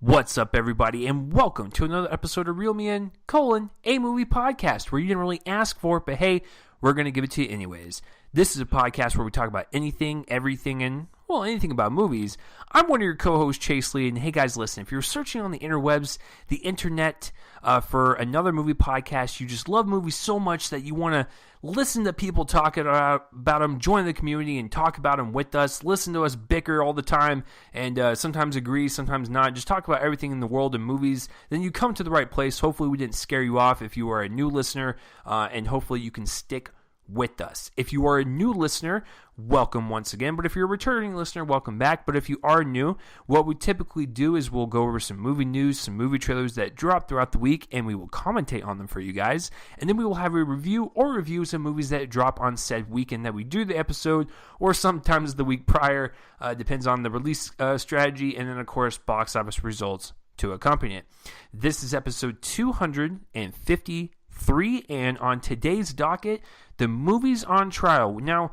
What's up, everybody, and welcome to another episode of Reel Me In, a movie podcast where you didn't really ask for it, but hey, we're going to give it to you anyways. This is a podcast where we talk about anything, everything, and, well, anything about movies. I'm one of your co-hosts, Chase Lee, and hey, guys, listen, if you're searching on the interwebs, the internet, for another movie podcast, you just love movies so much that you want to listen to people talk about them, join the community, and talk about them with us, listen to us bicker all the time, and sometimes agree, sometimes not, just talk about everything in the world of movies, then you come to the right place. Hopefully we didn't scare you off if you are a new listener, and hopefully you can stick with us. If you are a new listener, welcome once again. But if you're a returning listener, welcome back. But if you are new, what we typically do is we'll go over some movie news, some movie trailers that drop throughout the week, and we will commentate on them for you guys. And then we will have a review or reviews of movies that drop on said weekend that we do the episode, or sometimes the week prior. Depends on the release strategy, and then, of course, box office results to accompany it. This is episode 253, and on today's docket, the movie's on trial. Now,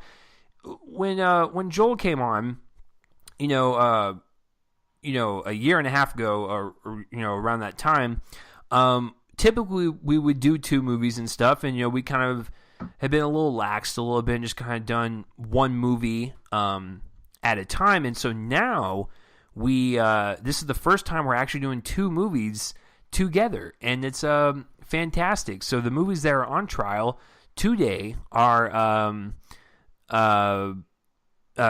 when Joel came on, a year and a half ago, or around that time, typically we would do two movies and stuff, and we kind of had been a little laxed a little bit, and just kind of done one movie at a time. And so now this is the first time we're actually doing two movies together, and it's fantastic. So the movies that are on trial today are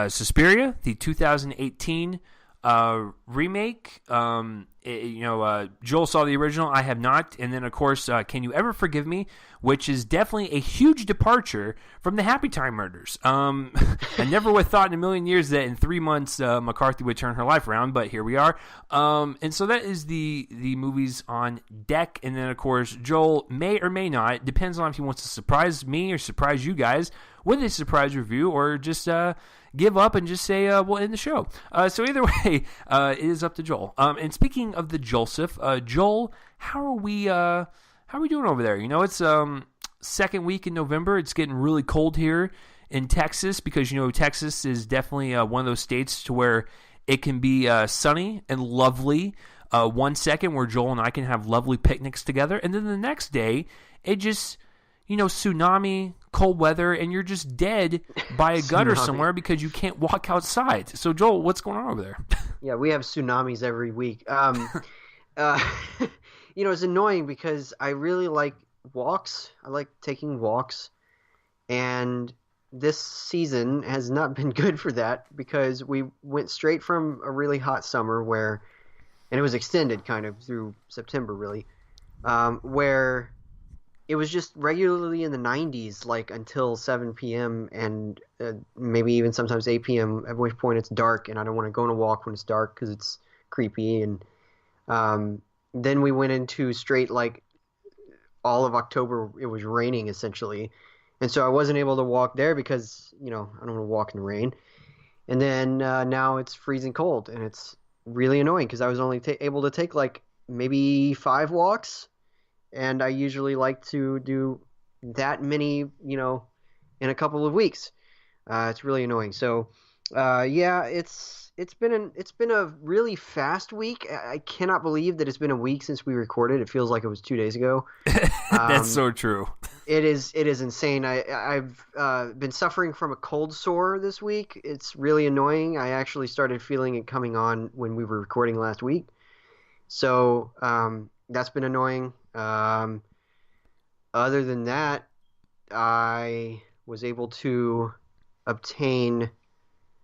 Suspiria, the 2018 remake. Joel saw the original. I have not. And then, of course, Can You Ever Forgive Me, which is definitely a huge departure from the Happy Time Murders. I never would have thought in a million years that in 3 months McCarthy would turn her life around, but here we are. And so that is the movies on deck. And then, of course, Joel may or may not, it depends on if he wants to surprise me or surprise you guys with a surprise review, or just give up and just say we'll end the show. So either way, it is up to Joel. And speaking of the Joseph, Joel, how are we doing over there? It's second week in November. It's getting really cold here in Texas because Texas is definitely one of those states to where it can be sunny and lovely 1 second, where Joel and I can have lovely picnics together, and then the next day it just tsunami, cold weather, and you're just dead by a gutter somewhere because you can't walk outside. So, Joel, what's going on over there? Yeah, we have tsunamis every week. It's annoying because I really like walks. I like taking walks. And this season has not been good for that because we went straight from a really hot summer and it was extended kind of through September really, where it was just regularly in the 90s, like until 7 p.m. and maybe even sometimes 8 p.m., at which point it's dark and I don't want to go on a walk when it's dark because it's creepy. And then we went into straight, like, all of October, it was raining essentially. And so I wasn't able to walk there because, I don't want to walk in the rain. And then now it's freezing cold, and it's really annoying because I was only able to take like maybe 5 walks. And I usually like to do that many, in a couple of weeks. It's really annoying. So, it's been a really fast week. I cannot believe that it's been a week since we recorded. It feels like it was 2 days ago. That's so true. It is insane. I've been suffering from a cold sore this week. It's really annoying. I actually started feeling it coming on when we were recording last week. So that's been annoying. Other than that, I was able to obtain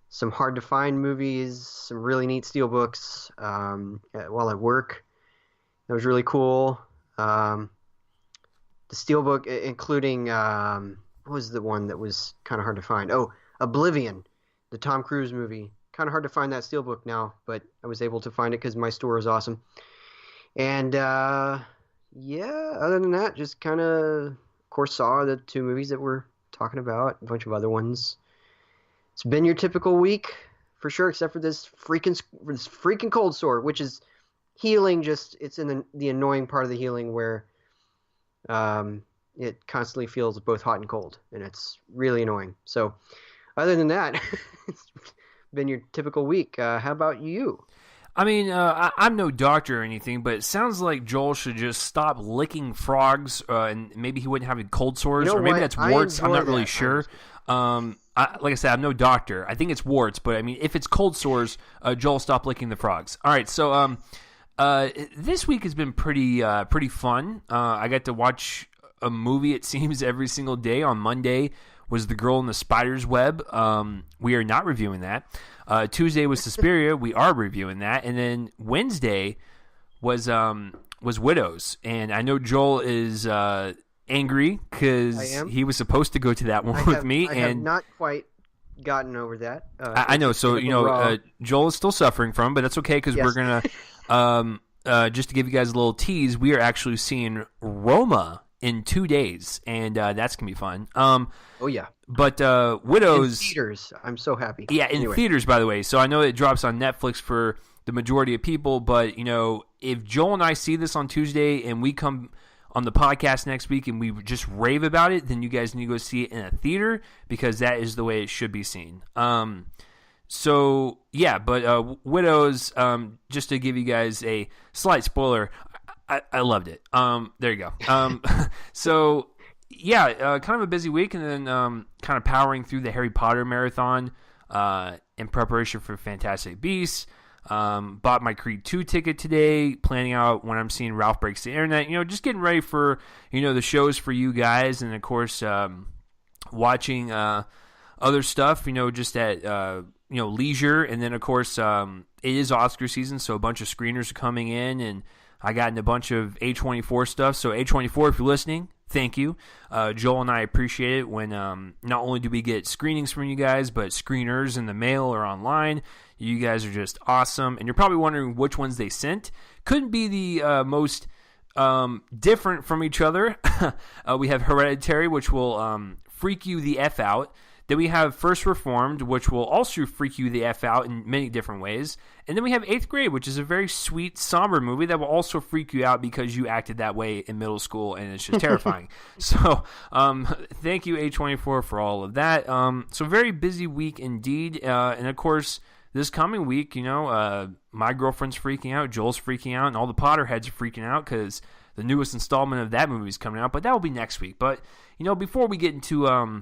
some hard to find movies, some really neat steelbooks while at work. That was really cool. The steelbook, including what was the one that was kind of hard to find? Oh, Oblivion, the Tom Cruise movie. Kind of hard to find that steelbook now, but I was able to find it because my store is awesome. And other than that, just kind of course, saw the 2 movies that we're talking about, a bunch of other ones. It's been your typical week, for sure, except for this freaking cold sore, which is healing. Just it's in the annoying part of the healing where it constantly feels both hot and cold, and it's really annoying. So, other than that, it's been your typical week. How about you? I mean, I'm no doctor or anything, but it sounds like Joel should just stop licking frogs, and maybe he wouldn't have any cold sores, You know or maybe what? that's I warts. I'm enjoy not really that. sure. Like I said, I'm no doctor. I think it's warts, but I mean, if it's cold sores, Joel, stop licking the frogs. All right, so this week has been pretty fun. I got to watch a movie, it seems, every single day. On Monday was The Girl in the Spider's Web. We are not reviewing that. Tuesday was Suspiria. We are reviewing that. And then Wednesday was Widows. And I know Joel is angry because he was supposed to go to that one with me. I have not quite gotten over that. I know. So, Joel is still suffering from it, but that's okay because we're going to, just to give you guys a little tease, we are actually seeing Roma in 2 days, and that's going to be fun. Oh, yeah. But Widows... In theaters. I'm so happy. Yeah, in theaters, by the way. So I know it drops on Netflix for the majority of people, but, if Joel and I see this on Tuesday and we come on the podcast next week and we just rave about it, then you guys need to go see it in a theater because that is the way it should be seen. So, yeah, but Widows, just to give you guys a slight spoiler, I loved it. There you go. So, yeah, kind of a busy week, and then kind of powering through the Harry Potter marathon in preparation for Fantastic Beasts. Bought my Creed 2 ticket today, planning out when I'm seeing Ralph Breaks the Internet. Just getting ready for, the shows for you guys, and, of course, watching other stuff, just at, leisure. And then, of course, it is Oscar season, so a bunch of screeners are coming in, and I got in a bunch of A24 stuff. So A24, if you're listening, thank you. Joel and I appreciate it when not only do we get screenings from you guys, but screeners in the mail or online. You guys are just awesome. And you're probably wondering which ones they sent. Couldn't be the most different from each other. We have Hereditary, which will freak you the F out. Then we have First Reformed, which will also freak you the F out in many different ways. And then we have Eighth Grade, which is a very sweet, somber movie that will also freak you out because you acted that way in middle school, and it's just terrifying. So thank you, A24, for all of that. So very busy week indeed. And, of course, this coming week, my girlfriend's freaking out, Joel's freaking out, and all the Potterheads are freaking out because the newest installment of that movie is coming out. But that will be next week. But, before we get into...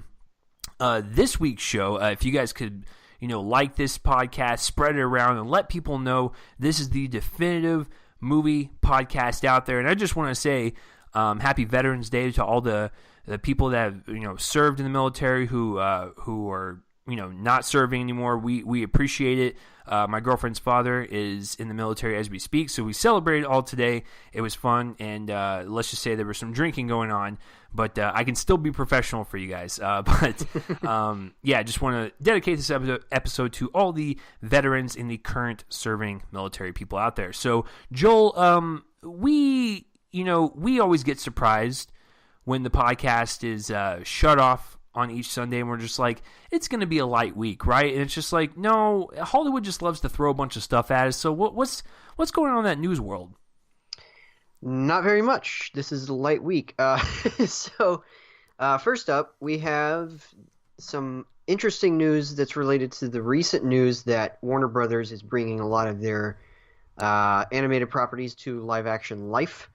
this week's show, if you guys could, like this podcast, spread it around, and let people know this is the definitive movie podcast out there. And I just want to say happy Veterans Day to all the people that have, served in the military who are, not serving anymore. We appreciate it. My girlfriend's father is in the military as we speak, so we celebrated all today. It was fun, and let's just say there was some drinking going on, but I can still be professional for you guys. But yeah, just want to dedicate this episode to all the veterans and the current serving military people out there. So, Joel, we always get surprised when the podcast is shut off on each Sunday, and we're just like, it's going to be a light week, right? And it's just like, no, Hollywood just loves to throw a bunch of stuff at us. So what's going on in that news world? Not very much. This is a light week. So first up, we have some interesting news that's related to the recent news that Warner Brothers is bringing a lot of their animated properties to live-action life.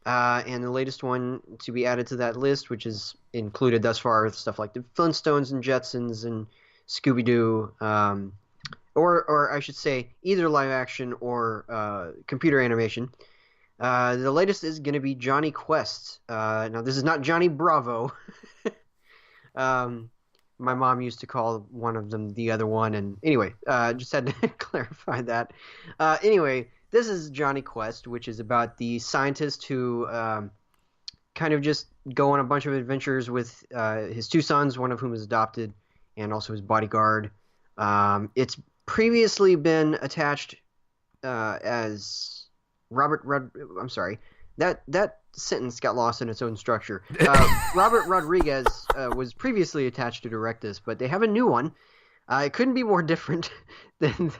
And the latest one to be added to that list, which is included thus far, stuff like the Flintstones and Jetsons and Scooby-Doo, or I should say either live action or computer animation. The latest is going to be Johnny Quest. Now, this is not Johnny Bravo. My mom used to call one of them the other one, and anyway, just had to clarify that. Anyway, this is Johnny Quest, which is about the scientist who kind of just go on a bunch of adventures with his two sons, one of whom is adopted, and also his bodyguard. It's previously been attached as I'm sorry. That sentence got lost in its own structure. Robert Rodriguez was previously attached to direct this, but they have a new one. It couldn't be more different than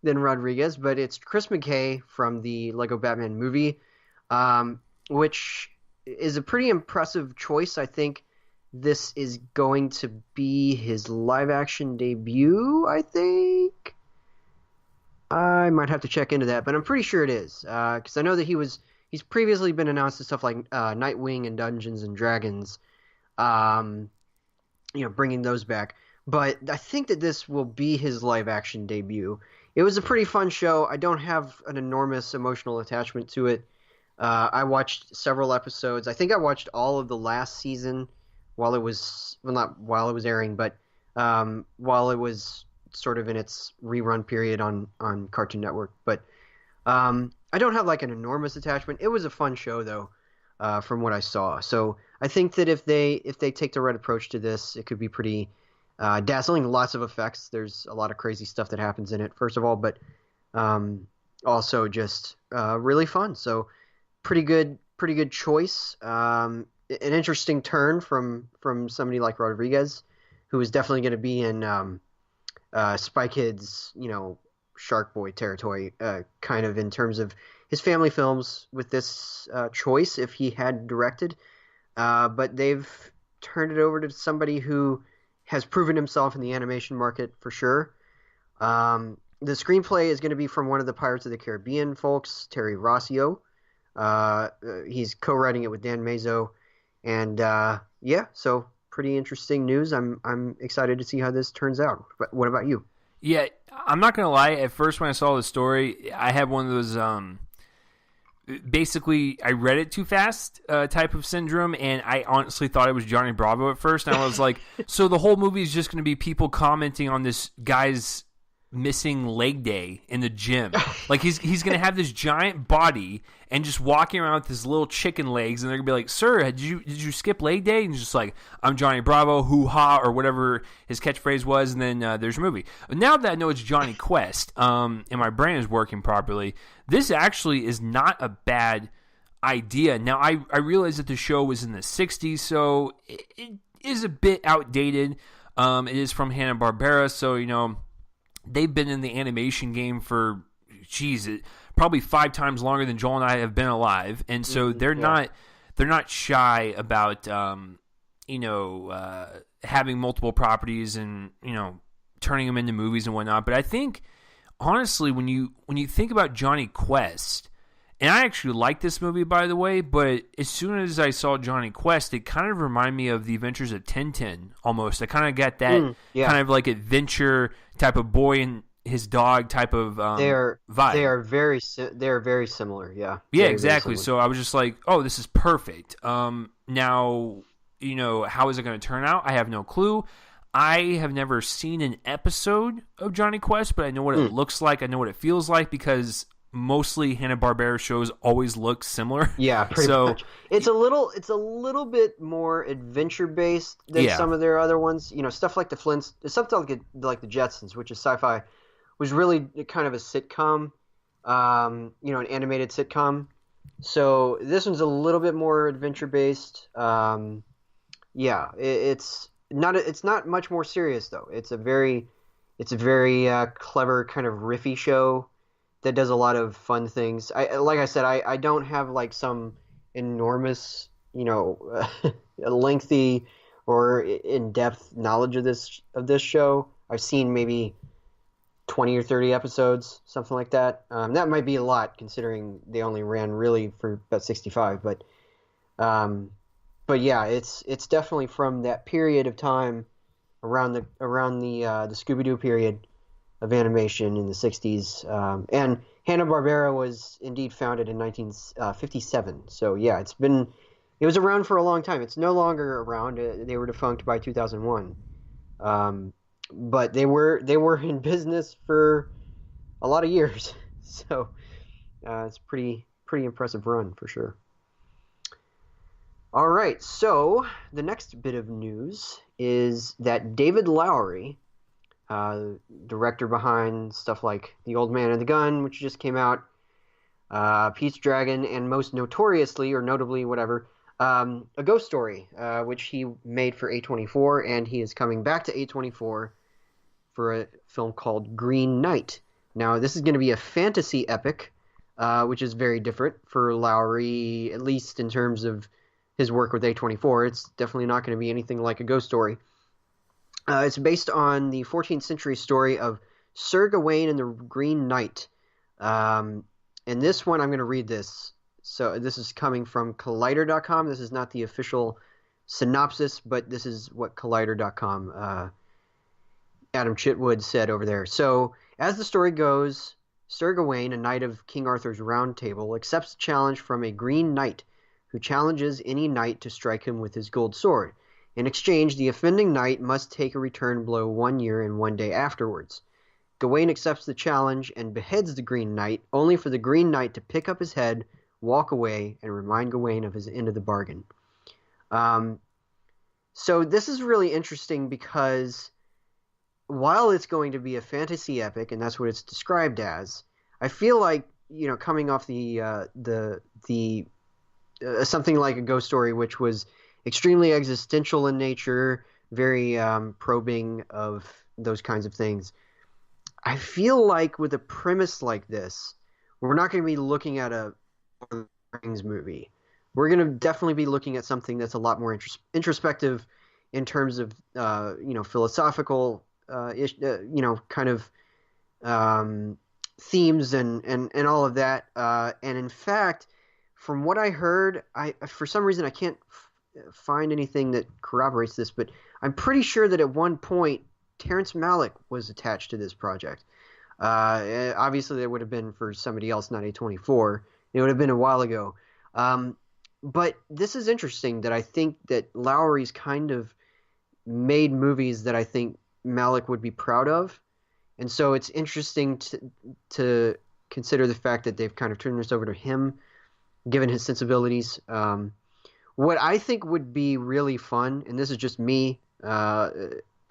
Rodriguez, but it's Chris McKay from the Lego Batman movie, which is a pretty impressive choice. I think this is going to be his live-action debut, I think. I might have to check into that, but I'm pretty sure it is because I know that he's previously been announced to stuff like Nightwing and Dungeons and Dragons, um, bringing those back. But I think that this will be his live action debut. It was a pretty fun show. I don't have an enormous emotional attachment to it. I watched several episodes. I think I watched all of the last season while it was, well, not while it was airing, but while it was sort of in its rerun period on Cartoon Network. But I don't have like an enormous attachment. It was a fun show though, from what I saw. So I think that if they take the right approach to this, it could be pretty dazzling. Lots of effects. There's a lot of crazy stuff that happens in it, first of all, but also just really fun. So pretty good choice. An interesting turn from somebody like Rodriguez, who is definitely going to be in Spy Kids, Shark Boy territory, kind of in terms of his family films with this choice if he had directed. But they've turned it over to somebody who has proven himself in the animation market for sure. The screenplay is going to be from one of the Pirates of the Caribbean folks, Terry Rossio. He's co-writing it with Dan Mazo. And so pretty interesting news. I'm excited to see how this turns out. But what about you? Yeah, I'm not gonna lie. At first, when I saw the story, I had one of those. Basically, I read it too fast type of syndrome, and I honestly thought it was Johnny Bravo at first. And I was like, so the whole movie is just going to be people commenting on this guy's missing leg day in the gym. Like he's going to have this giant body and just walking around with his little chicken legs, and they're going to be like, "Sir, did you skip leg day?" And he's just like, "I'm Johnny Bravo, hoo ha," or whatever his catchphrase was, and then there's your movie. Now that I know it's Johnny Quest, and my brain is working properly, this actually is not a bad idea. Now I realize that the show was in the 60s, so it is a bit outdated. It is from Hanna-Barbera, so they've been in the animation game for, probably 5 times longer than Joel and I have been alive, and so they're not shy about having multiple properties and turning them into movies and whatnot. But I think honestly, when you think about Johnny Quest, and I actually like this movie, by the way, but as soon as I saw Johnny Quest, it kind of reminded me of the Adventures of Tintin almost. I kind of got that kind of like adventure type of boy and his dog type of vibe. They are very similar. Yeah. Yeah, exactly. So I was just like, oh, this is perfect. Now, how is it going to turn out? I have no clue. I have never seen an episode of Johnny Quest, but I know what it looks like. I know what it feels like because mostly Hanna-Barbera shows always look similar. Yeah, pretty much. It's a little bit more adventure based than some of their other ones. Stuff like the Flints, something like the Jetsons, which is sci-fi, was really kind of a sitcom, an animated sitcom. So this one's a little bit more adventure based. It's not much more serious though. It's a very clever kind of riffy show that does a lot of fun things. Like I said, I don't have like some enormous, lengthy or in-depth knowledge of this show. I've seen maybe 20 or 30 episodes, something like that. That might be a lot considering they only ran really for about 65. But yeah, it's definitely from that period of time around the Scooby-Doo period of animation in the 60s. And Hanna-Barbera was indeed founded in 1957. So yeah, it was around for a long time. It's no longer around. They were defunct by 2001. But they were in business for a lot of years. So it's pretty impressive run for sure. All right, so the next bit of news is that David Lowery, director behind stuff like The Old Man and the Gun, which just came out, Pete's Dragon, and most notoriously, or notably, whatever, A Ghost Story, which he made for A24, and he is coming back to A24 for a film called Green Knight. Now, this is going to be a fantasy epic, which is very different for Lowery, at least in terms of his work with A24. It's definitely not going to be anything like A Ghost Story. It's based on the 14th century story of Sir Gawain and the Green Knight. And this one, I'm going to read this. So this is coming from Collider.com. This is not the official synopsis, but this is what Collider.com, Adam Chitwood said over there. So, as the story goes, Sir Gawain, a knight of King Arthur's Round Table, accepts a challenge from a Green Knight, who challenges any knight to strike him with his gold sword. In exchange, the offending knight must take a return blow 1 year and 1 day afterwards. Gawain accepts the challenge and beheads the Green Knight, only for the Green Knight to pick up his head, walk away, and remind Gawain of his end of the bargain. So this is really interesting because while it's going to be a fantasy epic, and that's what it's described as, I feel like, coming off the something like a Ghost Story, which was extremely existential in nature, very probing of those kinds of things. I feel like with a premise like this, we're not going to be looking at a Lord of the Rings movie. We're going to definitely be looking at something that's a lot more introspective in terms of philosophical kind of themes and all of that. And in fact, from what I heard, for some reason I can't find anything that corroborates this, but I'm pretty sure that at one point Terrence Malick was attached to this project. Obviously, that would have been for somebody else, not A24. It would have been a while ago. But this is interesting that I think that Lowery's kind of made movies that I think Malick would be proud of. And so it's interesting to consider the fact that they've kind of turned this over to him, given his sensibilities. What I think would be really fun, and this is just me,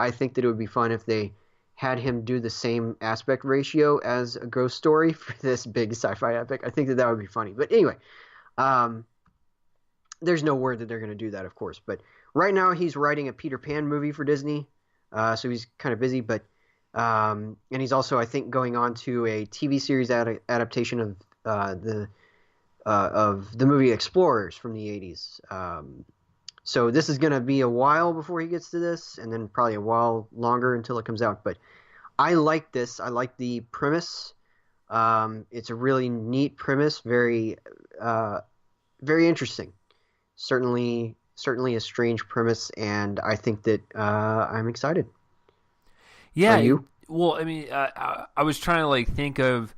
I think that it would be fun if they had him do the same aspect ratio as a Ghost Story for this big sci-fi epic. I think that would be funny. But anyway, there's no word that they're going to do that, of course. But right now he's writing a Peter Pan movie for Disney, so he's kind of busy. But and he's also, I think, going on to a TV series adaptation of the movie Explorers from the 80s. So this is going to be a while before he gets to this, and then probably a while longer until it comes out. But I like this. I like the premise. It's a really neat premise, very interesting. Certainly a strange premise, and I think that I'm excited. Yeah. Are you? Well, I mean, I was trying to think of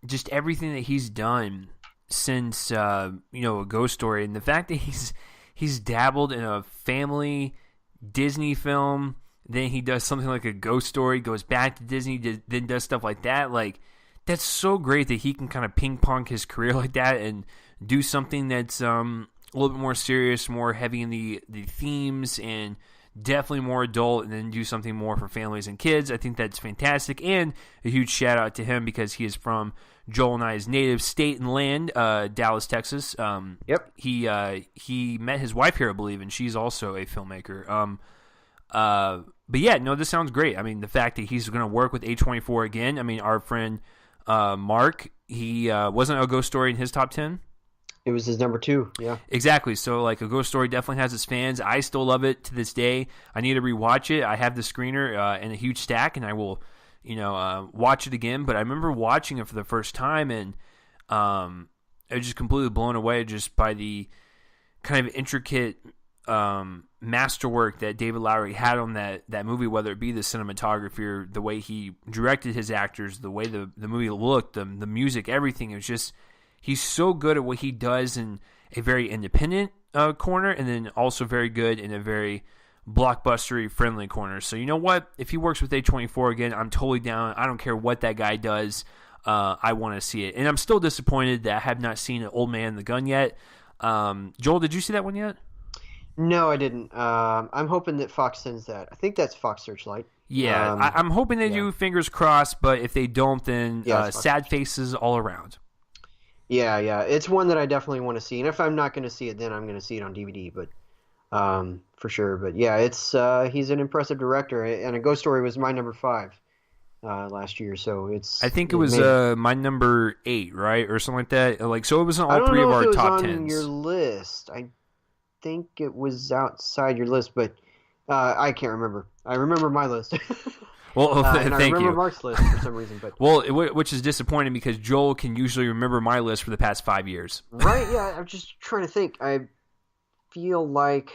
just everything that he's done since a Ghost Story, and the fact that he's dabbled in a family Disney film, then he does something like a Ghost Story, goes back to Disney, then does stuff like that. That's so great that he can kind of ping pong his career like that and do something that's a little bit more serious, more heavy in the themes, and definitely more adult, and then do something more for families and kids. I think that's fantastic, and a huge shout out to him because he is from Joel and I's native state and land, Dallas, Texas. Yep. He met his wife here, I believe, and she's also a filmmaker. But yeah, no, this sounds great. I mean, the fact that he's going to work with A24 again. I mean, our friend Mark, he wasn't a Ghost Story in his top 10. It was his number 2, yeah. Exactly. So, a Ghost Story definitely has its fans. I still love it to this day. I need to rewatch it. I have the screener in a huge stack, and I will, watch it again. But I remember watching it for the first time, and I was just completely blown away just by the kind of intricate masterwork that David Lowery had on that movie, whether it be the cinematography or the way he directed his actors, the way the movie looked, the music, everything. It was just... He's so good at what he does in a very independent corner, and then also very good in a very blockbustery friendly corner. So you know what? If he works with A24 again, I'm totally down. I don't care what that guy does. I want to see it. And I'm still disappointed that I have not seen Old Man and the Gun yet. Joel, did you see that one yet? No, I didn't. I'm hoping that Fox sends that. I think that's Fox Searchlight. Yeah, I'm hoping they do, fingers crossed, but if they don't, then sad faces all around. Yeah, it's one that I definitely want to see, and if I'm not going to see it, then I'm going to see it on DVD, but for sure. But yeah, it's he's an impressive director, and A Ghost Story was my number 5 last year, so it's. I think it was my number 8, right, or something like that. So it was in all 3 of our top 10s. I don't know if it was on your list. I think it was outside your list, but I can't remember. I remember my list. Well, and I thank remember you. Mark's list for some reason, but Well, which is disappointing because Joel can usually remember my list for the past 5 years. right, yeah. I'm just trying to think. I feel like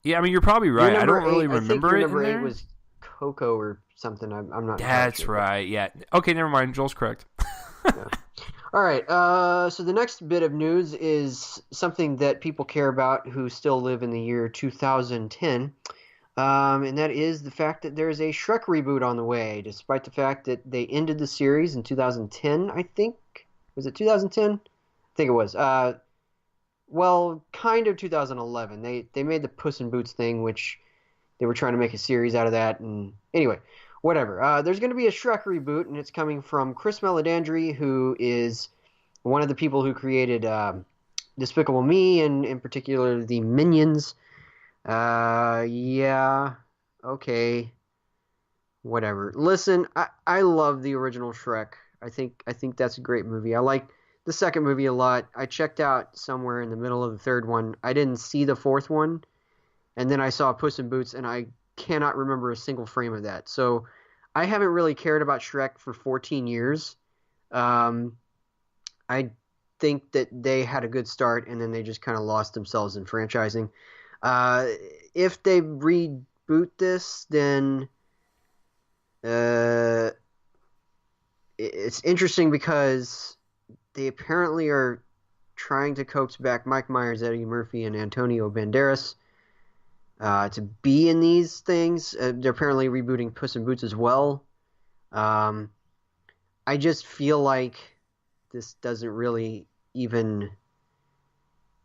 Yeah, I mean, you're probably your right. I number don't really eight. I think remember your it number in eight there. was Coco or something. I'm not entirely That's sure. right. Yeah. Okay, never mind. Joel's correct. Yeah. All right. So the next bit of news is something that people care about who still live in the year 2010. And that is the fact that there is a Shrek reboot on the way, despite the fact that they ended the series in 2010, I think. Was it 2010? I think it was. Well, kind of 2011. They made the Puss in Boots thing, which they were trying to make a series out of that. And anyway, whatever. There's going to be a Shrek reboot, and it's coming from Chris Meledandri, who is one of the people who created Despicable Me, and in particular the Minions. Yeah, okay, whatever. Listen, I love the original Shrek. I think that's a great movie. I like the second movie a lot. I checked out somewhere in the middle of the third one. I didn't see the fourth one, and then I saw Puss in Boots, and I cannot remember a single frame of that. So I haven't really cared about Shrek for 14 years. I think that they had a good start, and then they just kind of lost themselves in franchising. If they reboot this, then it's interesting because they apparently are trying to coax back Mike Myers, Eddie Murphy, and Antonio Banderas to be in these things. They're apparently rebooting Puss in Boots as well. I just feel like this doesn't really even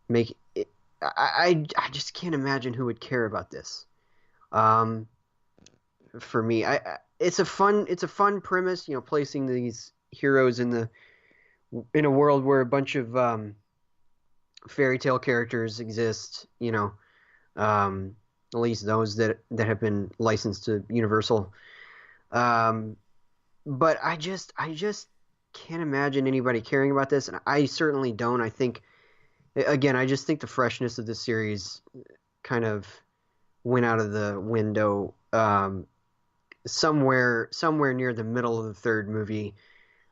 make it. I just can't imagine who would care about this. For me, it's a fun premise, placing these heroes in a world where a bunch of fairy tale characters exist. At least those that have been licensed to Universal. But I just can't imagine anybody caring about this, and I certainly don't. I think. Again, I just think the freshness of this series kind of went out of the window somewhere near the middle of the third movie.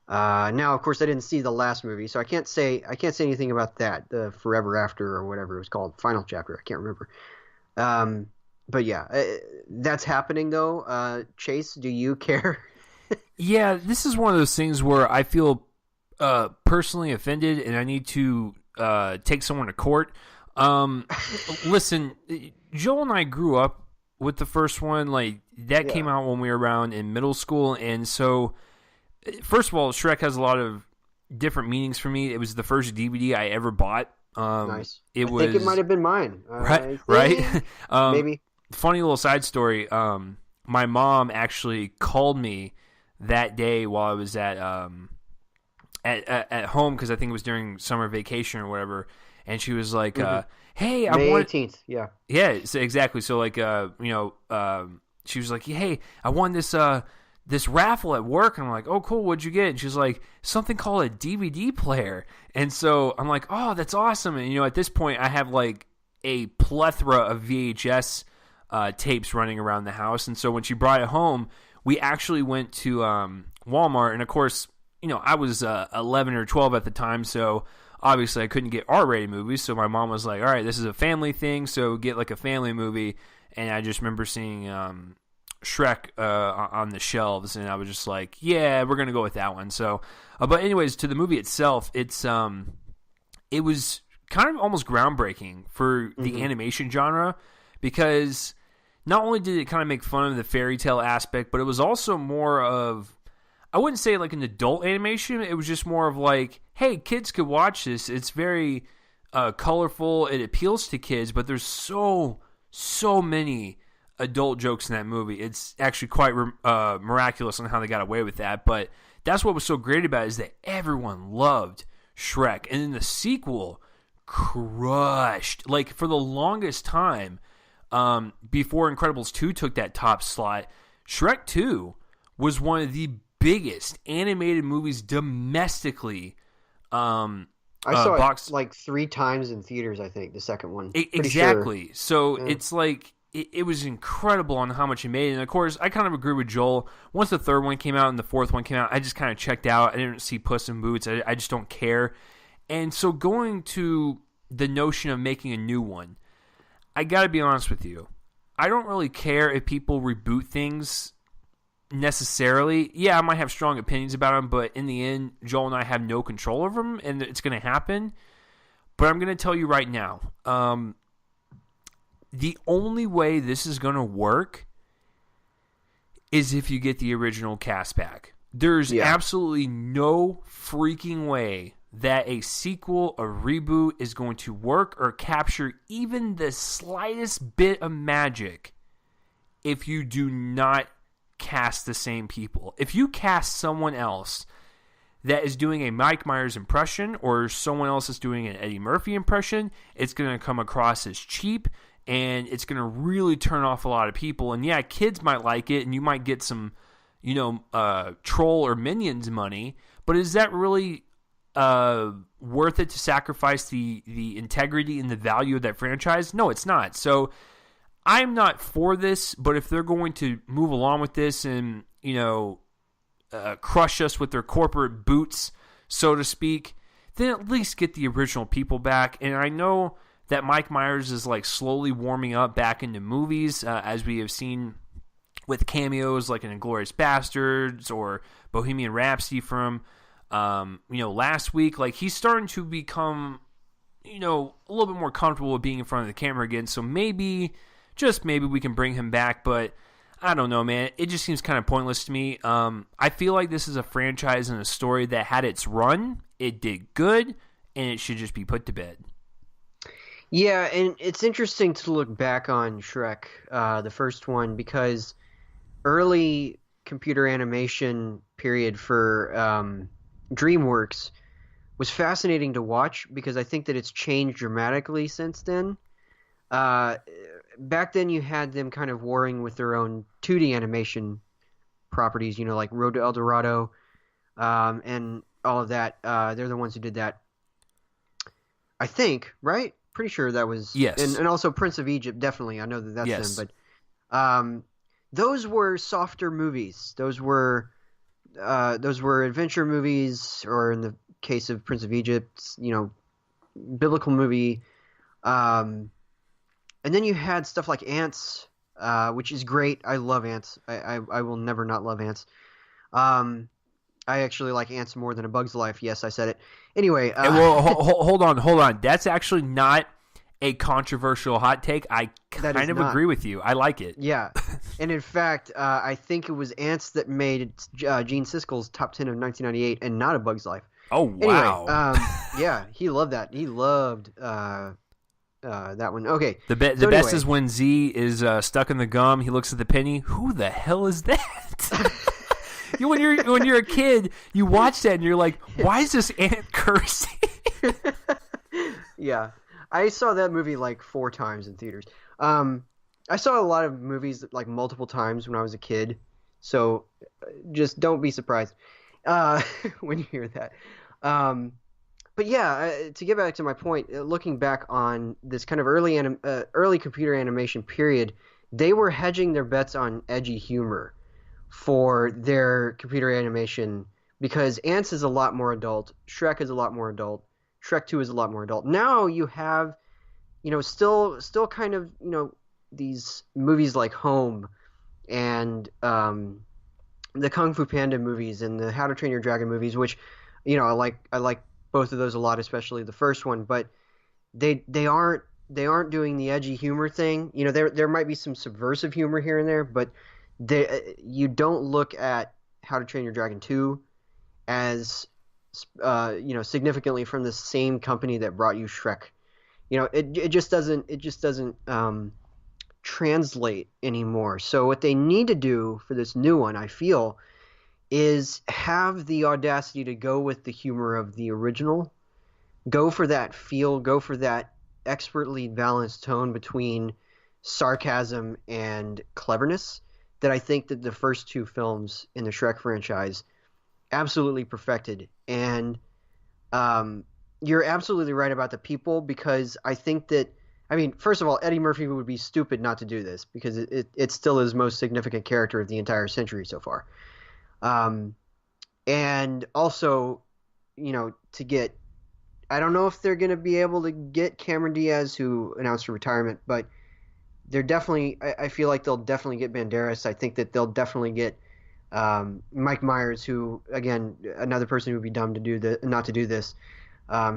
Now, of course, I didn't see the last movie, so I can't say anything about that. The Forever After or whatever it was called, final chapter. I can't remember. But yeah, that's happening though. Chase, do you care? Yeah, this is one of those things where I feel personally offended, and I need to take someone to court. Listen, Joel and I grew up with the first one. Like that came out when we were around in middle school, and so first of all, Shrek has a lot of different meanings for me. It was the first DVD I ever bought. Nice. I think it might have been mine. Right. Maybe. Funny little side story. My mom actually called me that day while I was at home, because I think it was during summer vacation or whatever, and she was like, "Hey, May 18th, yeah, so exactly." So like, she was like, "Hey, I won this raffle at work," and I'm like, "Oh, cool, what'd you get?" And she's like, "Something called a DVD player," and so I'm like, "Oh, that's awesome!" And at this point, I have like a plethora of VHS tapes running around the house, and so when she brought it home, we actually went to Walmart, and of course, I was 11 or 12 at the time, so obviously I couldn't get R-rated movies, so my mom was like, all right, this is a family thing, so get like a family movie, and I just remember seeing Shrek on the shelves, and I was just like, yeah, we're going to go with that one. So, but anyways, to the movie itself, it was kind of almost groundbreaking for the animation genre, because not only did it kind of make fun of the fairy tale aspect, but it was also more of, I wouldn't say like an adult animation. It was just more of like, hey, kids could watch this. It's very colorful. It appeals to kids, but there's so many adult jokes in that movie. It's actually quite miraculous on how they got away with that. But that's what was so great about it, is that everyone loved Shrek. And then the sequel crushed. Like for the longest time, before Incredibles 2 took that top slot, Shrek 2 was one of the biggest animated movies domestically. I saw it like 3 times in theaters, I think, the second one. Exactly. Sure. So it's like, it was incredible on how much it made. And of course, I kind of agree with Joel. Once the third one came out and the fourth one came out, I just kind of checked out. I didn't see Puss in Boots. I just don't care. And so going to the notion of making a new one, I got to be honest with you. I don't really care if people reboot things necessarily. Yeah, I might have strong opinions about them, but in the end, Joel and I have no control over them, and it's going to happen. But I'm going to tell you right now, the only way this is going to work is if you get the original cast back. There's absolutely no freaking way that a sequel, a reboot, is going to work or capture even the slightest bit of magic if you do not cast the same people. If you cast someone else that is doing a Mike Myers impression or someone else is doing an Eddie Murphy impression, it's going to come across as cheap, and it's going to really turn off a lot of people. And yeah, kids might like it, and you might get some, troll or Minions money, but is that really worth it to sacrifice the integrity and the value of that franchise? No, it's not. So I'm not for this, but if they're going to move along with this and, crush us with their corporate boots, so to speak, then at least get the original people back. And I know that Mike Myers is like slowly warming up back into movies, as we have seen with cameos like in Inglourious Bastards or Bohemian Rhapsody from last week. Like, he's starting to become a little bit more comfortable with being in front of the camera again. So maybe, just maybe, we can bring him back. But I don't know, man. It just seems kind of pointless to me. I feel like this is a franchise and a story that had its run. It did good, and it should just be put to bed. Yeah, and it's interesting to look back on Shrek, the first one, because early computer animation period for DreamWorks was fascinating to watch, because I think that it's changed dramatically since then. Back then you had them kind of warring with their own 2D animation properties, like Road to El Dorado, and all of that. They're the ones who did that, I think, right? Pretty sure that was... Yes. And also Prince of Egypt, definitely. I know that that's them. But those were softer movies. Those were adventure movies, or in the case of Prince of Egypt, biblical movie. And then you had stuff like Ants, which is great. I love Ants. I will never not love Ants. I actually like Ants more than A Bug's Life. Yes, I said it. Anyway. Well, hold on. That's actually not a controversial hot take. I kind of agree with you. I like it. Yeah. And in fact, I think it was Ants that made Gene Siskel's top 10 of 1998 and not A Bug's Life. Oh, wow. Anyway, yeah, he loved that. He loved that one. Okay. The best is when Z is stuck in the gum. He looks at the penny. Who the hell is that? When you're a kid, you watch that and you're like, why is this ant cursing? Yeah. I saw that movie like 4 times in theaters. I saw a lot of movies like multiple times when I was a kid, so just don't be surprised when you hear that. But yeah, to get back to my point, looking back on this kind of early computer animation period, they were hedging their bets on edgy humor for their computer animation, because Ants is a lot more adult, Shrek is a lot more adult, Shrek 2 is a lot more adult. Now you have, still kind of, these movies like Home and the Kung Fu Panda movies and the How to Train Your Dragon movies, which, I like both of those a lot, especially the first one, but they aren't doing the edgy humor thing. There might be some subversive humor here and there, but you don't look at How to Train Your Dragon 2 as significantly from the same company that brought you Shrek. It just doesn't translate anymore. So what they need to do for this new one, I feel, is have the audacity to go with the humor of the original, go for that feel, go for that expertly balanced tone between sarcasm and cleverness that I think that the first 2 films in the Shrek franchise absolutely perfected. And you're absolutely right about the people, because I think that I mean, first of all, Eddie Murphy would be stupid not to do this because it's still his most significant character of the entire century so far. Um, and also, to get, I don't know if they're going to be able to get Cameron Diaz, who announced her retirement, but they're definitely, I feel like they'll definitely get Banderas. I think that they'll definitely get Mike Myers, who, again, another person who would be dumb to not to do this.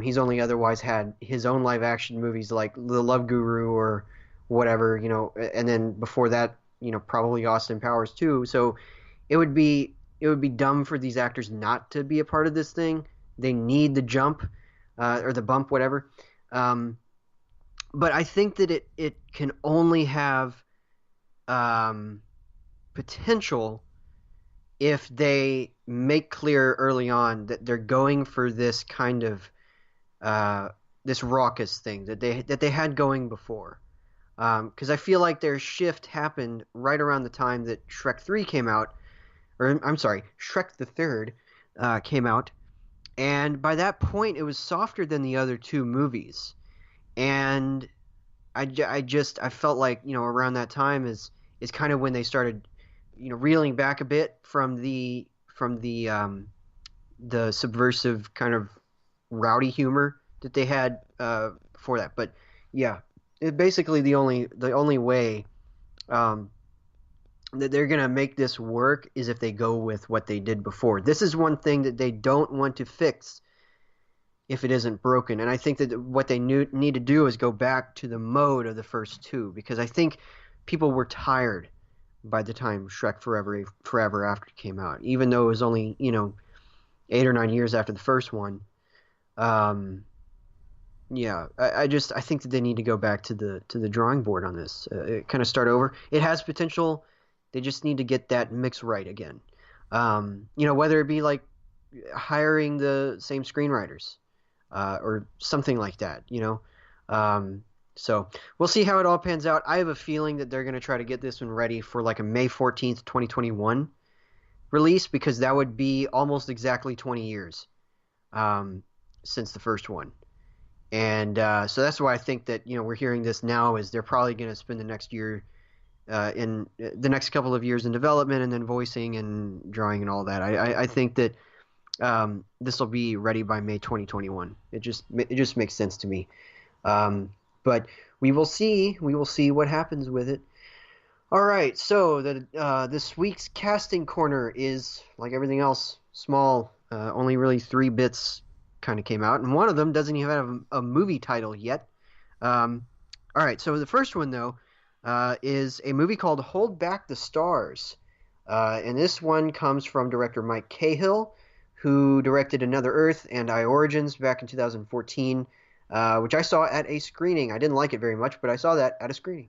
He's only otherwise had his own live action movies like The Love Guru or whatever, and then before that, probably Austin Powers too. So it would be dumb for these actors not to be a part of this thing. They need the jump or the bump, whatever. But I think that it can only have potential if they make clear early on that they're going for this kind of this raucous thing that they had going before. Because I feel like their shift happened right around the time that Shrek 3 came out, or I'm sorry, Shrek the Third came out, and by that point it was softer than the other two movies, and I felt like around that time is kind of when they started reeling back a bit from the subversive kind of rowdy humor that they had before that. But yeah, basically the only way that they're gonna make this work is if they go with what they did before. This is one thing that they don't want to fix if it isn't broken, and I think that what they need to do is go back to the mode of the first two, because I think people were tired by the time Shrek Forever After came out, even though it was only 8 or 9 years after the first one. Yeah, I think that they need to go back to the drawing board on this. Kind of start over. It has potential. They just need to get that mix right again. Whether it be like hiring the same screenwriters or something like that. So we'll see how it all pans out. I have a feeling that they're going to try to get this one ready for like a May 14th, 2021 release, because that would be almost exactly 20 years since the first one. And so that's why I think that we're hearing this now, is they're probably going to spend the next year in the next couple of years in development, and then voicing and drawing and all that. I think that this will be ready by May 2021. It just makes sense to me. But we will see. We will see what happens with it. All right. So this week's casting corner is, like everything else, small. Only really 3 bits kind of came out, and one of them doesn't even have a movie title yet. All right. So the first one, though, is a movie called Hold Back the Stars. And this one comes from director Mike Cahill, who directed Another Earth and I Origins back in 2014, which I saw at a screening. I didn't like it very much, but I saw that at a screening.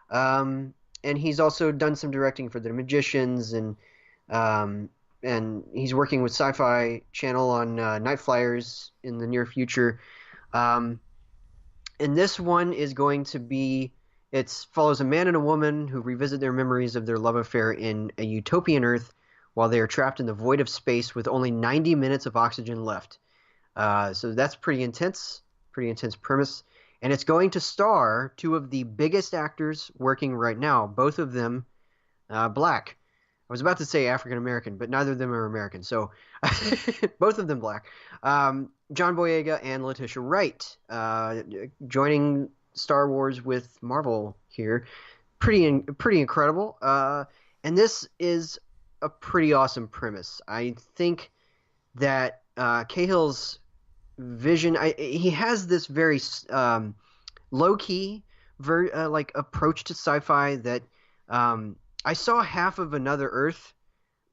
And he's also done some directing for The Magicians, and he's working with Sci-Fi Channel on Night Flyers in the near future. And this one is going to be, it follows a man and a woman who revisit their memories of their love affair in a utopian Earth while they are trapped in the void of space with only 90 minutes of oxygen left. So that's pretty intense premise. And it's going to star 2 of the biggest actors working right now, both of them black. I was about to say African American, but neither of them are American, so both of them black. John Boyega and Letitia Wright, joining Star Wars with Marvel here. Pretty incredible. And this is a pretty awesome premise. I think that Cahill's vision, he has this very low-key like approach to sci-fi that I saw half of Another Earth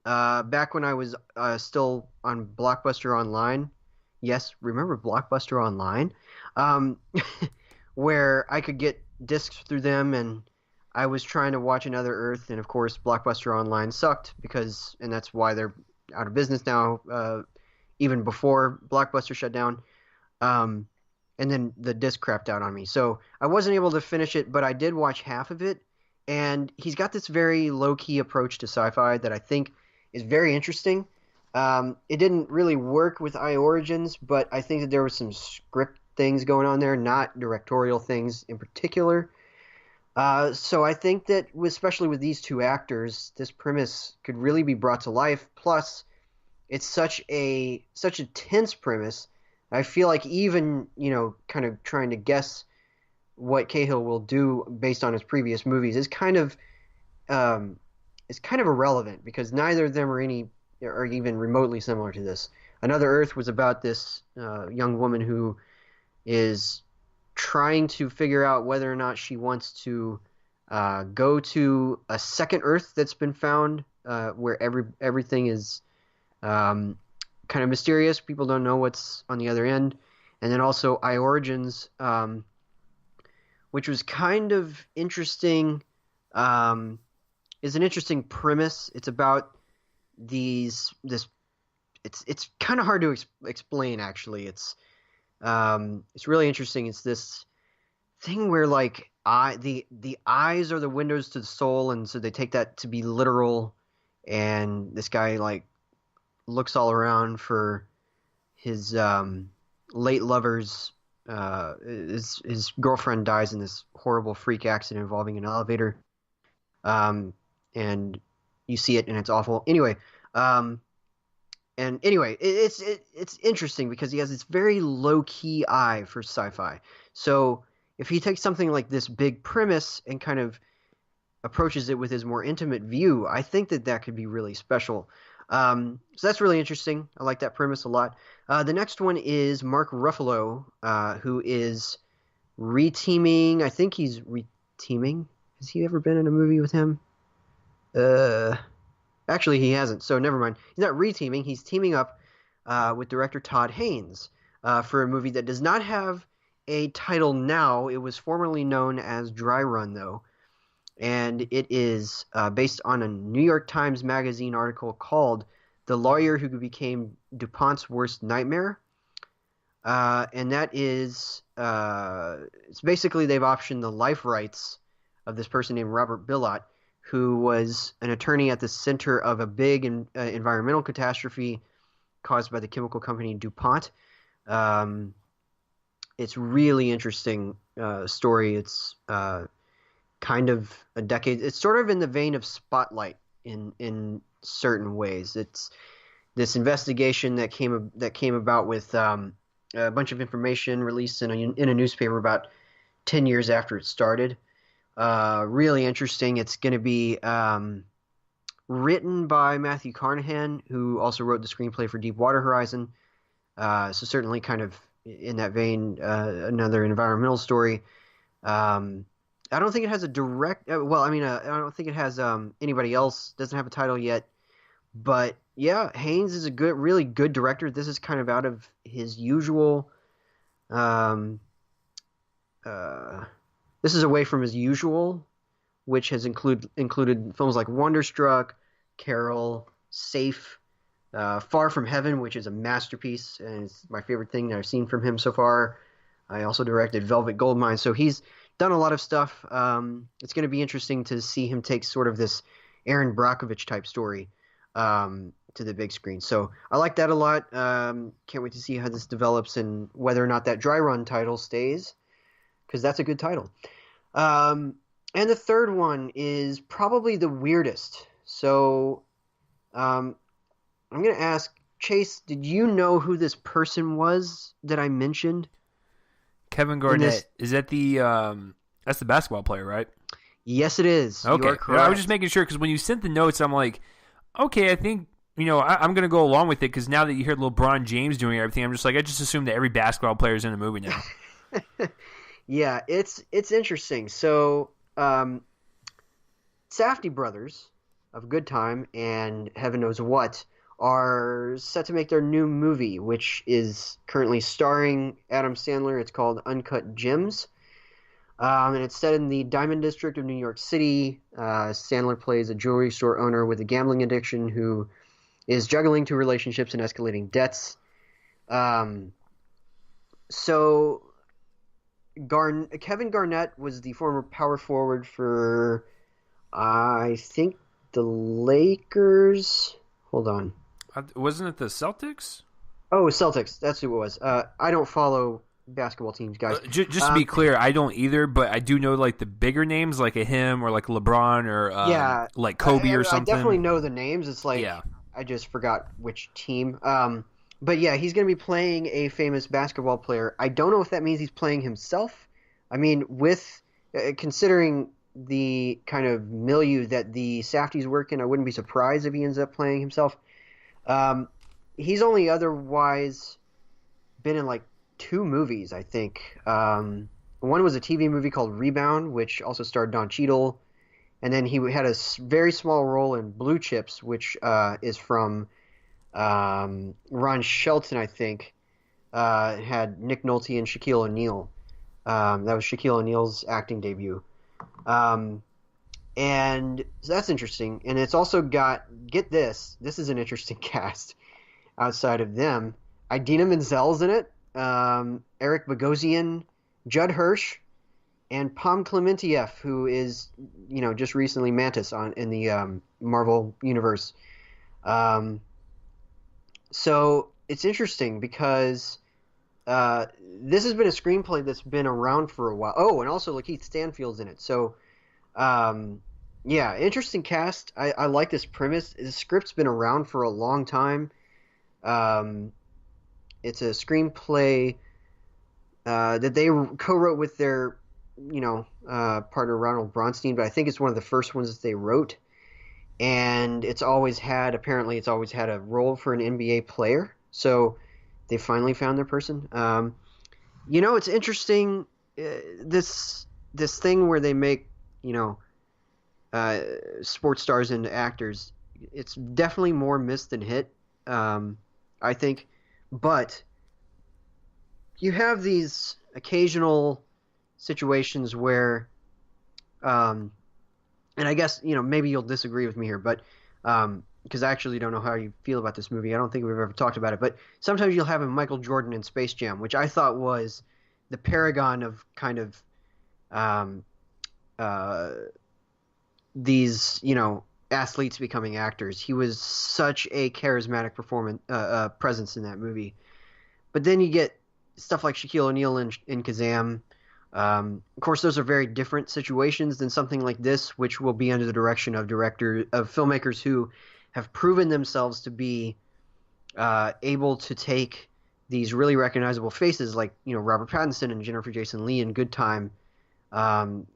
back when I was still on Blockbuster Online. Yes, remember Blockbuster Online? Where I could get discs through them, and I was trying to watch Another Earth, and of course Blockbuster Online sucked, and that's why they're out of business now, even before Blockbuster shut down. And then the disc crapped out on me. So I wasn't able to finish it, but I did watch half of it. And he's got this very low-key approach to sci-fi that I think is very interesting. It didn't really work with I Origins, but I think that there was some script things going on there, not directorial things in particular. So I think that, especially with these two actors, this premise could really be brought to life. Plus, it's such a tense premise. I feel like even, kind of trying to guess what Cahill will do based on his previous movies um, is kind of irrelevant because neither of them are even remotely similar to this. Another Earth was about this young woman who is trying to figure out whether or not she wants to go to a second Earth that's been found, where everything is kind of mysterious. People don't know what's on the other end. And then also I Origins, which was kind of interesting, is an interesting premise. It's about it's kind of hard to explain, actually. It's really interesting. It's this thing where like the eyes are the windows to the soul, and so they take that to be literal. And this guy like looks all around for his late lover's his girlfriend dies in this horrible freak accident involving an elevator, and you see it and it's awful. Anyway, it's interesting because he has this very low-key eye for sci-fi. So if he takes something like this big premise and kind of approaches it with his more intimate view, I think that could be really special. So that's really interesting. I like that premise a lot. The next one is Mark Ruffalo, who is reteaming. I think he's reteaming. Has he ever been in a movie with him? Actually, he hasn't, so never mind. He's not reteaming. He's teaming up with director Todd Haynes for a movie that does not have a title now. It was formerly known as Dry Run, though, and it is based on a New York Times Magazine article called "The Lawyer Who Became DuPont's Worst Nightmare," and that is it's basically they've optioned the life rights of this person named Robert Bilott, who was an attorney at the center of a big environmental catastrophe caused by the chemical company DuPont. It's really interesting story. It's kind of a decade. It's sort of in the vein of Spotlight in certain ways. It's this investigation that came about with a bunch of information released in a newspaper about 10 years after it started. Really interesting. It's going to be written by Matthew Carnahan, who also wrote the screenplay for Deepwater Horizon. So certainly kind of in that vein, another environmental story. I don't think it has a direct. I don't think it has anybody else. Doesn't have a title yet. But yeah, Haynes is a really good director. This is kind of out of his usual. This is away from his usual, which has included films like Wonderstruck, Carol, Safe, Far From Heaven, which is a masterpiece, and it's my favorite thing that I've seen from him so far. I also directed Velvet Goldmine, so he's done a lot of stuff. It's going to be interesting to see him take sort of this Aaron Brockovich type story to the big screen. So I like that a lot. Can't wait to see how this develops and whether or not that Dry Run title stays, because that's a good title. And the third one is probably the weirdest. So I'm going to ask, Chase, did you know who this person was that I mentioned? Kevin Garnett. Is that that's the basketball player, right? Yes, it is. Okay. I was just making sure because when you sent the notes, I'm like, okay, I think, I'm going to go along with it because now that you hear LeBron James doing everything, I'm just like, I just assume that every basketball player is in a movie now. Yeah, it's interesting. So, Safdie brothers of Good Time and Heaven Knows What are set to make their new movie, which is currently starring Adam Sandler. It's called Uncut Gems, and it's set in the Diamond District of New York City. Sandler plays a jewelry store owner with a gambling addiction who is juggling two relationships and escalating debts. So Kevin Garnett was the former power forward for, I think, the Lakers. Hold on. Wasn't it the Celtics? Oh, Celtics. That's who it was. I don't follow basketball teams, guys. Just to be clear, I don't either, but I do know like the bigger names, like a him or like LeBron or like Kobe or something. I definitely know the names. It's like I just forgot which team. But yeah, he's going to be playing a famous basketball player. I don't know if that means he's playing himself. I mean, with considering the kind of milieu that the Safdies work in, I wouldn't be surprised if he ends up playing himself. He's only otherwise been in like 2 movies, I think. One was a TV movie called Rebound, which also starred Don Cheadle. And then he had a very small role in Blue Chips, which is from Ron Shelton, I think. It had Nick Nolte and Shaquille O'Neal. That was Shaquille O'Neal's acting debut. And so that's interesting. And it's also got, get this is an interesting cast outside of them. Idina Menzel's in it, Eric Bogosian, Judd Hirsch, and Pom Klementieff, who is, just recently Mantis in the Marvel universe. So it's interesting because this has been a screenplay that's been around for a while. Oh, and also Lakeith Stanfield's in it. So, interesting cast. I like this premise. The script's been around for a long time. It's a screenplay that they co-wrote with their, partner Ronald Bronstein, but I think it's one of the first ones that they wrote. And it's always had a role for an NBA player. So they finally found their person. It's interesting, this thing where they make, sports stars into actors. It's definitely more miss than hit, I think. But you have these occasional situations where, and I guess, maybe you'll disagree with me here, but because I actually don't know how you feel about this movie. I don't think we've ever talked about it. But sometimes you'll have a Michael Jordan in Space Jam, which I thought was the paragon of kind of these, athletes becoming actors. He was such a charismatic presence in that movie. But then you get stuff like Shaquille O'Neal in Kazam. Of course, those are very different situations than something like this, which will be under the direction of filmmakers who have proven themselves to be able to take these really recognizable faces, like Robert Pattinson and Jennifer Jason Leigh in Good Time,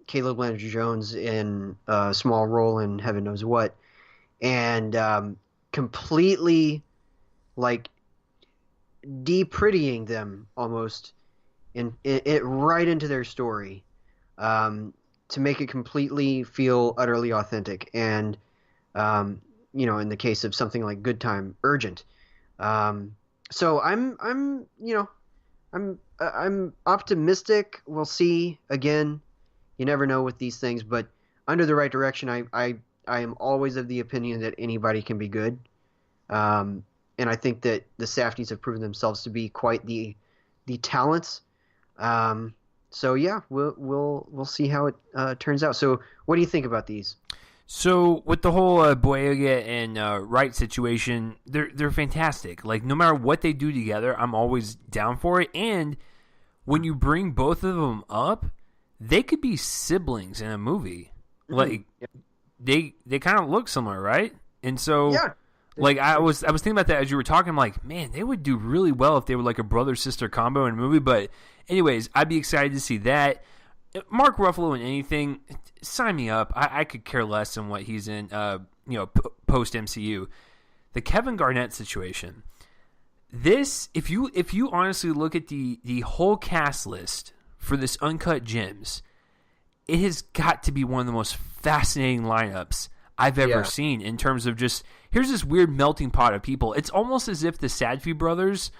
Caleb Landry-Jones in a small role in Heaven Knows What, and completely like de-prettying them almost it right into their story, to make it completely feel utterly authentic, and in the case of something like Good Time, urgent. So I'm optimistic. We'll see. Again, you never know with these things, but under the right direction, I am always of the opinion that anybody can be good. And I think that the Safdies have proven themselves to be quite the talents. So yeah, we'll see how it turns out. So what do you think about these? So with the whole Boyega and Wright situation, they're fantastic. Like no matter what they do together, I'm always down for it. And when you bring both of them up, they could be siblings in a movie. Like they kind of look similar, right? And so like I was thinking about that as you were talking. I'm like, man, they would do really well if they were like a brother sister combo in a movie. But anyways, I'd be excited to see that. Mark Ruffalo in anything, sign me up. I could care less than what he's in, post MCU. The Kevin Garnett situation. This, if you honestly look at the whole cast list for this Uncut Gems, it has got to be one of the most fascinating lineups I've ever seen in terms of just, here's this weird melting pot of people. It's almost as if the Sadfi brothers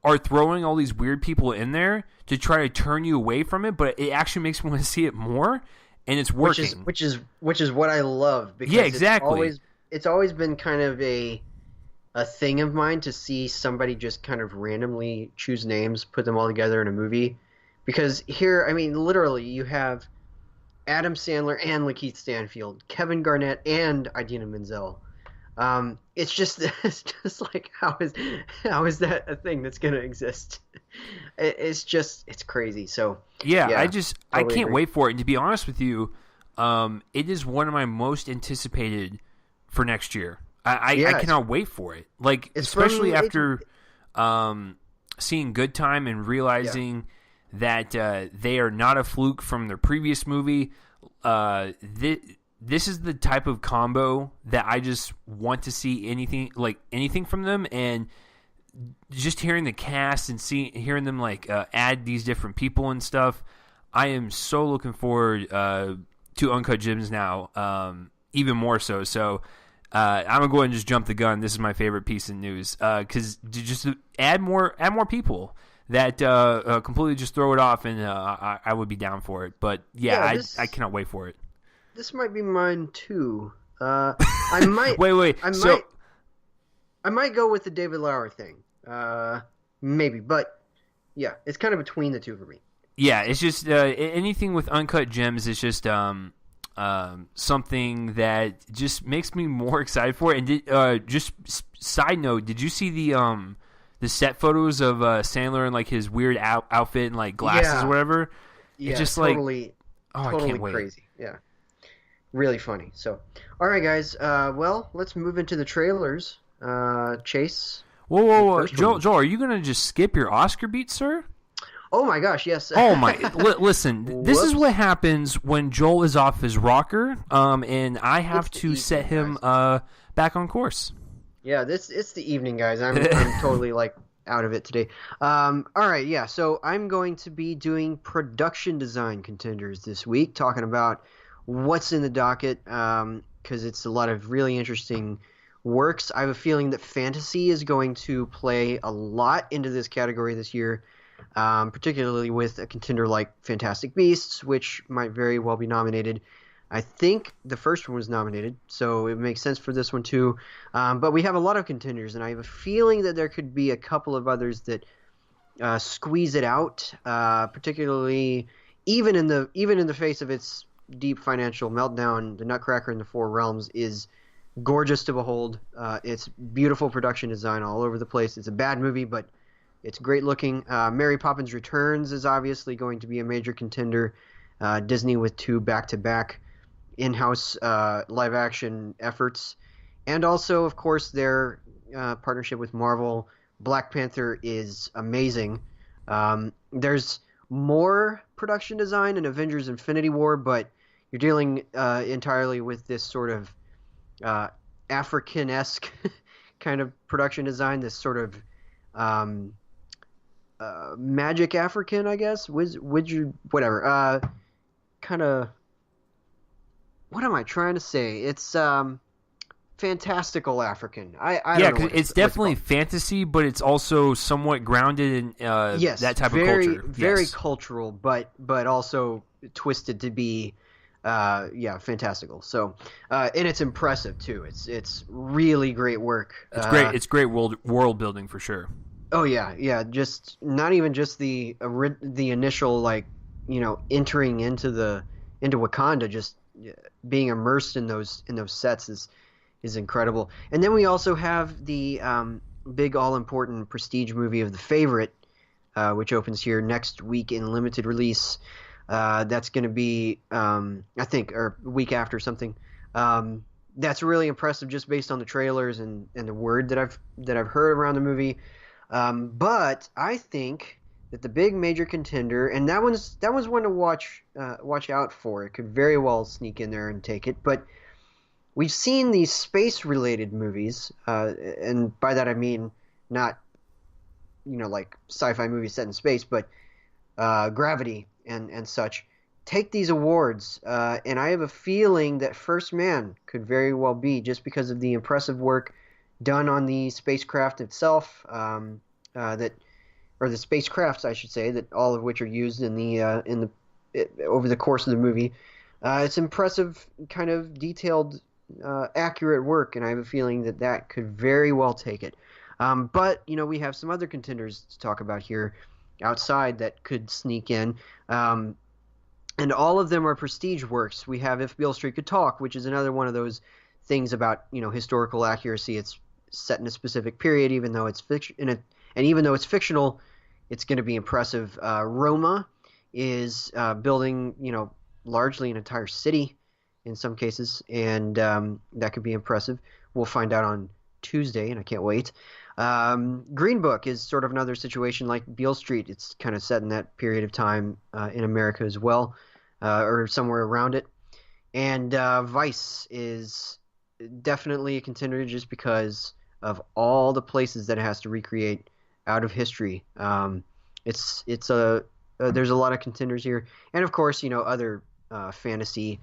are throwing all these weird people in there to try to turn you away from it, but it actually makes me want to see it more, and it's working. Which is what I love. Because exactly. It's always been kind of a thing of mine to see somebody just kind of randomly choose names, put them all together in a movie. Because here, I mean, literally, you have Adam Sandler and Lakeith Stanfield, Kevin Garnett and Idina Menzel. It's just it's just like how is that a thing that's gonna exist? It's crazy. So Yeah, yeah, I totally can't agree. wait for it. And to be honest with you, it is one of my most anticipated for next year. I Yeah, cannot wait for it. Like it's especially from it's after seeing Good Time and yeah. realizing that they are not a fluke from their previous movie. This is the type of combo that I just want to see anything from them, and just hearing the cast and hearing them add these different people and stuff. I am so looking forward to Uncut Gems now, even more so. So I'm gonna go ahead and just jump the gun. This is my favorite piece of news because just to add more people that completely just throw it off, and I would be down for it. But yeah, Yeah, I cannot wait for it. this might be mine too. I might Wait. I So might I might go with the David Lauer thing. Maybe, but yeah, it's kind of between the two for me. yeah, So it's just anything with Uncut Gems is just something that just makes me more excited for it. And side note, did you see the set photos of Sandler and like his weird outfit and like glasses or yeah, whatever? It's yeah, just like, totally, oh, I totally can't wait. crazy. Yeah, really funny. So, all right, guys. Well, let's move into the trailers. Chase, the Whoa, first one. Joel, are you gonna just skip your Oscar beat, sir? Oh my gosh, yes. Oh my! Listen, this is what Whoops. happens when Joel is off his rocker, and I It's have the to set evening, him guys. back on course. Yeah, it's the evening, guys. I'm totally like out of it today. All right, yeah. So I'm going to be doing production design contenders this week, talking about what's in the docket, because it's a lot of really interesting works. I have a feeling that fantasy is going to play a lot into this category this year, particularly with a contender like Fantastic Beasts, which might very well be nominated. I think the first one was nominated, so it makes sense for this one too. But we have a lot of contenders, and I have a feeling that there could be a couple of others that squeeze it out, particularly even in the face of its deep financial meltdown. The Nutcracker in the Four Realms is gorgeous to behold. It's beautiful production design all over the place. It's a bad movie, but it's great looking. Mary Poppins Returns is obviously going to be a major contender. Disney with two back-to-back in-house live-action efforts, and also, of course, their partnership with Marvel. Black Panther is amazing. There's more production design in Avengers: Infinity War, but you're dealing entirely with this sort of African-esque kind of production design. This sort of um, magic African, I guess. Would you whatever? Kind of. What am I trying to say? It's fantastical African. I Yeah, don't know because it's what it's definitely called. fantasy, but it's also somewhat grounded in Yes, that type of very culture. very Yes. cultural, but also twisted to be yeah, fantastical. So and it's impressive too. It's really great work. It's great. It's great world building for sure. Oh yeah, yeah. Just not even just the initial like entering into Wakanda, just being immersed in those sets is incredible. And then we also have the big all important prestige movie of The Favorite, which opens here next week in limited release. That's going to be I think or a week after something. That's really impressive just based on the trailers and the word that I've heard around the movie. But I think that the big major contender, and that one's one to watch out for. It could very well sneak in there and take it. But we've seen these space related movies, and by that I mean not like sci-fi movies set in space, but Gravity and such. Take these awards, and I have a feeling that First Man could very well be just because of the impressive work done on the spacecraft itself, that or the spacecrafts, I should say, that all of which are used over the course of the movie. It's impressive, kind of detailed, accurate work, and I have a feeling that could very well take it. But we have some other contenders to talk about here outside that could sneak in. And all of them are prestige works. We have If Beale Street Could Talk, which is another one of those things about historical accuracy. It's set in a specific period, even though it's fiction, and even though it's fictional, it's going to be impressive. Roma is building largely an entire city in some cases, and that could be impressive. We'll find out on Tuesday, and I can't wait. Green Book is sort of another situation like Beale Street. It's kind of set in that period of time in America as well, or somewhere around it. And Vice is definitely a contender just because of all the places that it has to recreate out of history. There's a lot of contenders here, and of course, other fantasy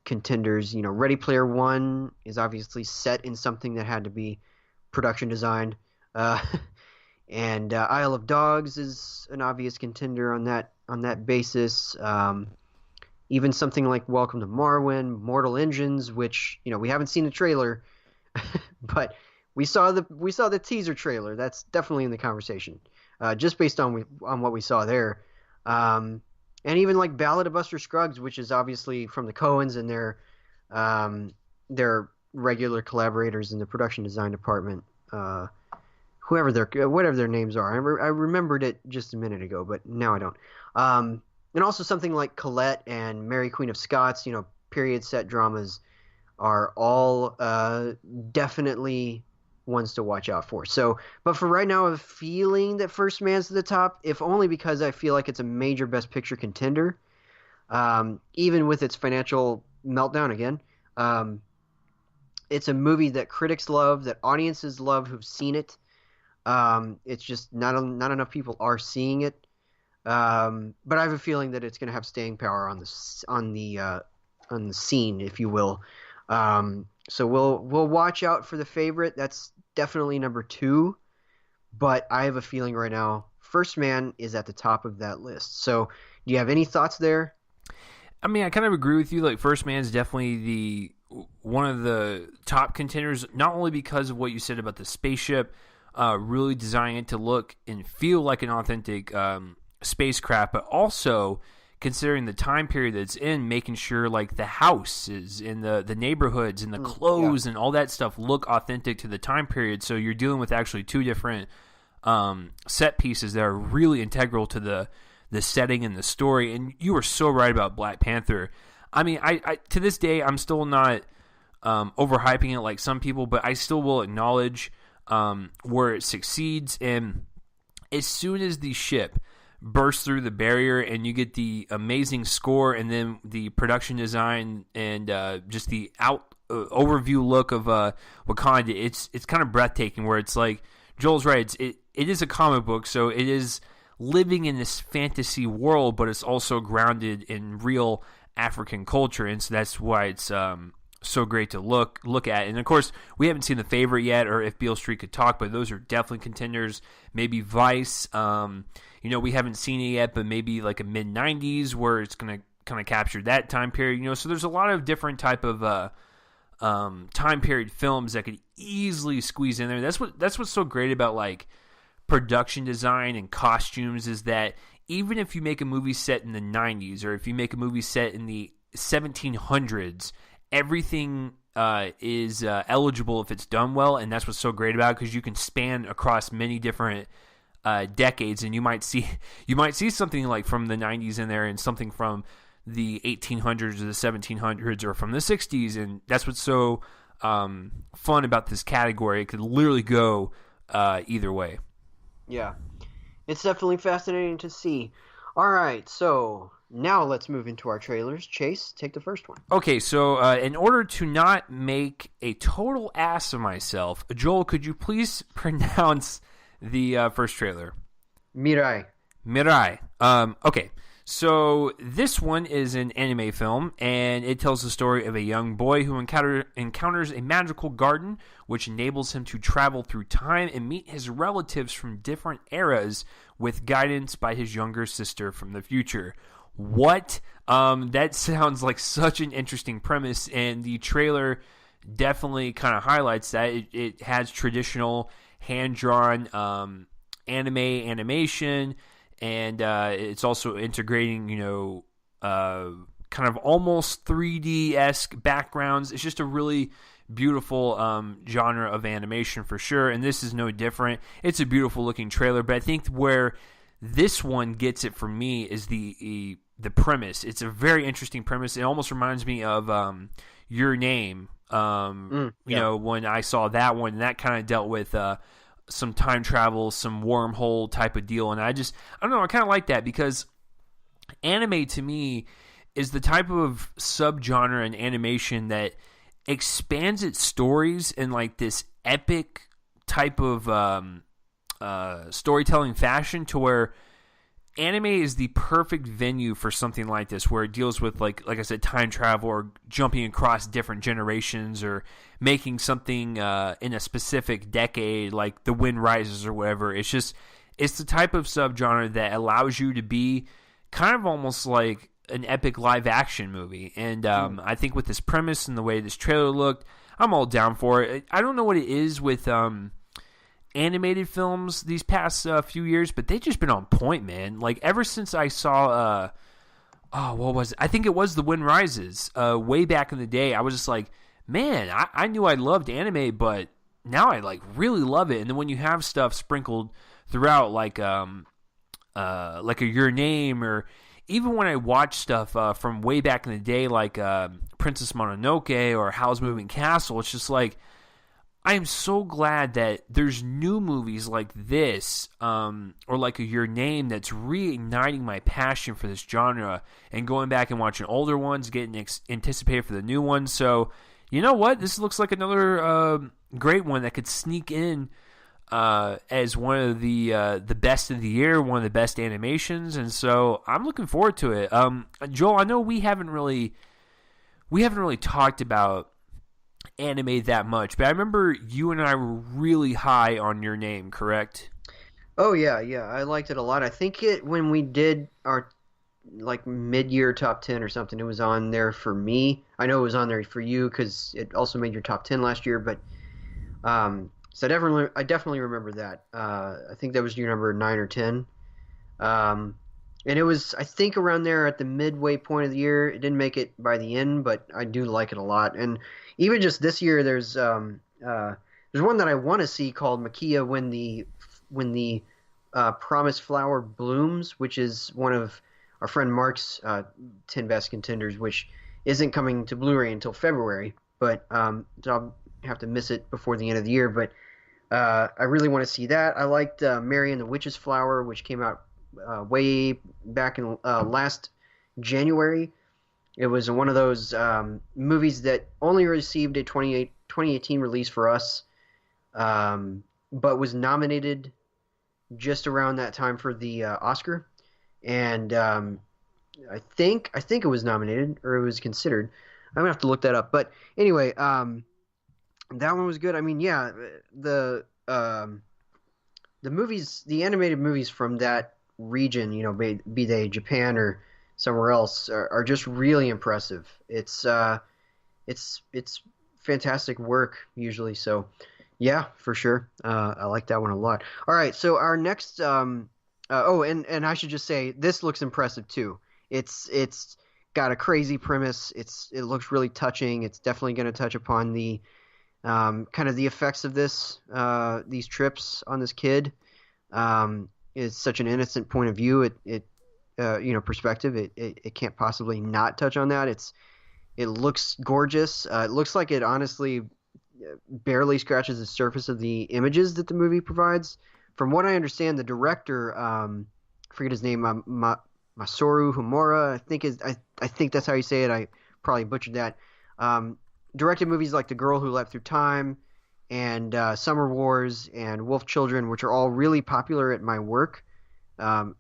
contenders. Ready Player One is obviously set in something that had to be production designed, and Isle of Dogs is an obvious contender on that basis. Even something like Welcome to Marwen, Mortal Engines, which we haven't seen the trailer, but we saw the teaser trailer. That's definitely in the conversation, just based on what we saw there. And even like Ballad of Buster Scruggs, which is obviously from the Coens and their regular collaborators in the production design department, whatever their names are. I remembered it just a minute ago, but now I don't. And also something like Colette and Mary Queen of Scots, period set dramas are all definitely ones to watch out for. So, but for right now, I have a feeling that First Man's to the top, if only because I feel like it's a major Best Picture contender, even with its financial meltdown again. It's a movie that critics love, that audiences love who've seen it. It's just not enough people are seeing it. But I have a feeling that it's going to have staying power on the scene, if you will. So we'll watch out for the favorite. That's definitely number 2, but I have a feeling right now First Man is at the top of that list. So do you have any thoughts there? I mean, I kind of agree with you. Like, First Man is definitely one of the top contenders, not only because of what you said about the spaceship, really designing it to look and feel like an authentic spacecraft, but also considering the time period that it's in, making sure like the houses and the neighborhoods and the clothes and all that stuff look authentic to the time period. So you're dealing with actually 2 different set pieces that are really integral to the setting and the story. And you were so right about Black Panther. I mean, I to this day, I'm still not overhyping it like some people, but I still will acknowledge where it succeeds. And as soon as the ship burst through the barrier and you get the amazing score and then the production design and just the overview look of Wakanda, it's kind of breathtaking, where it's like Joel's right, it is a comic book, so it is living in this fantasy world, but it's also grounded in real African culture, and so that's why it's so great to look at. And of course, we haven't seen The Favorite yet, or If Beale Street Could Talk, but those are definitely contenders. Maybe Vice, we haven't seen it yet, but maybe like a mid-90s where it's going to kind of capture that time period. So there's a lot of different type of time period films that could easily squeeze in there. That's what's so great about like production design and costumes, is that even if you make a movie set in the 90s or if you make a movie set in the 1700s, everything is eligible if it's done well, and that's what's so great about it, because you can span across many different decades, and you might see something like from the 90s in there, and something from the 1800s or the 1700s or from the 60s, and that's what's so fun about this category. It could literally go either way. Yeah, it's definitely fascinating to see. All right, so now let's move into our trailers. Chase, take the first one. Okay, so in order to not make a total ass of myself, Joel, could you please pronounce the first trailer? Mirai. Okay, so this one is an anime film, and it tells the story of a young boy who encounters a magical garden, which enables him to travel through time and meet his relatives from different eras with guidance by his younger sister from the future. What? That sounds like such an interesting premise, and the trailer definitely kind of highlights that. It has traditional hand-drawn animation, and it's also integrating, kind kind of almost 3D-esque backgrounds. It's just a really beautiful genre of animation for sure, and this is no different. It's a beautiful looking trailer, but I think where this one gets it for me is the premise. It's a very interesting premise. It almost reminds me of Your Name. You know, when I saw that one, that kind of dealt with some time travel, some wormhole type of deal, and I don't know, I kind of like that because anime to me is the type of subgenre in animation that expands its stories in like this epic type of storytelling fashion, to where anime is the perfect venue for something like this, where it deals with like I said, time travel or jumping across different generations or making something in a specific decade, like The Wind Rises or whatever. It's the type of subgenre that allows you to be kind of almost like an epic live action movie. And I think with this premise and the way this trailer looked, I'm all down for it. I don't know what it is with animated films these past few years, but they've just been on point, man. Like ever since I saw what was it? I think it was The Wind Rises way back in the day. I was just like, man, I knew I loved anime, but now I like really love it. And then when you have stuff sprinkled throughout like a Your Name, or even when I watch stuff from way back in the day, like Princess Mononoke or Howl's Moving Castle, it's just like, I am so glad that there's new movies like this, or like a Your Name, that's reigniting my passion for this genre, and going back and watching older ones, getting anticipated for the new ones. So, you know what? This looks like another great one that could sneak in as one of the best of the year, one of the best animations, and so I'm looking forward to it. Joel, I know we haven't really talked about anime that much, but I remember you and I were really high on Your Name, correct? Oh yeah, I liked it a lot. I think when we did our like mid-year top 10 or something, it was on there for me. I know it was on there for you because it also made your top 10 last year, but so I definitely remember that. I think that was your number 9 or 10. And it was, I think, around there at the midway point of the year. It didn't make it by the end, but I do like it a lot. And even just this year, there's one that I want to see called Makia When the Promised Flower Blooms, which is one of our friend Mark's 10 best contenders, which isn't coming to Blu-ray until February. But I'll have to miss it before the end of the year. But I really want to see that. I liked Mary and the Witch's Flower, which came out way back in last January. It was one of those movies that only received a 2018 release for us, but was nominated just around that time for the Oscar. And I think it was nominated, or it was considered. I'm going to have to look that up. But anyway, that one was good. I mean, yeah, the movies, the animated movies from that region, you know, be they Japan or somewhere else, are just really impressive. It's fantastic work usually. So yeah, for sure. I like that one a lot. All right, so our next and I should just say, this looks impressive too. It's got a crazy premise. It looks really touching. It's definitely going to touch upon the kind of the effects of these trips on this kid. It's such an innocent point of view. Perspective. It can't possibly not touch on that. It looks gorgeous. It looks like it honestly barely scratches the surface of the images that the movie provides. From what I understand, the director, I forget his name, Masaru Homura, I think that's how you say it. I probably butchered that. Directed movies like The Girl Who Leapt Through Time and Summer Wars and Wolf Children, which are all really popular at my work. Our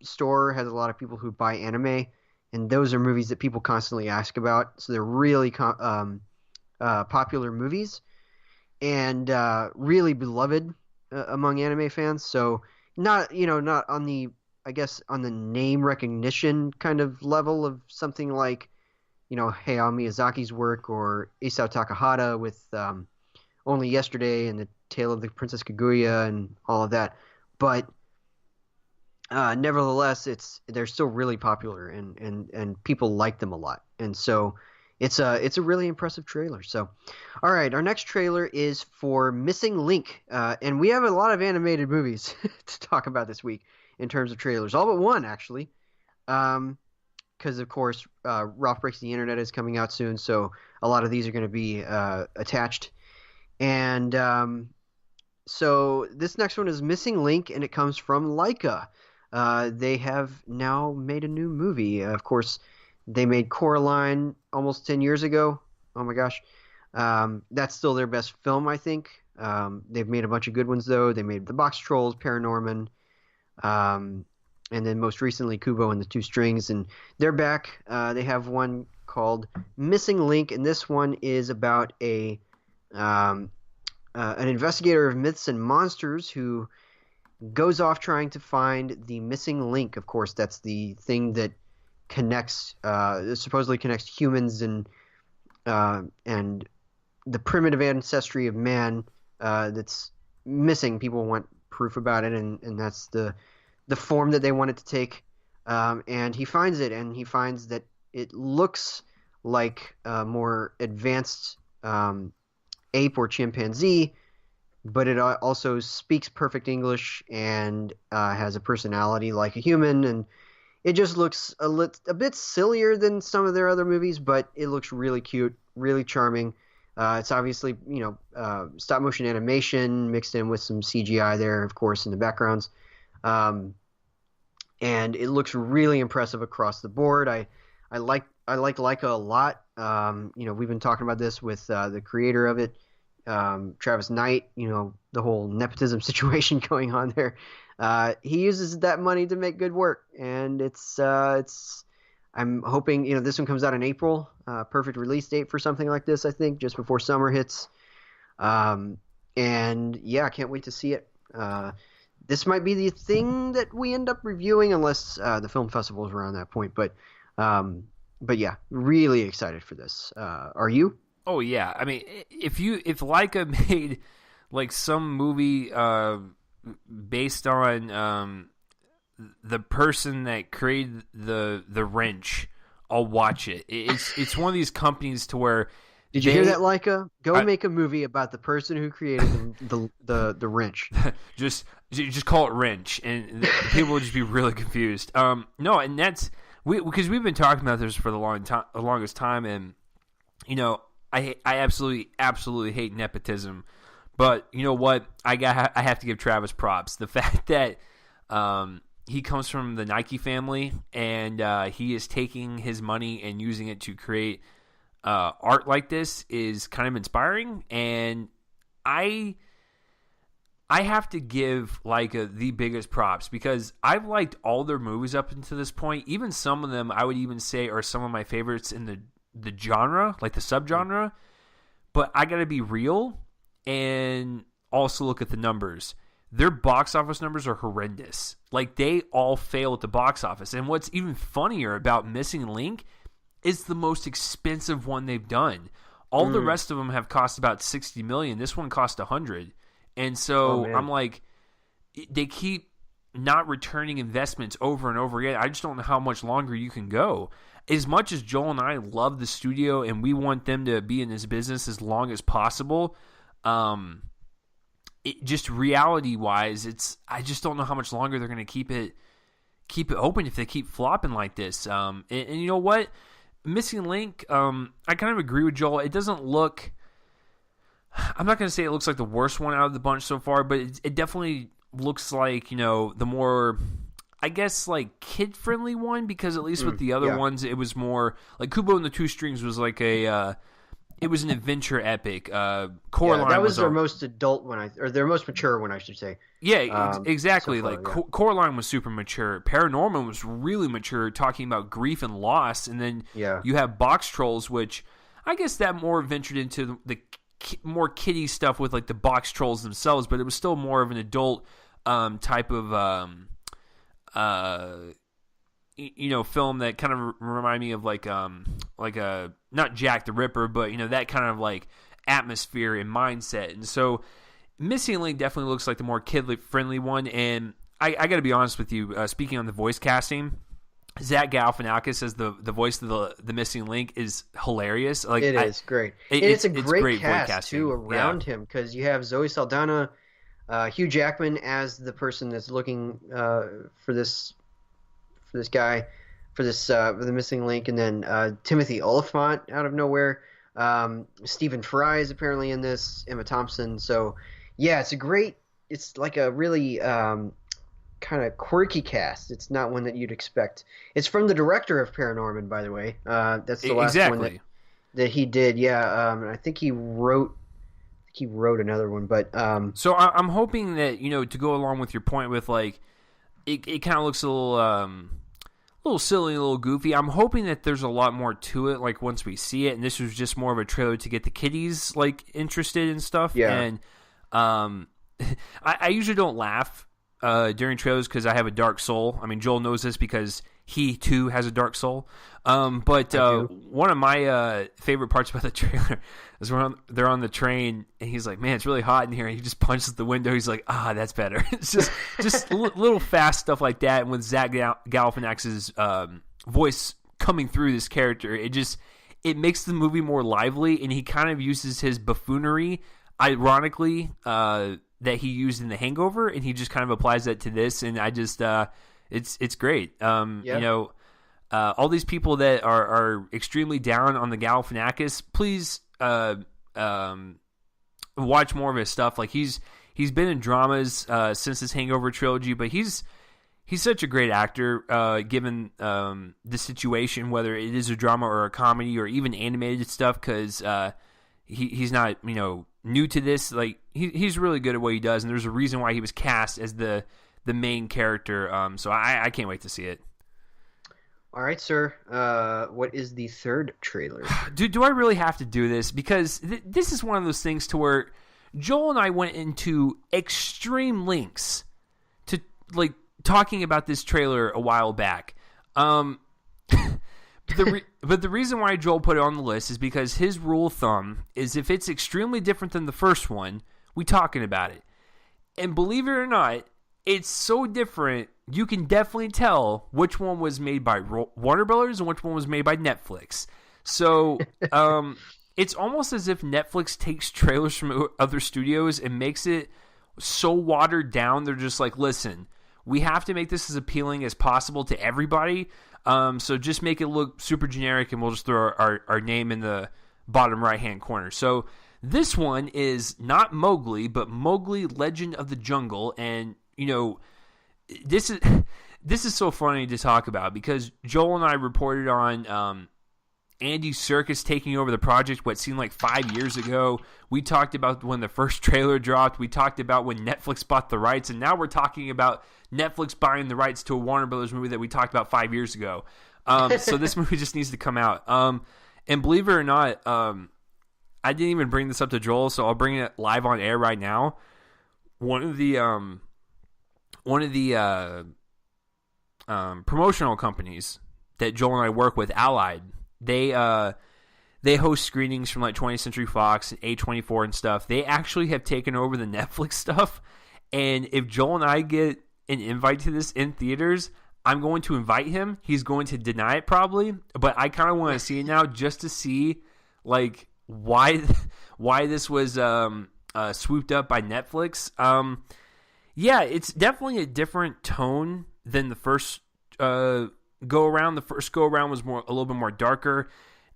store has a lot of people who buy anime, and those are movies that people constantly ask about. So they're really popular movies and really beloved among anime fans. So not on the, I guess, on the name recognition kind of level of something like, Hayao Miyazaki's work or Isao Takahata with Only Yesterday and The Tale of the Princess Kaguya and all of that. But nevertheless, they're still really popular, and people like them a lot, and so it's a really impressive trailer. So, all right, our next trailer is for Missing Link, and we have a lot of animated movies to talk about this week in terms of trailers, all but one actually, because of course Ralph Breaks the Internet is coming out soon, so a lot of these are going to be attached, and so this next one is Missing Link, and it comes from Laika. They have now made a new movie. Of course, they made Coraline almost 10 years ago. Oh my gosh. That's still their best film, I think. They've made a bunch of good ones, though. They made The Box Trolls, Paranorman, and then most recently Kubo and the Two Strings. And they're back. They have one called Missing Link, and this one is about an investigator of myths and monsters who goes off trying to find the missing link. Of course, that's the thing that supposedly connects humans and the primitive ancestry of man that's missing. People want proof about it, and that's the form that they want it to take. And he finds it, and he finds that it looks like a more advanced ape or chimpanzee, but it also speaks perfect English and has a personality like a human, and it just looks a bit sillier than some of their other movies, but it looks really cute, really charming. It's obviously, stop motion animation mixed in with some CGI there, of course, in the backgrounds. And it looks really impressive across the board. I like Laika a lot. We've been talking about this with the creator of it, Travis Knight, the whole nepotism situation going on there. He uses that money to make good work, and I'm hoping, this one comes out in April, perfect release date for something like this, I think, just before summer hits. And yeah, I can't wait to see it. This might be the thing that we end up reviewing unless the film festival is around that point, but yeah, really excited for this. Are you? Oh yeah, I mean, if Laika made like some movie based on the person that created the wrench, I'll watch it. It's one of these companies to where. Did you hear that, Laika? Make a movie about the person who created the wrench. just call it wrench, and people will just be really confused. No, and that's because we've been talking about this for the longest time, and I absolutely hate nepotism, but you know what? I have to give Travis props. The fact that he comes from the Nike family, and he is taking his money and using it to create art like this is kind of inspiring, and I have to give Laika the biggest props because I've liked all their movies up until this point. Even some of them I would even say are some of my favorites in the genre, like the subgenre. But I gotta be real and also look at the numbers. Their box office numbers are horrendous. Like, they all fail at the box office. And what's even funnier about Missing Link is the most expensive one they've done. All the rest of them have cost about $60 million. This one cost $100. And so I'm like, they keep not returning investments over and over again. I just don't know how much longer you can go. As much as Joel and I love the studio and we want them to be in this business as long as possible, just reality-wise, I just don't know how much longer they're going to keep it open if they keep flopping like this. And you know what? Missing Link, I kind of agree with Joel. It doesn't look... I'm not going to say it looks like the worst one out of the bunch so far, but it definitely looks like, the more, I guess, like, kid-friendly one, because at least with the other ones, it was more, like, Kubo and the Two Strings was like it was an adventure epic. Coraline that was their most adult one, or their most mature one, I should say. Yeah, exactly. So far, Coraline was super mature. Paranorman was really mature, talking about grief and loss, and then you have Box Trolls, which I guess that more ventured into the more kiddie stuff with like the box trolls themselves, but it was still more of an adult type of film that kind of reminded me of like a not Jack the Ripper, but that kind of like atmosphere and mindset. And so Missing Link definitely looks like the more kid friendly one, and I got to be honest with you. Speaking on the voice casting, Zach Galifianakis as the voice of the missing link is hilarious. Like it is great. It's a great cast too around him, because you have Zoe Saldana, Hugh Jackman as the person that's looking for this guy, for the missing link, and then Timothy Olyphant out of nowhere. Stephen Fry is apparently in this. Emma Thompson. So yeah, it's like a really kind of quirky cast. It's not one that you'd expect. It's from the director of Paranorman, by the way. That's the last one that he did. Yeah, and I think he wrote another one. But so I'm hoping that, to go along with your point with like it kind of looks a little silly, a little goofy. I'm hoping that there's a lot more to it. Like once we see it, and this was just more of a trailer to get the kiddies like interested in stuff. Yeah. And I usually don't laugh during trailers because I have a dark soul. I mean, Joel knows this because he too has a dark soul. But one of my favorite parts about the trailer is when they're on the train and he's like, "Man, it's really hot in here." And he just punches the window. He's like, "That's better." It's just little fast stuff like that. And with Zach Galifianakis' voice coming through this character, it makes the movie more lively. And he kind of uses his buffoonery, ironically, that he used in The Hangover, and he just kind of applies that to this, and I just it's great. All these people that are extremely down on the Galifianakis, please watch more of his stuff. Like he's been in dramas since his Hangover trilogy, but he's such a great actor given the situation, whether it is a drama or a comedy or even animated stuff, because he's not new to this. Like he's really good at what he does, and there's a reason why he was cast as the main character. So I can't wait to see it. All right, sir. What is the third trailer? Do I really have to do this? Because this is one of those things to where Joel and I went into extreme lengths to like talking about this trailer a while back. But the reason why Joel put it on the list is because his rule of thumb is if it's extremely different than the first one, we talking about it. And believe it or not, it's so different, you can definitely tell which one was made by Warner Brothers and which one was made by Netflix. So it's almost as if Netflix takes trailers from other studios and makes it so watered down. They're just like, listen, we have to make this as appealing as possible to everybody. So just make it look super generic, and we'll just throw our name in the bottom right-hand corner. So this one is not Mowgli, but Mowgli Legend of the Jungle. And, this is so funny to talk about because Joel and I reported on Andy Serkis taking over the project what seemed like 5 years ago. We talked about when the first trailer dropped. We talked about when Netflix bought the rights, and now we're talking about Netflix buying the rights to a Warner Brothers movie that we talked about 5 years ago. So this movie just needs to come out. And believe it or not, I didn't even bring this up to Joel, so I'll bring it live on air right now. One of the promotional companies that Joel and I work with, Allied, they host screenings from like 20th Century Fox and A24 and stuff. They actually have taken over the Netflix stuff. And if Joel and I get an invite to this in theaters, I'm going to invite him. He's going to deny it probably, but I kind of want to see it now just to see like why this was swooped up by Netflix. Yeah, it's definitely a different tone than the first go around. The first go around was a little bit more darker,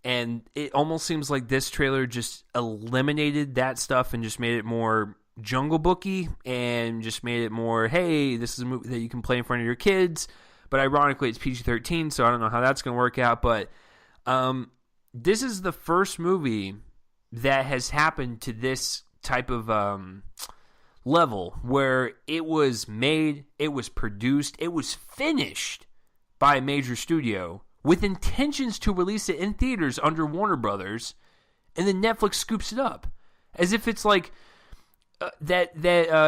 and it almost seems like this trailer just eliminated that stuff and just made it more Jungle Booky and just made it more, hey, this is a movie that you can play in front of your kids. But ironically, it's PG-13, so I don't know how that's going to work out. But this is the first movie that has happened to this type of level where it was made, it was produced, it was finished by a major studio with intentions to release it in theaters under Warner Brothers, and then Netflix scoops it up as if it's like that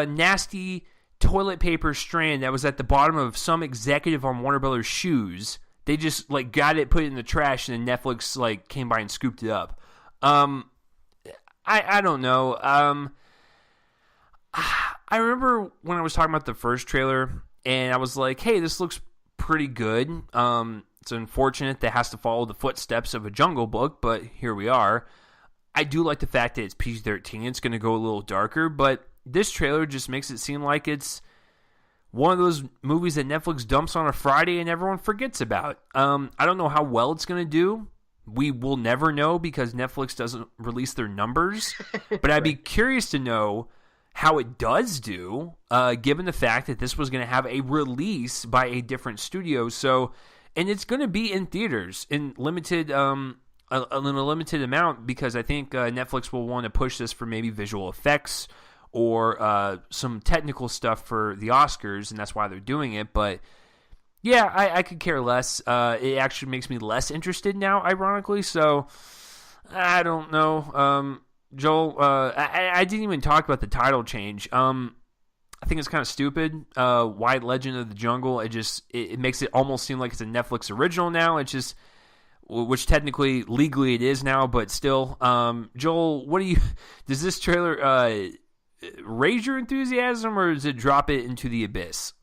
nasty toilet paper strand that was at the bottom of some executive on Warner Brothers shoes. They just like got it, put it in the trash, and then Netflix like came by and scooped it up. I don't know. I remember when I was talking about the first trailer, and I was like, hey, this looks pretty good. It's unfortunate that it has to follow the footsteps of a Jungle Book, but here we are. I do like the fact that it's PG-13. It's going to go a little darker, but this trailer just makes it seem like it's one of those movies that Netflix dumps on a Friday and everyone forgets about. I don't know how well it's going to do. We will never know because Netflix doesn't release their numbers, but I'd be curious to know how it does do, given the fact that this was going to have a release by a different studio. So, and it's going to be in theaters in limited, in a limited amount, because I think Netflix will want to push this for maybe visual effects or some technical stuff for the Oscars, and that's why they're doing it. But yeah, I could care less. It actually makes me less interested now, ironically. So I don't know. Joel, I didn't even talk about the title change. I think it's kind of stupid. White Legend of the Jungle. It makes it almost seem like it's a Netflix original now. It's just, which technically, legally, it is now, but still. Joel, does this trailer raise your enthusiasm, or does it drop it into the abyss?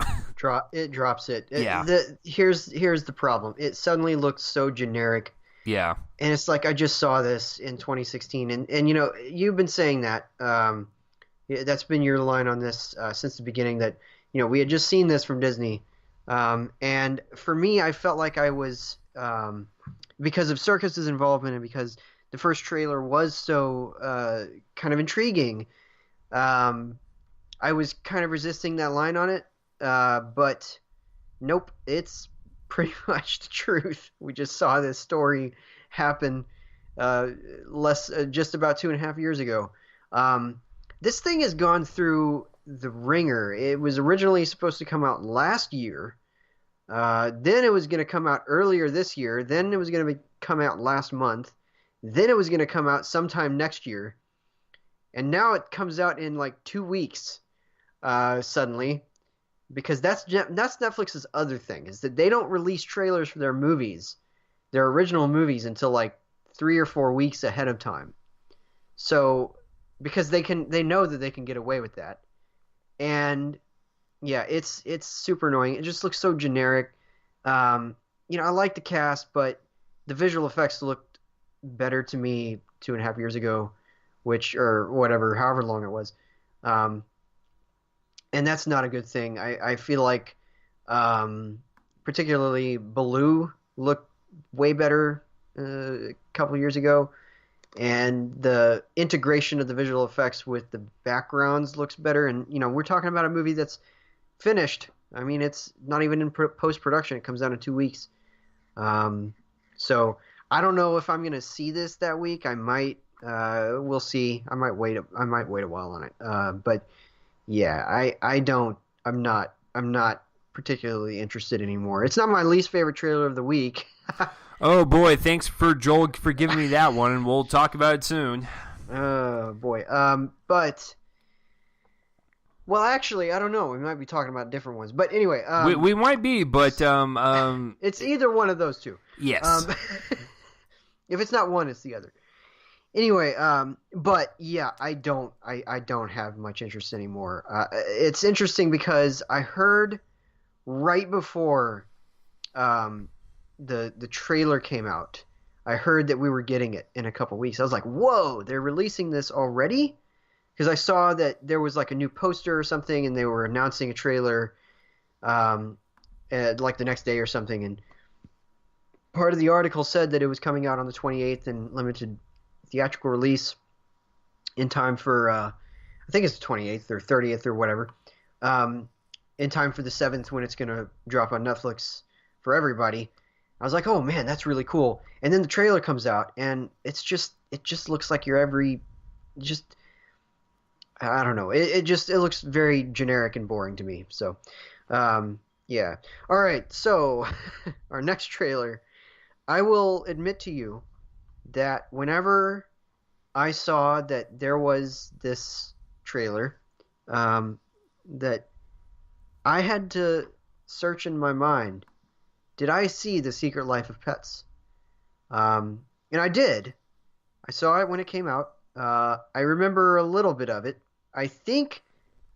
It drops it. Yeah. Here's the problem. It suddenly looks so generic. Yeah. And it's like, I just saw this in 2016, and you know, you've been saying that. That's been your line on this since the beginning, that, you know, we had just seen this from Disney. And for me, I felt like I was, because of Circus's involvement and because the first trailer was so kind of intriguing, I was kind of resisting that line on it. But nope, it's pretty much the truth. We just saw this story happen just about 2.5 years ago. This thing has gone through the ringer. It was originally supposed to come out last year. Then it was going to come out earlier this year. Then it was going to come out last month. Then it was going to come out sometime next year. And now it comes out in like 2 weeks suddenly. Because that's Netflix's other thing, is that they don't release trailers for their movies, their original movies, until like 3 or 4 weeks ahead of time. So, because they know that they can get away with that. And yeah, it's super annoying. It just looks so generic. You know, I like the cast, but the visual effects looked better to me 2.5 years ago, or whatever, however long it was. And that's not a good thing. I feel like particularly Baloo looked way better a couple years ago. And the integration of the visual effects with the backgrounds looks better. And, you know, we're talking about a movie that's finished. I mean, it's not even in post-production. It comes out in 2 weeks. So I don't know if I'm going to see this that week. I might. We'll see. I might wait a while on it. But yeah, I'm not particularly interested anymore. It's not my least favorite trailer of the week. Oh boy, thanks for Joel for giving me that one, and we'll talk about it soon. Oh boy. But well, actually, I don't know. We might be talking about different ones. But anyway, we might be, but it's either one of those two. Yes. If it's not one, it's the other. Anyway, but yeah, I don't have much interest anymore. It's interesting because I heard right before the trailer came out, I heard that we were getting it in a couple weeks. I was like, whoa, they're releasing this already? Because I saw that there was like a new poster or something, and they were announcing a trailer like the next day or something, and part of the article said that it was coming out on the 28th in limited theatrical release in time for I think it's the 28th or 30th or whatever, in time for the 7th when it's going to drop on Netflix for everybody. I was like, oh man, that's really cool. And then the trailer comes out, and it just looks like I don't know. It looks very generic and boring to me. So, yeah. All right. So our next trailer, I will admit to you that whenever I saw that there was this trailer, that I had to search in my mind, did I see The Secret Life of Pets? And I did. I saw it when it came out. I remember a little bit of it. I think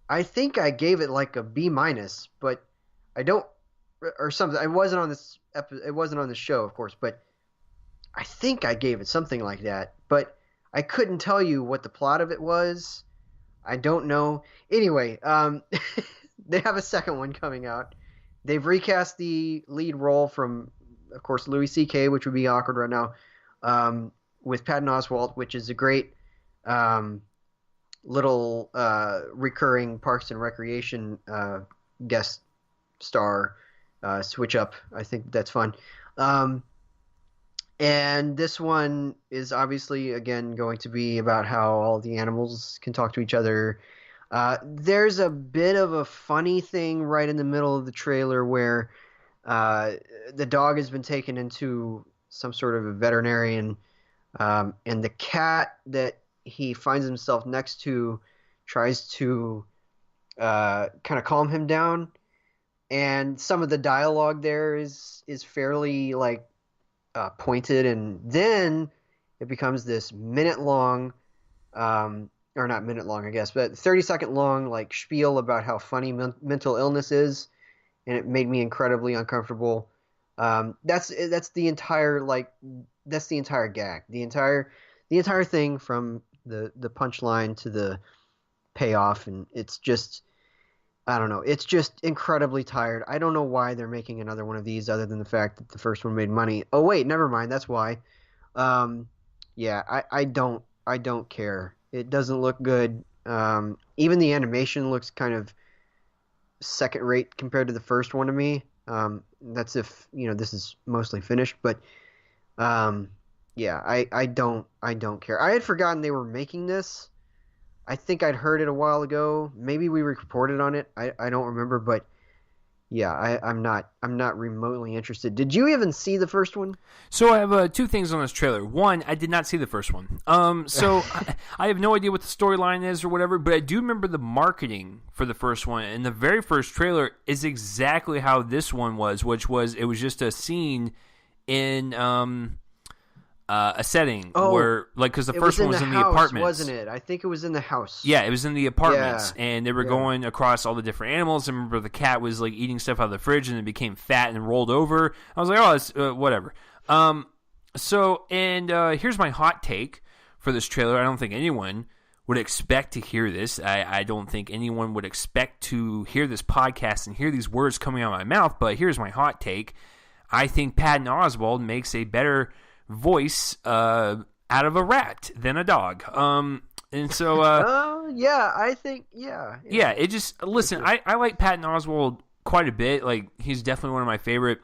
I gave it like a B-, but I don't, or something. It wasn't on this it wasn't on the show, of course, but I think I gave it something like that. But I couldn't tell you what the plot of it was. I don't know. Anyway, they have a second one coming out. They've recast the lead role from, of course, Louis C.K., which would be awkward right now, with Patton Oswalt, which is a great little recurring Parks and Recreation guest star switch up. I think that's fun. And this one is obviously, again, going to be about how all the animals can talk to each other. There's a bit of a funny thing right in the middle of the trailer where the dog has been taken into some sort of a veterinarian, and the cat that he finds himself next to tries to kind of calm him down. And some of the dialogue there is fairly like pointed, and then it becomes this minute-long, or not minute-long, I guess, but 30-second long like spiel about how funny mental illness is, and it made me incredibly uncomfortable. That's the entire gag, the entire thing from the punchline to the payoff, and it's just, I don't know. It's just incredibly tired. I don't know why they're making another one of these other than the fact that the first one made money. Oh, wait, never mind. That's why. Yeah, I don't care. It doesn't look good. Even the animation looks kind of second rate compared to the first one to me. That's if, this is mostly finished, but yeah, I don't care. I had forgotten they were making this. I think I'd heard it a while ago. Maybe we reported on it. I don't remember, but yeah, I'm not remotely interested. Did you even see the first one? So I have two things on this trailer. One, I did not see the first one. So I have no idea what the storyline is or whatever, but I do remember the marketing for the first one. And the very first trailer is exactly how this one was, which was, it was just a scene in a setting where, like, because the first one was in the apartments, wasn't it? I think it was in the house. Yeah, it was in the apartments, and they were going across all the different animals. I remember the cat was like eating stuff out of the fridge, and it became fat and rolled over. I was like, oh, it's whatever. Here's my hot take for this trailer. I don't think anyone would expect to hear this. I don't think anyone would expect to hear this podcast and hear these words coming out of my mouth. But here's my hot take. I think Patton Oswalt makes a better voice out of a rat than a dog. And so yeah, I think yeah, it just, listen, I like Patton Oswalt quite a bit. Like, he's definitely one of my favorite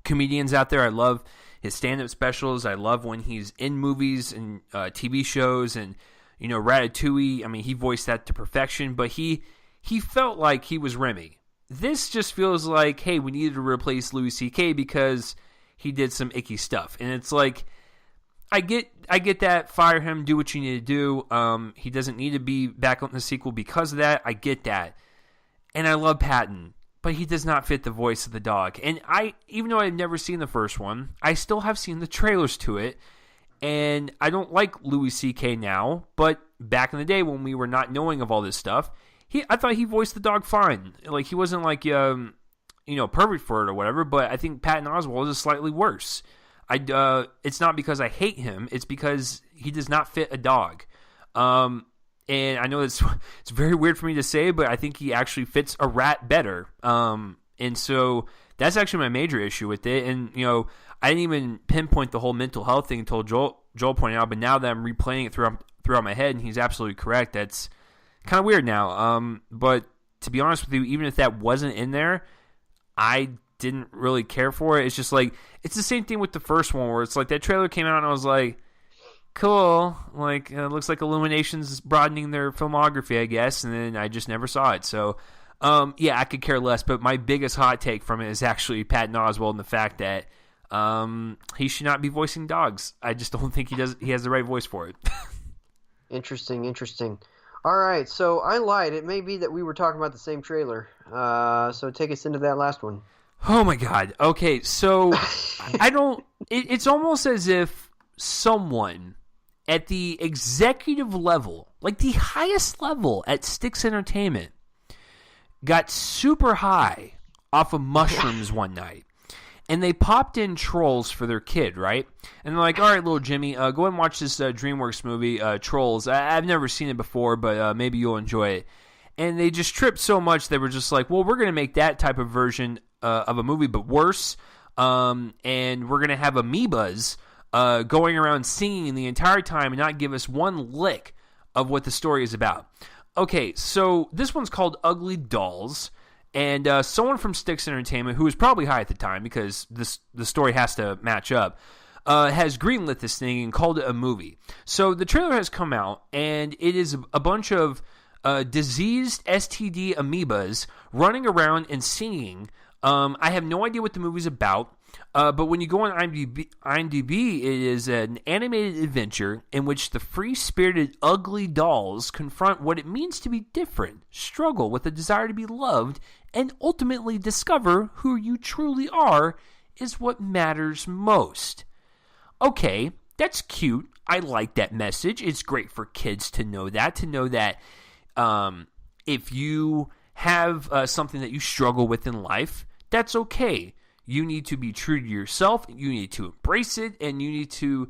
comedians out there. I love his stand-up specials. I love when he's in movies and TV shows, and Ratatouille. I mean, he voiced that to perfection, but he felt like he was Remy. This just feels like, hey, we needed to replace Louis C.K. because he did some icky stuff. And it's like, I get that. Fire him, do what you need to do. He doesn't need to be back on the sequel because of that. I get that. And I love Patton, but he does not fit the voice of the dog. And even though I've never seen the first one, I still have seen the trailers to it. And I don't like Louis C.K. now, but back in the day when we were not knowing of all this stuff, I thought he voiced the dog fine. Like, he wasn't like, perfect for it or whatever, but I think Patton Oswalt is slightly worse. It's not because I hate him, it's because he does not fit a dog. And I know it's very weird for me to say, but I think he actually fits a rat better. And so that's actually my major issue with it. And, I didn't even pinpoint the whole mental health thing until Joel pointed out, but now that I'm replaying it throughout my head, and he's absolutely correct, that's kind of weird now. But to be honest with you, even if that wasn't in there, I didn't really care for it. It's just like, it's the same thing with the first one, where it's like that trailer came out and I was like, cool, like, it looks like Illumination's broadening their filmography, I guess, and then I just never saw it. So I could care less, but my biggest hot take from it is actually Patton Oswalt and the fact that he should not be voicing dogs. I just don't think he has the right voice for it. Interesting. All right, so I lied. It may be that we were talking about the same trailer. So take us into that last one. Oh my God. Okay, so it's almost as if someone at the executive level, like the highest level at Styx Entertainment, got super high off of mushrooms one night. And they popped in Trolls for their kid, right? And they're like, all right, little Jimmy, go ahead and watch this DreamWorks movie, Trolls. I've never seen it before, but maybe you'll enjoy it. And they just tripped so much, they were just like, well, we're going to make that type of version of a movie, but worse. And we're going to have amoebas going around singing the entire time and not give us one lick of what the story is about. Okay, so this one's called Ugly Dolls. And someone from Styx Entertainment, who was probably high at the time because the story has to match up, has greenlit this thing and called it a movie. So the trailer has come out, and it is a bunch of diseased STD amoebas running around and singing. I have no idea what the movie's about, but when you go on IMDb, it is an animated adventure in which the free-spirited ugly dolls confront what it means to be different, struggle with a desire to be loved, and ultimately discover who you truly are is what matters most. Okay, that's cute. I like that message. It's great for kids to know that if you have something that you struggle with in life, that's okay. You need to be true to yourself, you need to embrace it, and you need to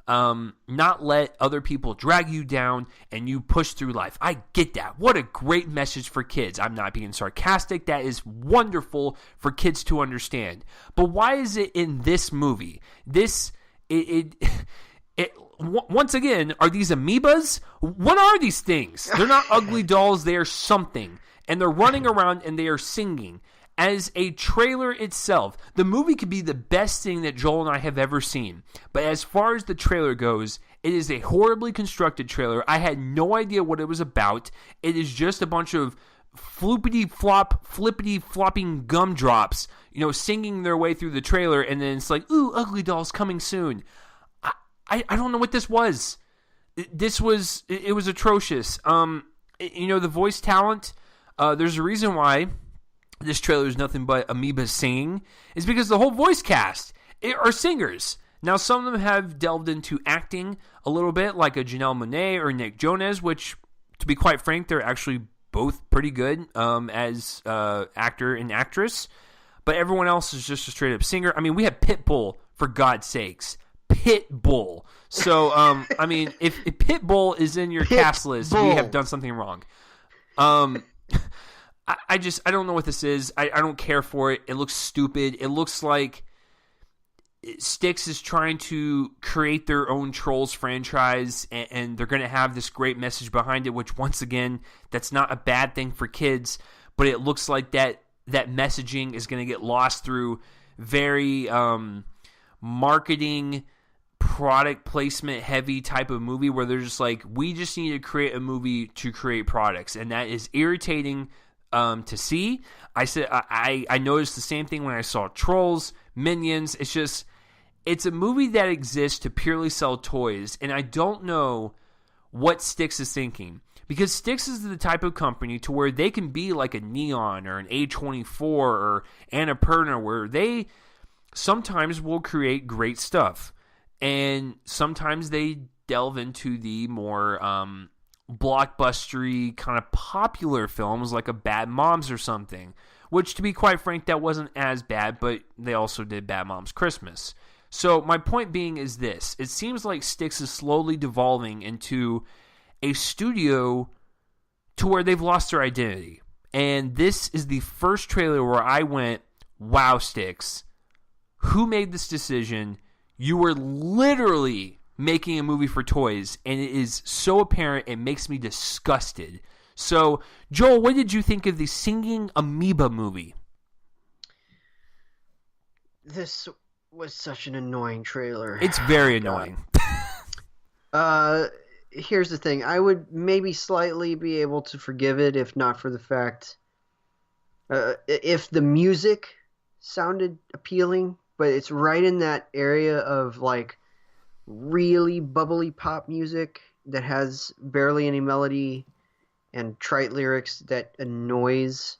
not let other people drag you down and you push through life. I get that. What a great message for kids. I'm not being sarcastic. That is wonderful for kids to understand. But why is it in this movie? Once again, are these amoebas? What are these things? They're not ugly dolls. They are something. And they're running around and they are singing. As a trailer itself, the movie could be the best thing that Joel and I have ever seen. But as far as the trailer goes, it is a horribly constructed trailer. I had no idea what it was about. It is just a bunch of flippity flopping gumdrops, singing their way through the trailer, and then it's like, ooh, Ugly Dolls coming soon. I don't know what this was. It was atrocious. The voice talent, there's a reason why this trailer is nothing but amoebas singing, is because the whole voice cast are singers. Now, some of them have delved into acting a little bit, like a Janelle Monáe or Nick Jonas, which, to be quite frank, they're actually both pretty good as actor and actress. But everyone else is just a straight-up singer. I mean, we have Pitbull, for God's sakes. Pitbull. So, if Pitbull is in your cast list, we have done something wrong. I don't know what this is. I don't care for it. It looks stupid. It looks like Styx is trying to create their own Trolls franchise, and they're going to have this great message behind it, which, once again, that's not a bad thing for kids, but it looks like that messaging is going to get lost through very marketing, product placement heavy type of movie where they're just like, we just need to create a movie to create products, and that is irritating to see. I noticed the same thing when I saw Trolls, Minions. It's a movie that exists to purely sell toys, and I don't know what Styx is thinking, because Styx is the type of company to where they can be like a Neon or an A24 or Annapurna, where they sometimes will create great stuff, and sometimes they delve into the more blockbustery kind of popular films like a Bad Moms or something, which, to be quite frank, that wasn't as bad, but they also did Bad Moms Christmas. So my point being is this: it seems like Styx is slowly devolving into a studio to where they've lost their identity. And this is the first trailer where I went, wow, Styx, who made this decision? You were literally making a movie for toys, and it is so apparent it makes me disgusted. So, Joel, what did you think of the Singing Amoeba movie? This was such an annoying trailer. It's very annoying. Here's the thing. I would maybe slightly be able to forgive it if not for the fact if the music sounded appealing, but it's right in that area of like really bubbly pop music that has barely any melody and trite lyrics that annoys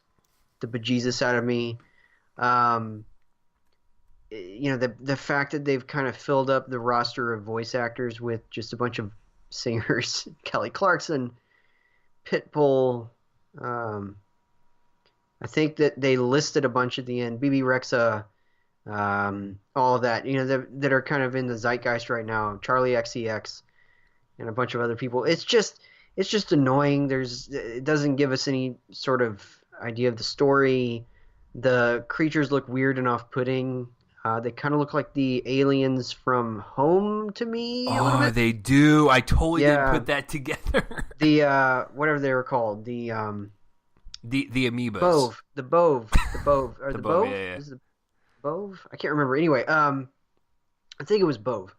the bejesus out of me. The fact that they've kind of filled up the roster of voice actors with just a bunch of singers, Kelly Clarkson, Pitbull, I think that they listed a bunch at the end. BB Rexa, all of that, that are kind of in the zeitgeist right now. Charlie XCX and a bunch of other people. It's just annoying. It doesn't give us any sort of idea of the story. The creatures look weird and off-putting. They kind of look like the aliens from Home to me a little Oh, bit. they do. I totally didn't Yeah, put that together. the whatever they were called, The amoebas. the Bove, or The the bow, Bove? yeah, Is it the Bove? I can't remember. Anyway, I think it was Bove.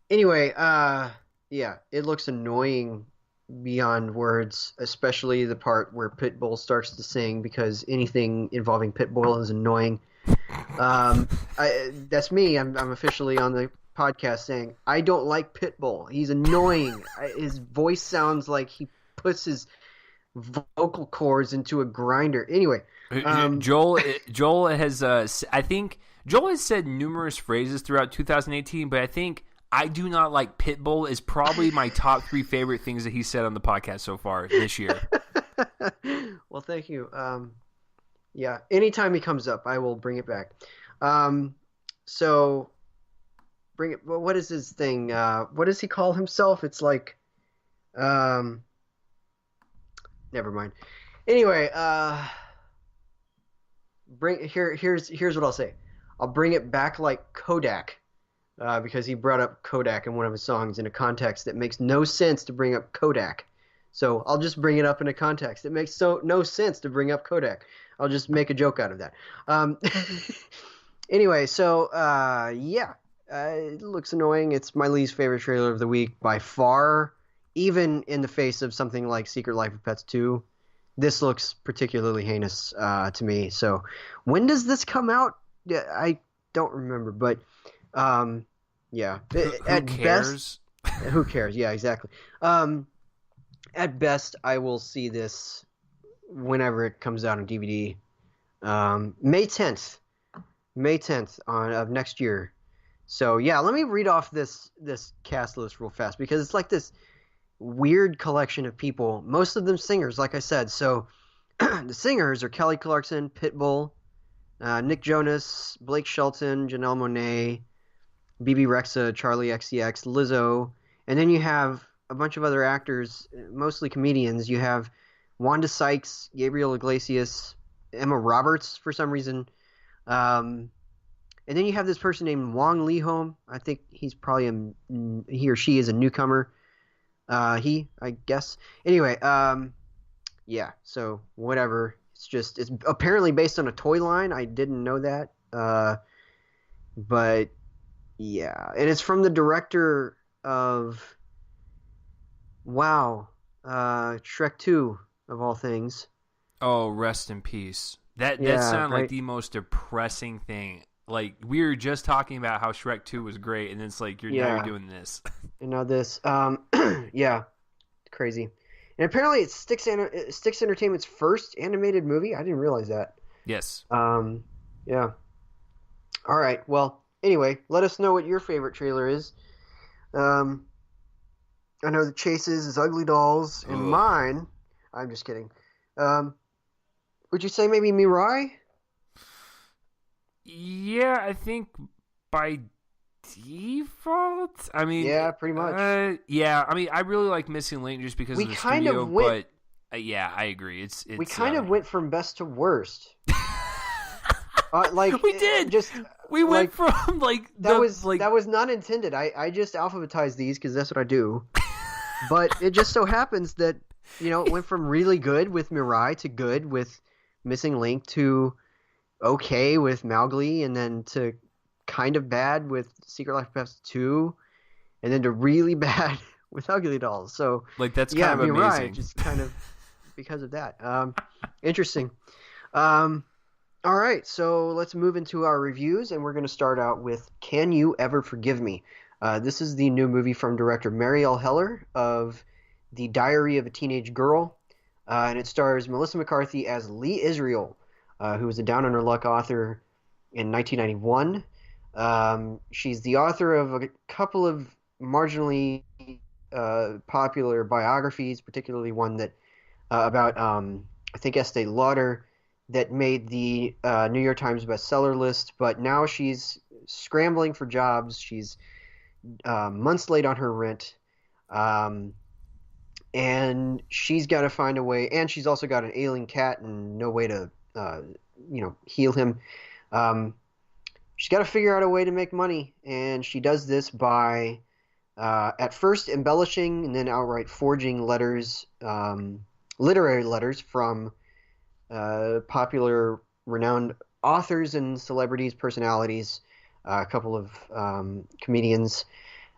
Anyway, yeah, it looks annoying beyond words, especially the part where Pitbull starts to sing because anything involving Pitbull is annoying. That's me. I'm officially on the podcast saying I don't like Pitbull. He's annoying. His voice sounds like he puts his vocal cords into a grinder. Anyway, Joel has I think Joel has said numerous phrases throughout 2018, but I think I do not like Pitbull is probably my top 3 favorite things that he said on the podcast so far this year. well, thank you. Yeah, anytime he comes up, I will bring it back. So bring it. Well, what is his thing? What does he call himself? It's like, never mind. Anyway, here's what I'll say. I'll bring it back like Kodak, because he brought up Kodak in one of his songs in a context that makes no sense to bring up Kodak. So I'll just bring it up in a context. It makes no sense to bring up Kodak. I'll just make a joke out of that. Anyway, so yeah, it looks annoying. It's my least favorite trailer of the week by far, even in the face of something like Secret Life of Pets 2. This looks particularly heinous to me. So when does this come out? Yeah, I don't remember, but yeah. Who cares? Who cares? Yeah, exactly. At best, I will see this whenever it comes out on DVD. May 10th. Of next year. So yeah, let me read off this cast list real fast because it's like this weird collection of people. Most of them singers, like I said. So the singers are Kelly Clarkson, Pitbull, Nick Jonas, Blake Shelton, Janelle Monáe, BB Rexa, Charlie XCX, Lizzo, and then you have a bunch of other actors, mostly comedians. You have Wanda Sykes, Gabriel Iglesias, Emma Roberts for some reason. And then you have this person named Wong Leehom. I think he's probably he or she is a newcomer. I guess. Anyway, yeah. So whatever. It's apparently based on a toy line. I didn't know that. But yeah, and it's from the director of Shrek 2 of all things. Oh, rest in peace. That Yeah, sounded like right. the most depressing thing. Like we were just talking about how Shrek 2 was great, and it's like now Yeah. you're doing this. And now this. Yeah, crazy. And apparently it's Styx Entertainment's first animated movie. I didn't realize that. Yes. Yeah. All right. Well, anyway, let us know what your favorite trailer is. I know the Chase's is Ugly Dolls, and Ugh. mine. I'm just kidding. Would you say maybe Mirai? Yeah, I think by default. I mean, Yeah, pretty much. yeah, I mean, I really like Missing Link just because We of the kind studio, of went. but yeah, I agree. It's We kind of went from best to worst. we did. We went from like that was not intended. I just alphabetized these because that's what I do. But it just so happens that it went from really good with Mirai to good with Missing Link to okay with Mowgli, and then to kind of bad with Secret Life of Pets 2, and then to really bad with Ugly Dolls. So like that's yeah, kind of Mirai, amazing. just kind of because of that. Interesting. All right, so let's move into our reviews, and we're going to start out with Can You Ever Forgive Me? This is the new movie from director Marielle Heller of The Diary of a Teenage Girl, and it stars Melissa McCarthy as Lee Israel, who was a Down on Her Luck author in 1991. She's the author of a couple of marginally popular biographies, particularly one that about, I think, Estee Lauder, that made the New York Times bestseller list, but now she's scrambling for jobs. She's months late on her rent. Um, and she's got to find a way, and she's also got an ailing cat and no way to, heal him. Um, she's got to figure out a way to make money, and she does this by at first embellishing and then outright forging letters, literary letters from popular, renowned authors and celebrities, personalities, a couple of comedians.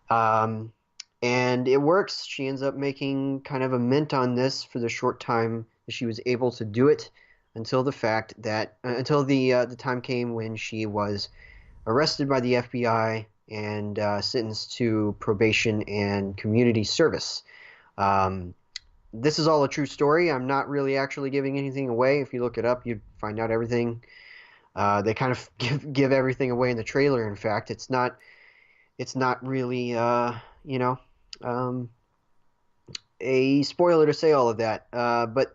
And it works. She ends up making kind of a mint on this for the short time that she was able to do it, until the time came when she was arrested by the FBI and sentenced to probation and community service. This is all a true story. I'm not really actually giving anything away. If you look it up, you'd find out everything. They kind of give everything away in the trailer. In fact, it's not really a spoiler to say all of that. But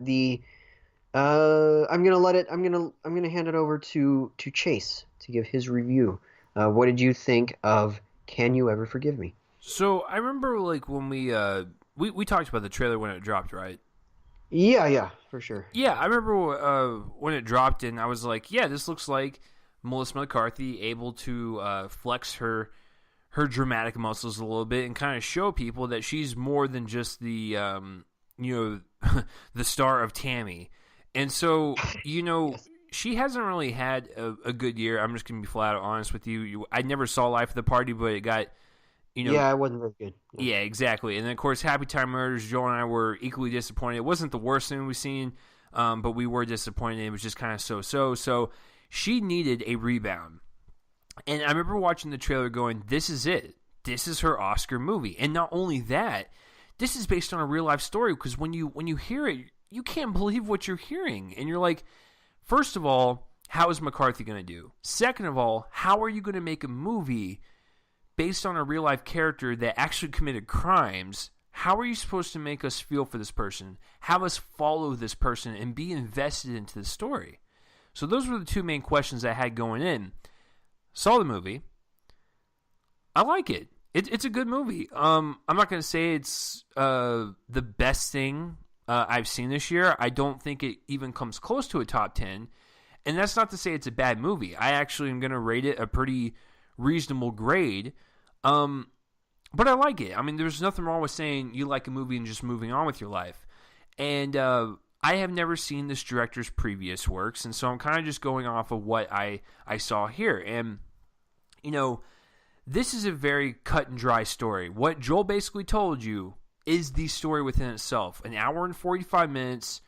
I'm gonna hand it over to Chase to give his review. What did you think of Can You Ever Forgive Me? So I remember like when we talked about the trailer when it dropped, right? Yeah, for sure. Yeah, I remember when it dropped, and I was like, yeah, this looks like Melissa McCarthy able to flex her dramatic muscles a little bit and kind of show people that she's more than just the the star of Tammy. And so, yes. She hasn't really had a good year. I'm just going to be flat out honest with you. I never saw Life of the Party, but it got, Yeah, it wasn't very good. Yeah, exactly. And then, of course, Happy Time Murders, Joel and I were equally disappointed. It wasn't the worst thing we've seen, but we were disappointed. It was just kind of so-so. So she needed a rebound. And I remember watching the trailer going, this is it. This is her Oscar movie. And not only that, this is based on a real-life story, because when you hear it, you can't believe what you're hearing. And you're like, first of all, how is McCarthy going to do? Second of all, how are you going to make a movie based on a real-life character that actually committed crimes? How are you supposed to make us feel for this person, have us follow this person, and be invested into the story? So those were the two main questions I had going in. Saw the movie. I like it. It's a good movie. I'm not going to say it's the best thing I've seen this year. I don't think it even comes close to a top 10. And that's not to say it's a bad movie. I actually am going to rate it a pretty reasonable grade. But I like it. I mean, there's nothing wrong with saying you like a movie and just moving on with your life. And I have never seen this director's previous works, and so I'm kind of just going off of what I saw here. And, this is a very cut and dry story. What Joel basically told you is the story within itself. An hour and 45 minutes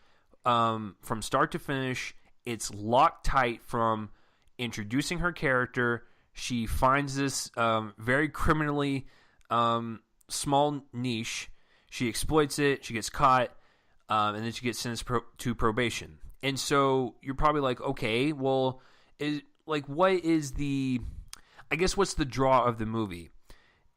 from start to finish. It's locked tight from introducing her character. She finds this very criminally small niche. She exploits it. She gets caught. And then she gets sentenced to probation. And so you're probably like, okay, well, what's the draw of the movie?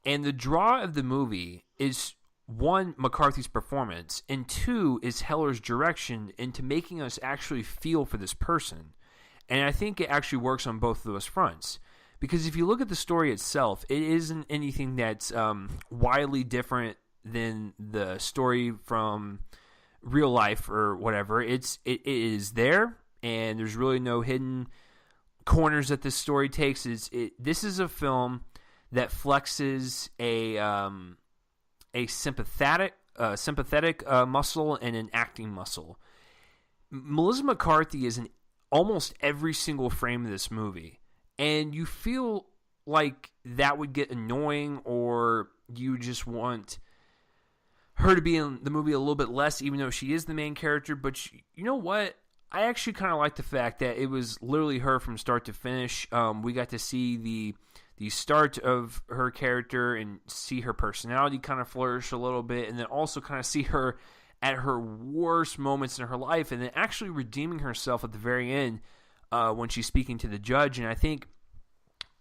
And the draw of the movie is, one, McCarthy's performance, and two, is Heller's direction into making us actually feel for this person. And I think it actually works on both of those fronts. Because if you look at the story itself, it isn't anything that's wildly different than the story from real life or whatever. It is there, and there's really no hidden corners that this story takes. This is a film that flexes a sympathetic muscle and an acting muscle. Melissa McCarthy is in almost every single frame of this movie, and you feel like that would get annoying, or you just want her to be in the movie a little bit less, even though she is the main character. But you know what? I actually kind of like the fact that it was literally her from start to finish. We got to see the start of her character and see her personality kind of flourish a little bit, and then also kind of see her at her worst moments in her life, and then actually redeeming herself at the very end when she's speaking to the judge. And I think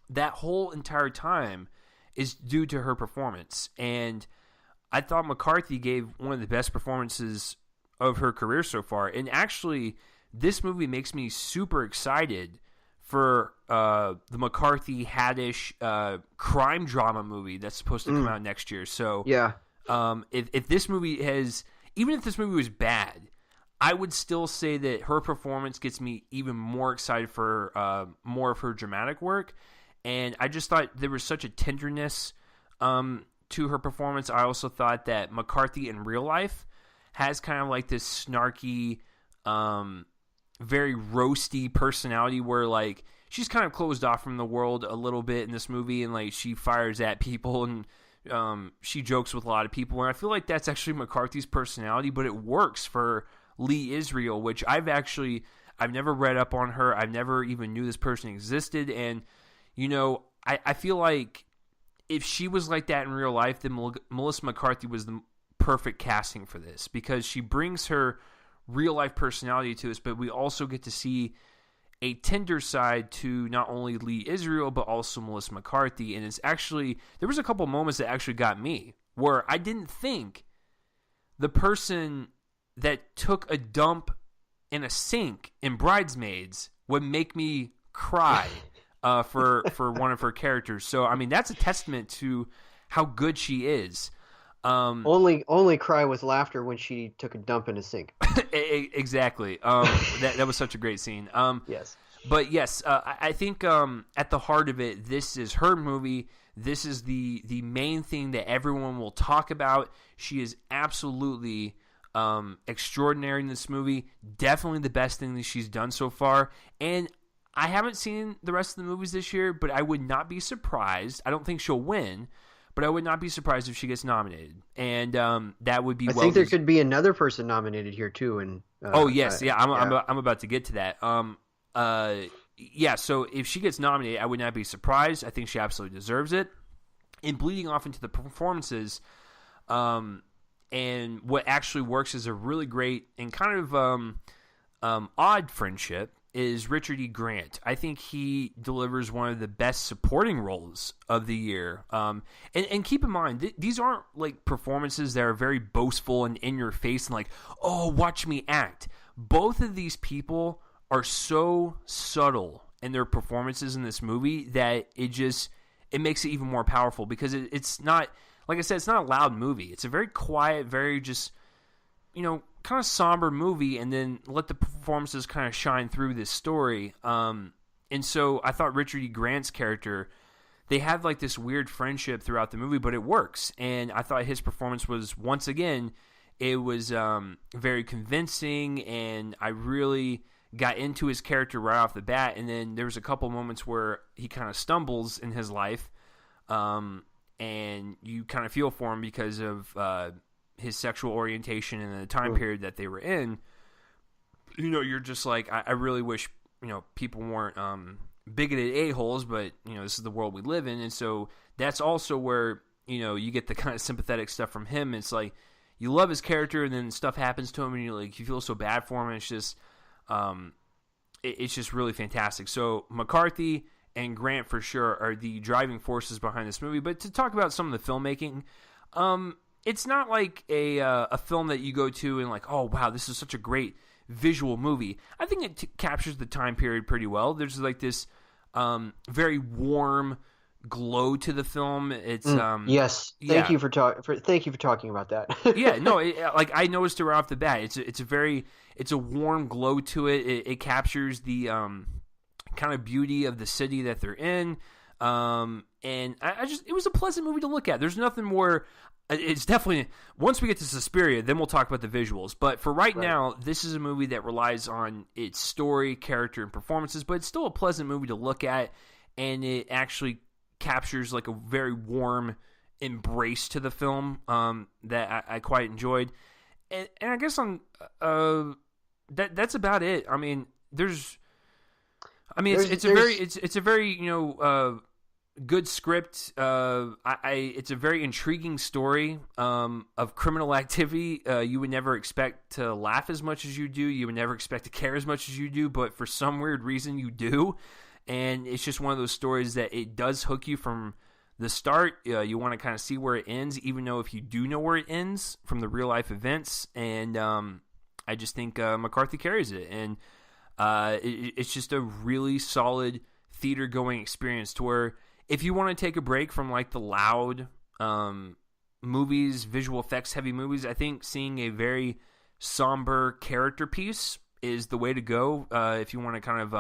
that whole entire time is due to her performance. And I thought McCarthy gave one of the best performances of her career so far. And actually, this movie makes me super excited for the McCarthy Haddish crime drama movie that's supposed to come out next year. So yeah, if this movie even if this movie was bad, I would still say that her performance gets me even more excited for more of her dramatic work. And I just thought there was such a tenderness to her performance. I also thought that McCarthy in real life has kind of like this snarky, very roasty personality where like she's kind of closed off from the world a little bit in this movie, and like she fires at people and she jokes with a lot of people. And I feel like that's actually McCarthy's personality, but it works for Lee Israel, which I've never read up on her. I've never even knew this person existed. And, you know, I feel like if she was like that in real life, then Melissa McCarthy was the perfect casting for this, because she brings her real life personality to this, but we also get to see a tender side to not only Lee Israel, but also Melissa McCarthy. And it's actually, there was a couple moments that actually got me where I didn't think the person that took a dump in a sink in Bridesmaids would make me cry for one of her characters. So, I mean, that's a testament to how good she is. Only cry with laughter when she took a dump in a sink. Exactly. That was such a great scene. Yes. But yes, I think at the heart of it, this is her movie. This is the main thing that everyone will talk about. She is absolutely extraordinary in this movie. Definitely the best thing that she's done so far. And I haven't seen the rest of the movies this year, but I would not be surprised. I don't think she'll win, but I would not be surprised if she gets nominated. And that would be. I think there could be another person nominated here too. And oh yes, I'm about to get to that. Yeah. So if she gets nominated, I would not be surprised. I think she absolutely deserves it. And bleeding off into the performances, and what actually works as a really great and kind of odd friendship is Richard E. Grant. I think he delivers one of the best supporting roles of the year. And keep in mind, these aren't like performances that are very boastful and in your face and like, oh, watch me act. Both of these people are so subtle in their performances in this movie that it makes it even more powerful, because it's not, like I said, it's not a loud movie. It's a very quiet, very just, you know, kind of somber movie, and then let the performances kind of shine through this story. And so I thought Richard E. Grant's character, they have like this weird friendship throughout the movie, but it works. And I thought his performance was, once again, it was very convincing, and I really got into his character right off the bat. And then there was a couple moments where he kind of stumbles in his life, and you kind of feel for him because of his sexual orientation and the time period that they were in. You know, you're just like, I really wish, you know, people weren't bigoted a-holes, but, you know, this is the world we live in. And so that's also where, you know, you get the kind of sympathetic stuff from him. It's like, you love his character, and then stuff happens to him, and you feel so bad for him. And it's just really fantastic. So McCarthy and Grant for sure are the driving forces behind this movie. But to talk about some of the filmmaking, it's not like a film that you go to and like, oh wow, this is such a great visual movie. I think it captures the time period pretty well. There's like this very warm glow to the film. It's yes. Thank you for talking about that. Yeah, no, like I noticed it right off the bat. It's a warm glow to it. It captures the kind of beauty of the city that they're in. And it was a pleasant movie to look at. There's nothing more. It's definitely, once we get to Suspiria, then we'll talk about the visuals. But for right now, this is a movie that relies on its story, character, and performances, but it's still a pleasant movie to look at, and it actually captures like a very warm embrace to the film that I quite enjoyed. And I guess that's about it. I mean, it's a very you know, good script. It's a very intriguing story of criminal activity. You would never expect to laugh as much as you do. You would never expect to care as much as you do, but for some weird reason you do. And it's just one of those stories that it does hook you from the start. You want to kind of see where it ends, even though if you do know where it ends from the real life events. And I just think McCarthy carries it. And It's just a really solid theater going experience to where if you want to take a break from like the loud movies, visual effects heavy movies, I think seeing a very somber character piece is the way to go if you want to kind of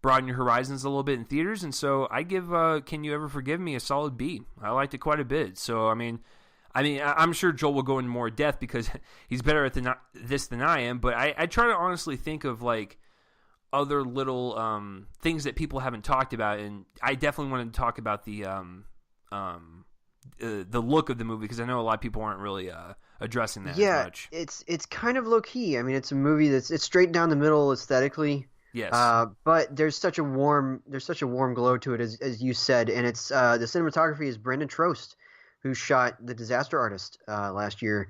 broaden your horizons a little bit in theaters. And so I give Can You Ever Forgive Me a solid B. I liked it quite a bit. So I mean, I'm sure Joel will go into more depth because he's better at this than I am. But I try to honestly think of like other little things that people haven't talked about, and I definitely wanted to talk about the look of the movie because I know a lot of people aren't really addressing that as much. It's kind of low key. I mean, it's a movie it's straight down the middle aesthetically. Yes. But there's such a warm glow to it, as you said, and it's the cinematography is Brendan Trost, who shot The Disaster Artist last year,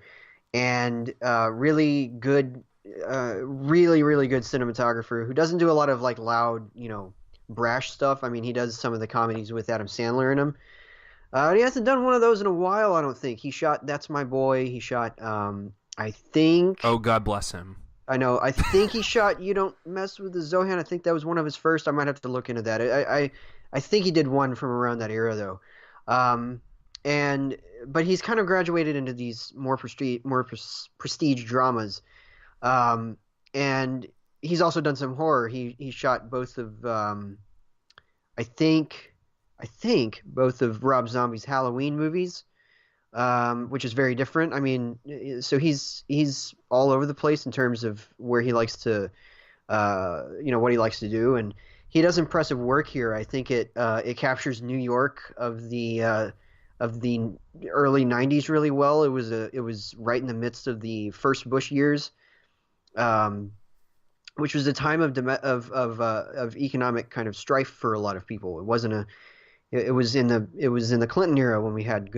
and really good, really good cinematographer who doesn't do a lot of like loud, brash stuff. I mean, he does some of the comedies with Adam Sandler in them. He hasn't done one of those in a while, I don't think. He shot That's My Boy. He shot, I think. Oh, God bless him. I know. I think he shot You Don't Mess with the Zohan. I think that was one of his first. I might have to look into that. I think he did one from around that era, though. But he's kind of graduated into these more prestige dramas. And he's also done some horror. He shot both of, I think both of Rob Zombie's Halloween movies, which is very different. I mean, so he's all over the place in terms of where he likes to, what he likes to do, and he does impressive work here. I think it captures New York of the early '90s really well. It was right in the midst of the first Bush years, which was a time of economic kind of strife for a lot of people. It wasn't It was in the Clinton era when we had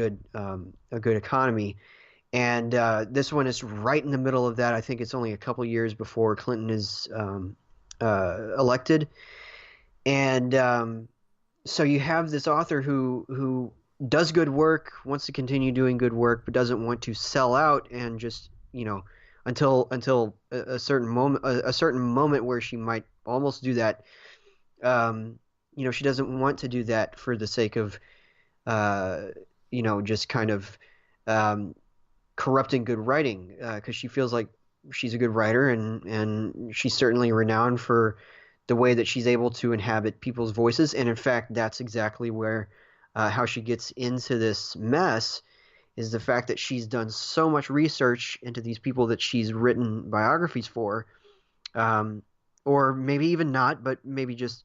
a good economy, and this one is right in the middle of that. I think it's only a couple years before Clinton is elected, and so you have this author who does good work, wants to continue doing good work, but doesn't want to sell out and just until a certain moment where she might almost do that. She doesn't want to do that for the sake of, just kind of corrupting good writing, because she feels like she's a good writer, and she's certainly renowned for the way that she's able to inhabit people's voices. And in fact, that's exactly where how she gets into this mess is the fact that she's done so much research into these people that she's written biographies for, or maybe even not, but maybe just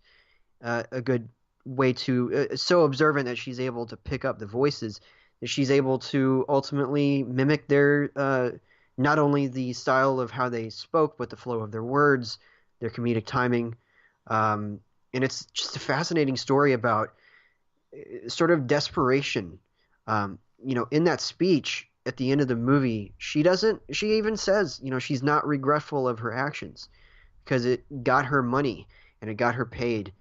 a good way to so observant that she's able to pick up the voices, that she's able to ultimately mimic their not only the style of how they spoke, but the flow of their words, their comedic timing. And it's just a fascinating story about sort of desperation. In that speech at the end of the movie, she even says, she's not regretful of her actions because it got her money and it got her paid.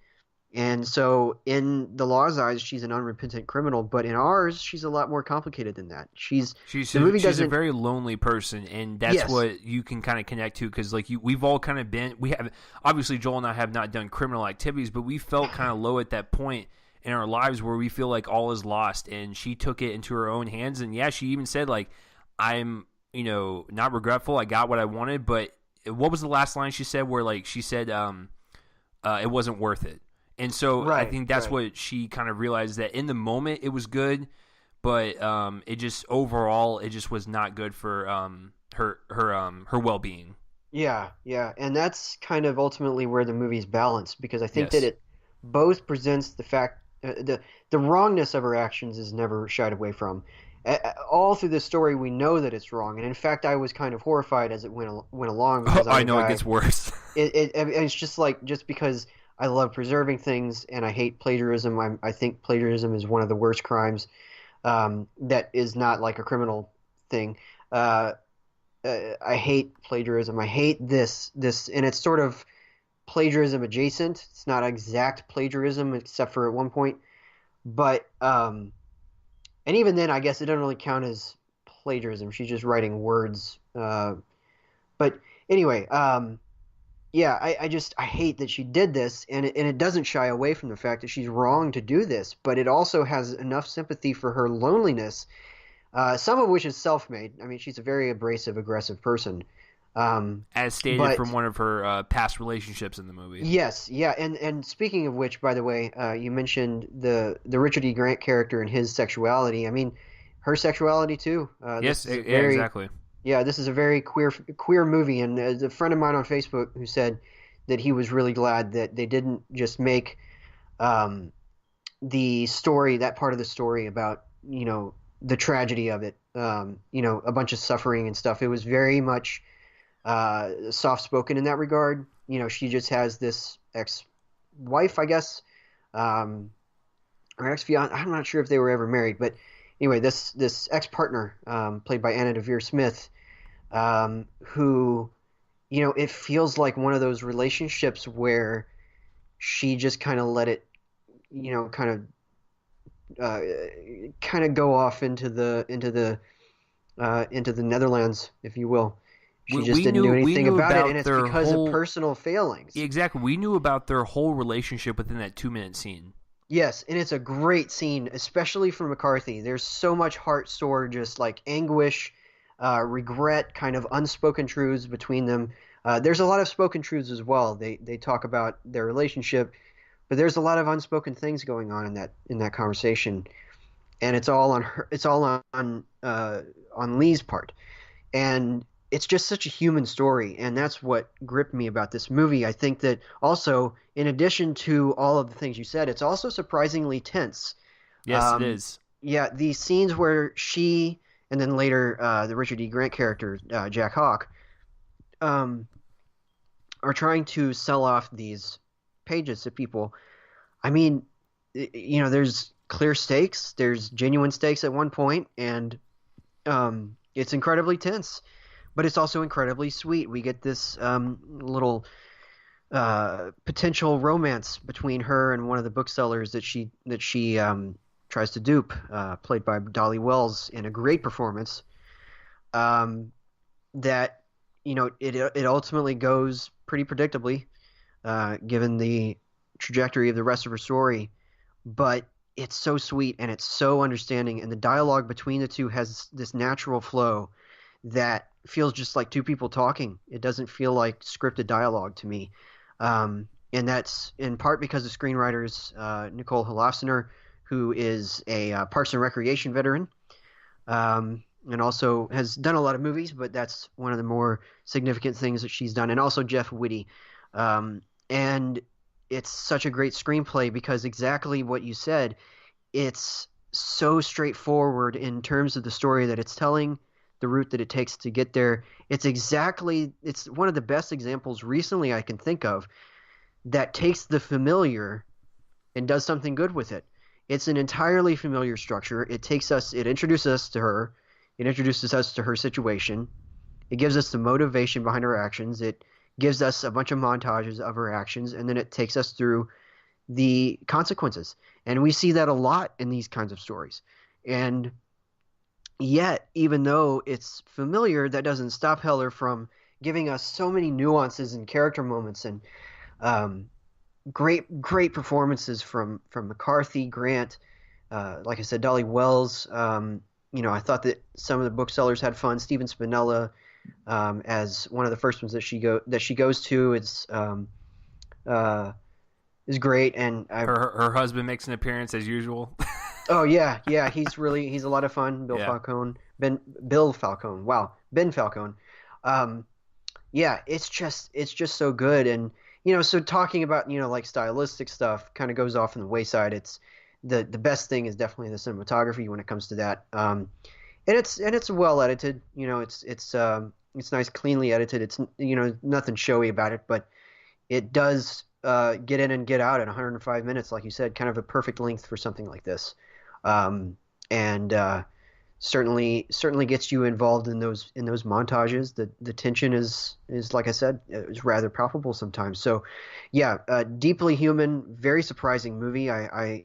And so in the law's eyes, she's an unrepentant criminal, but in ours, she's a lot more complicated than that. She's a very lonely person, and that's what you can kind of connect to, because we've all kind of been, obviously Joel and I have not done criminal activities, but we felt kind of low at that point in our lives where we feel like all is lost, and she took it into her own hands. And yeah, she even said I'm not regretful, I got what I wanted. But what was the last line she said where she said it wasn't worth it? And so I think that's what she kind of realized, that in the moment it was good, but it just overall it just was not good for her well-being. Yeah, and that's kind of ultimately where the movie's balanced, because I think that it both presents the fact the wrongness of her actions is never shied away from. All through this story, we know that it's wrong, and in fact, I was kind of horrified as it went along. Because I know it gets worse. It's just because I love preserving things, and I hate plagiarism. I think plagiarism is one of the worst crimes that is not like a criminal thing. I hate plagiarism. I hate this, and it's sort of plagiarism adjacent. It's not exact plagiarism, except for at one point. But and even then, I guess it doesn't really count as plagiarism. She's just writing words. But anyway, yeah, I hate that she did this, and it doesn't shy away from the fact that she's wrong to do this, but it also has enough sympathy for her loneliness, some of which is self-made. I mean, she's a very abrasive, aggressive person. As stated But from one of her past relationships in the movie. yes, yeah, and speaking of which, by the way, you mentioned the Richard E. Grant character and his sexuality. I mean, her sexuality too. This Yes, is a yeah, very exactly. Yeah, this is a very queer movie, and there's a friend of mine on Facebook who said that he was really glad that they didn't just make um, the story, that part of the story about, the tragedy of it, a bunch of suffering and stuff. It was very much soft spoken in that regard. She just has this ex-wife, I guess, um, or ex-fiance. I'm not sure if they were ever married, but anyway, this ex-partner, played by Anna Devere Smith, who, it feels like one of those relationships where she just kind of let it, uh, kind of go off into the Netherlands, if you will. She just didn't do We anything knew about it, and about it's their because of whole personal failings. exactly. We knew about their whole relationship within that 2 minute scene. Yes, and it's a great scene, especially for McCarthy. There's so much heart stored, just like anguish, regret, kind of unspoken truths between them. There's a lot of spoken truths as well. They talk about their relationship, but there's a lot of unspoken things going on in that conversation, and it's all on her. It's all on Lee's part, and it's just such a human story, and that's what gripped me about this movie. I think that also, in addition to all of the things you said, it's also surprisingly tense. Yes, it Um, is. yeah, the scenes where she and then later the Richard E. Grant character, Jack Hawk, um, are trying to sell off these pages to people. I mean, there's clear stakes, there's genuine stakes at one point, and it's incredibly tense, but it's also incredibly sweet. We get this little potential romance between her and one of the booksellers that she tries to dupe, played by Dolly Wells in a great performance. Um, that it ultimately goes pretty predictably, given the trajectory of the rest of her story, but it's so sweet and it's so understanding, and the dialogue between the two has this natural flow that feels just like two people talking. It doesn't feel like scripted dialogue to me. And that's in part because of screenwriters Nicole Holofcener, who is a Parks and Recreation veteran, and also has done a lot of movies, but that's one of the more significant things that she's done. And also Jeff Whitty. And it's such a great screenplay because exactly what you said, it's so straightforward in terms of the story that it's telling, the route that it takes to get there. It's one of the best examples recently I can think of that takes the familiar and does something good with it. It's an entirely familiar structure. It introduces us to her, it introduces us to her situation, it gives us the motivation behind her actions, it gives us a bunch of montages of her actions, and then it takes us through the consequences. And we see that a lot in these kinds of stories. And yet, even though it's familiar, that doesn't stop Heller from giving us so many nuances and character moments, and um, great performances from McCarthy, Grant, like I said, Dolly Wells. I thought that some of the booksellers had fun. Stephen Spinella, as one of the first ones that she goes to, is great. And Her husband makes an appearance as usual. oh yeah, he's a lot of fun. Yeah. Bill Falcone. Wow, Ben Falcone. Yeah, it's just so good. And so talking about like stylistic stuff kind of goes off in the wayside. It's the best thing is definitely the cinematography when it comes to that. And it's well edited. It's nice, cleanly edited. It's nothing showy about it, but it does get in and get out in 105 minutes, like you said, kind of a perfect length for something like this. And certainly gets you involved in those montages. The tension is like I said, is rather palpable sometimes. So yeah, deeply human, very surprising movie. I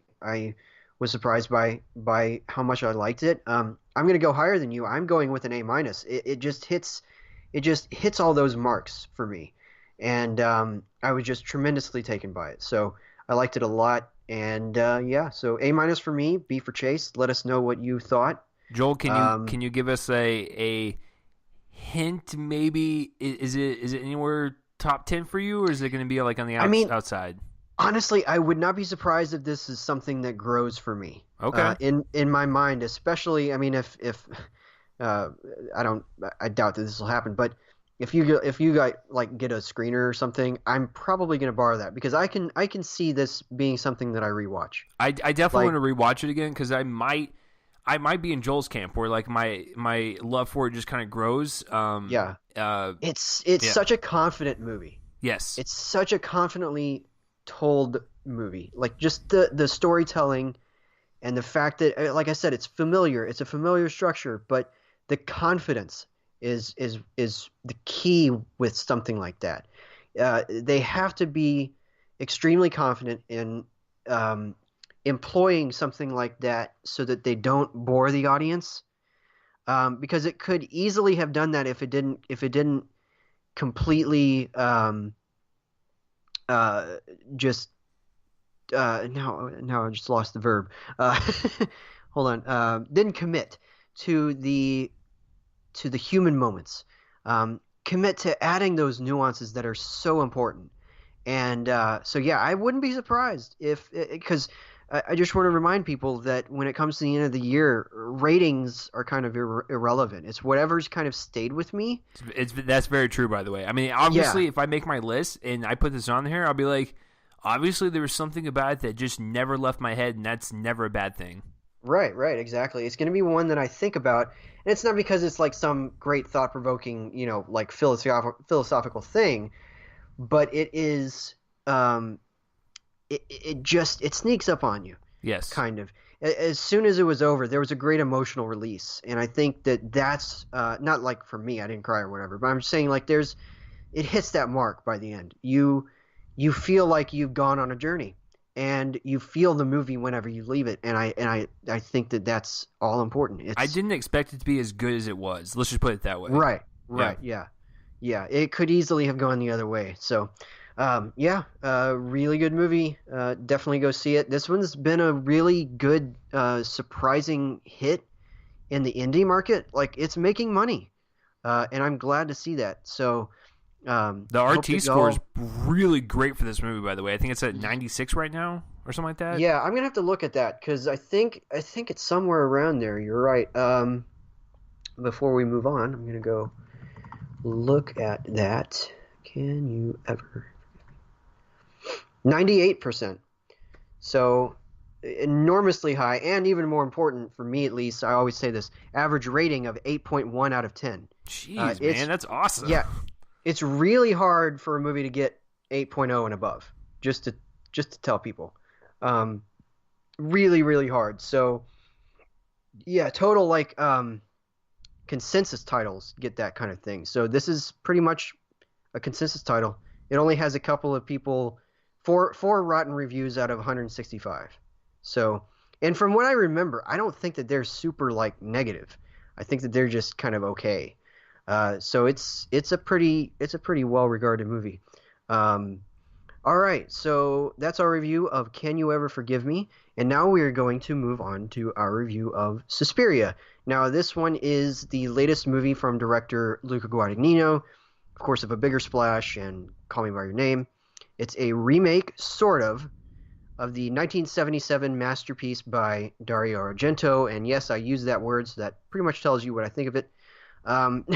was surprised by how much I liked it. I'm going to go higher than you. I'm going with an A-. It just hits all those marks for me. and I was just tremendously taken by it. So I liked it a lot, and yeah, so A- for me, B for Chase. Let us know what you thought. Joel, can you give us a hint? Maybe is it anywhere top 10 for you, or is it going to be like on the I mean, outside? honestly, I would not be surprised if this is something that grows for me. Okay. In my mind, especially. I mean, if uh, I doubt that this will happen, but if you got like get a screener or something, I'm probably gonna borrow that because I can see this being something that I rewatch. I definitely Like, want to rewatch it again because I might be in Joel's camp where like my love for it just kind of grows. yeah, it's Yeah. such a confident movie. Yes. It's such a confidently told movie. Like just the storytelling and the fact that, like I said, it's familiar. It's a familiar structure, but the confidence is the key with something like that. They have to be extremely confident in employing something like that so that they don't bore the audience. Because it could easily have done that if it didn't completely uh, just now I just lost the verb. Uh, hold on. Didn't commit to the human moments. Commit to adding those nuances that are so important. And so yeah, I wouldn't be surprised if because I just want to remind people that when it comes to the end of the year, ratings are kind of irrelevant. It's whatever's kind of stayed with me. That's very true, by the way. I mean, Yeah, obviously, if I make my list and I put this on here, I'll be like, obviously, there was something about it that just never left my head, and that's never a bad thing. right, exactly. It's going to be one that I think about, and it's not because it's like some great thought-provoking, like philosophical thing, but it is. It just it sneaks up on you, Yes. kind of. As soon as it was over, there was a great emotional release, and I think that's not like for me, I didn't cry or whatever, but I'm just saying like it hits that mark by the end. You feel like you've gone on a journey, and you feel the movie whenever you leave it, and I think that that's all important. I It's didn't expect it to be as good as it was. Let's just put it that way. right, Yeah. right, yeah, yeah. It could easily have gone the other way. So, yeah, really good movie. Definitely go see it. This one's been a really good, surprising hit in the indie market. Like it's making money, and I'm glad to see that. So, The hope RT that score is y'all. really great for this movie, by the way. I think it's at 96 right now or something like that. Yeah, I'm gonna have to look at that because I think it's somewhere around there. You're right. Before we move on, I'm gonna go look at that. Can you ever? 98%. So enormously high, and even more important for me at least. I always say this: average rating of 8.1 out of 10. Jeez, man, It's that's awesome. yeah, it's really hard for a movie to get 8.0 and above. Just to tell people, um, really hard. So yeah, total like consensus titles get that kind of thing. So this is pretty much a consensus title. It only has a couple of people, four rotten reviews out of 165. So, and from what I remember, I don't think that they're super like negative. I think that they're just kind of okay. So it's a pretty well regarded movie. Um, all right, so that's our review of Can You Ever Forgive Me? And now we are going to move on to our review of Suspiria. Now, this one is the latest movie from director Luca Guadagnino, of course, of A Bigger Splash and Call Me By Your Name. It's a remake, sort of the 1977 masterpiece by Dario Argento. And yes, I use that word, so that pretty much tells you what I think of it. Um,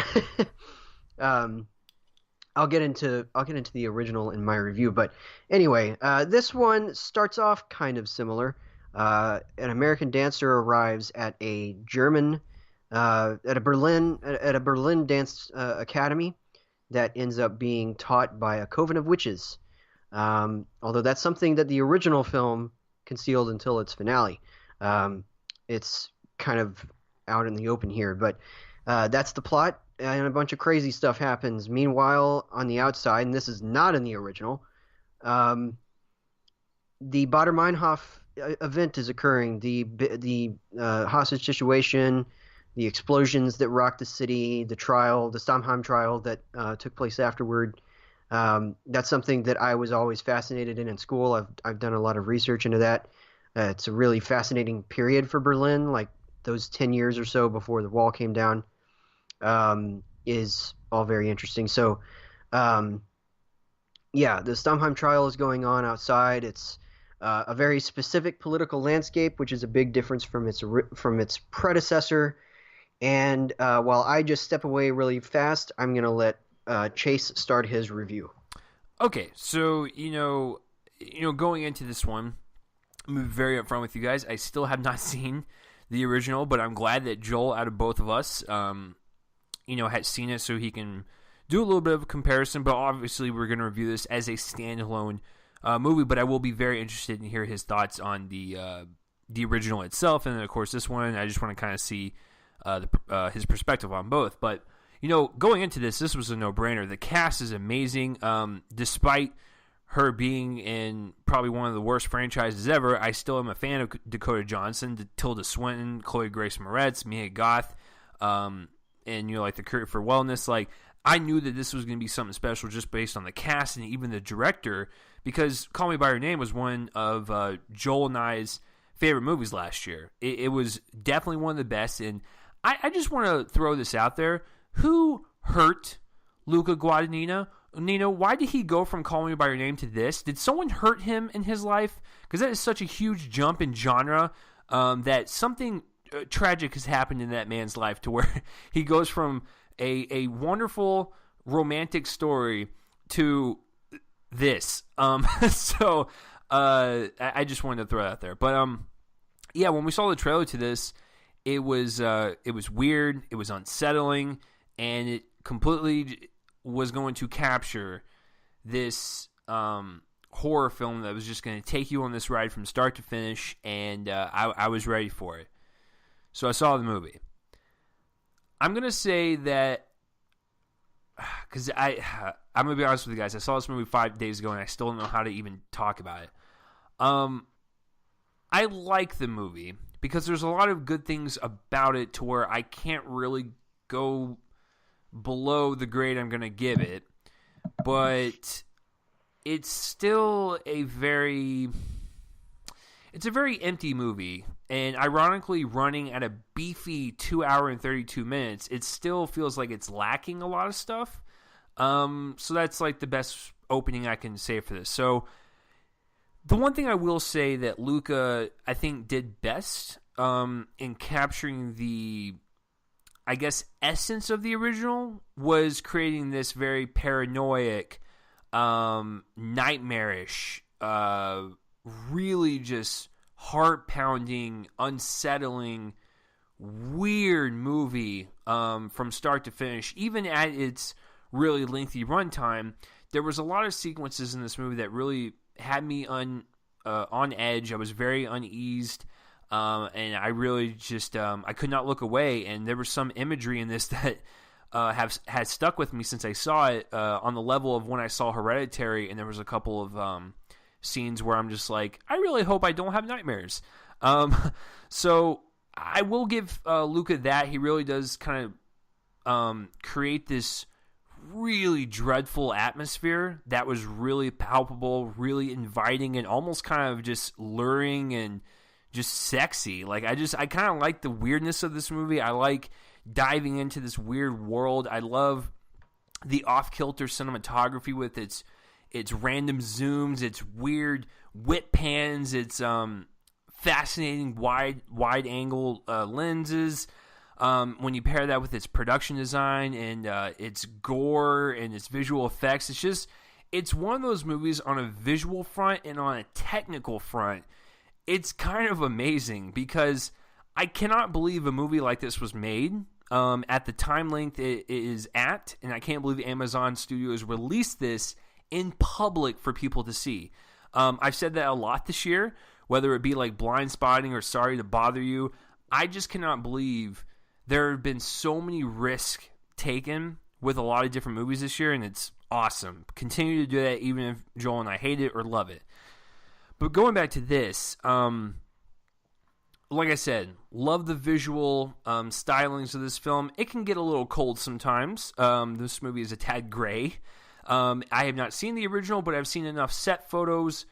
um, I'll get into the original in my review, but anyway, this one starts off kind of similar. An American dancer arrives at a German at a Berlin dance academy that ends up being taught by a coven of witches. Although that's something that the original film concealed until its finale. It's kind of out in the open here, but that's the plot, and a bunch of crazy stuff happens. Meanwhile, on the outside, and this is not in the original, the Baader Meinhof event is occurring. The hostage situation, the explosions that rocked the city, the trial, the Stammheim trial that took place afterward. That's something that I was always fascinated in school. I've done a lot of research into that. It's a really fascinating period for Berlin, like those 10 years or so before the wall came down, is all very interesting. So, um, yeah, the Stammheim trial is going on outside. It's a very specific political landscape, which is a big difference from its predecessor. And while I just step away really fast, I'm going to let Chase start his review. Okay, so going into this one, I'm very upfront with you guys. I still have not seen the original, but I'm glad that Joel, out of both of us, had seen it, so he can do a little bit of a comparison. But obviously, we're going to review this as a standalone movie. But I will be very interested in hear his thoughts on the original itself, and then of course this one. I just want to kind of see his perspective on both. But going into this was a no-brainer. The cast is amazing. Despite her being in probably one of the worst franchises ever, I still am a fan of Dakota Johnson, Tilda Swinton, Chloe Grace Moretz, Mia Goth, and like the Cure for Wellness. Like, I knew that this was going to be something special just based on the cast and even the director, because Call Me by Your Name was one of Joel and I's favorite movies last year. It was definitely one of the best, and I just want to throw this out there. Who hurt Luca Guadagnino? Nino, why did he go from Call Me by Your Name to this? Did someone hurt him in his life? Because that is such a huge jump in genre, that something tragic has happened in that man's life to where he goes from a wonderful romantic story to this. So I just wanted to throw that out there. But yeah, when we saw the trailer to this, it was weird, it was unsettling, and it completely was going to capture this horror film that was just going to take you on this ride from start to finish, and I was ready for it. So I saw the movie. I'm going to say that, because I'm going to be honest with you guys, I saw this movie 5 days ago, and I still don't know how to even talk about it. I like the movie because there's a lot of good things about it to where I can't really go below the grade I'm going to give it, but it's still a very empty movie, and ironically running at a beefy 2 hour and 32 minutes, it still feels like it's lacking a lot of stuff. So that's like the best opening I can say for this. So the one thing I will say that Luca, I think, did best in capturing the, I guess, essence of the original was creating this very paranoid, nightmarish, really just heart-pounding, unsettling, weird movie from start to finish. Even at its really lengthy runtime, there was a lot of sequences in this movie that really had me on edge. I was very uneased, and I really just I could not look away. And there was some imagery in this that has stuck with me since I saw it, on the level of when I saw Hereditary, and there was a couple of scenes where I'm just like, I really hope I don't have nightmares. So I will give Luca that. He really does kind of create this really dreadful atmosphere that was really palpable, really inviting, and almost kind of just luring and just sexy. Like, I kind of like the weirdness of this movie. I like diving into this weird world. I love the off-kilter cinematography with its random zooms, its weird whip pans, its fascinating wide angle lenses. When you pair that with its production design and its gore and its visual effects, it's one of those movies on a visual front and on a technical front. It's kind of amazing because I cannot believe a movie like this was made at the time length it is at, and I can't believe Amazon Studios released this in public for people to see. I've said that a lot this year, whether it be like Blind Spotting or Sorry to Bother You. I just cannot believe there have been so many risks taken with a lot of different movies this year, and it's awesome. Continue to do that even if Joel and I hate it or love it. But going back to this, like I said, love the visual stylings of this film. It can get a little cold sometimes. This movie is a tad gray. I have not seen the original, but I've seen enough set photos,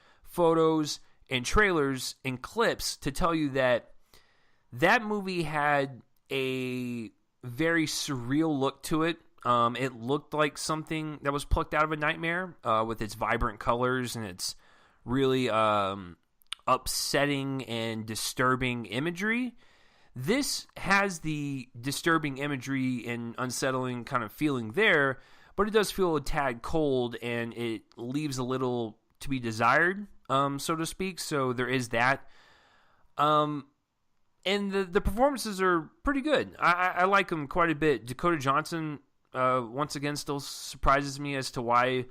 and trailers and clips to tell you that movie had a very surreal look to it. It looked like something that was plucked out of a nightmare, with its vibrant colors and its really upsetting and disturbing imagery. This has the disturbing imagery and unsettling kind of feeling there, but it does feel a tad cold, and it leaves a little to be desired, so to speak. So there is that. And the performances are pretty good. I like them quite a bit. Dakota Johnson, once again, still surprises me as to why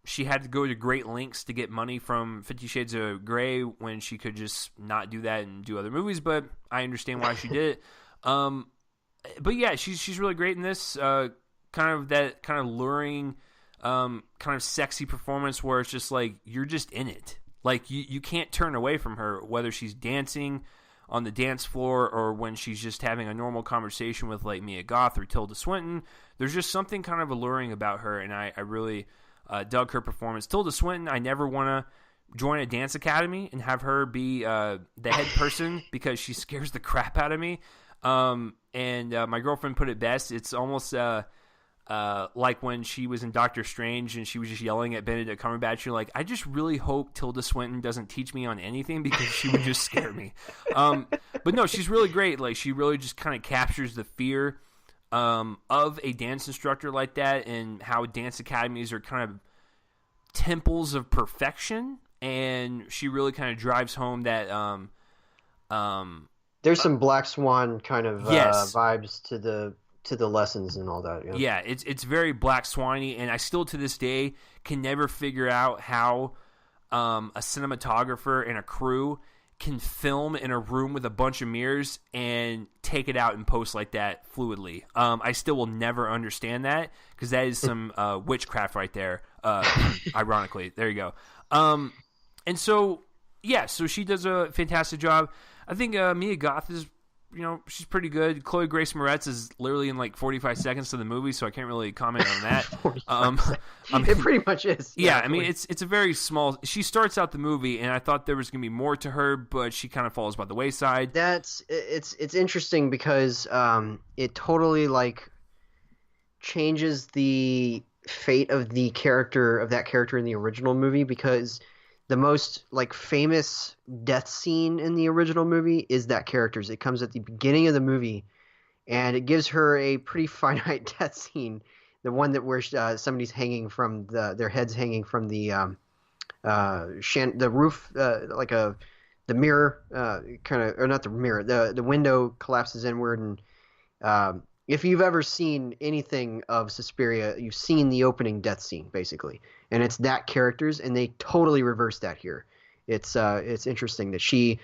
she had to go to great lengths to get money from 50 Shades of Grey when she could just not do that and do other movies, but I understand why she did it. But yeah, she's really great in this. Kind of luring, kind of sexy performance where it's just like, you're just in it. Like, you can't turn away from her, whether she's dancing on the dance floor or when she's just having a normal conversation with, like, Mia Goth or Tilda Swinton. There's just something kind of alluring about her, and I really dug her performance. Tilda Swinton, I never want to join a dance academy and have her be the head person because she scares the crap out of me. And my girlfriend put it best. It's almost like when she was in Doctor Strange and she was just yelling at Benedict Cumberbatch. You're like, I just really hope Tilda Swinton doesn't teach me on anything because she would just scare me. But no, she's really great. Like, she really just kind of captures the fear of a dance instructor like that, and how dance academies are kind of temples of perfection. And she really kind of drives home that there's some Black Swan kind of yes. vibes to the lessons and all that. Yeah, it's very Black Swan-y, and I still to this day can never figure out how a cinematographer and a crew can film in a room with a bunch of mirrors and take it out and post like that fluidly. I still will never understand that, because that is some witchcraft right there. Ironically, there you go. And so yeah, so she does a fantastic job. I think Mia Goth is, she's pretty good. Chloe Grace Moretz is literally in like 45 seconds of the movie, so I can't really comment on that. It pretty much is. Yeah, I mean, it's a very small. She starts out the movie, and I thought there was going to be more to her, but she kind of falls by the wayside. It's interesting because it totally like changes the fate of that character in the original movie, because the most like famous death scene in the original movie is that character's. It comes at the beginning of the movie, and it gives her a pretty finite death scene. The one that where somebody's hanging from their heads hanging from the roof, the mirror, kind of, or not the mirror. The window collapses inward, and if you've ever seen anything of Suspiria, you've seen the opening death scene basically. And it's that character's, and they totally reverse that here. It's interesting that she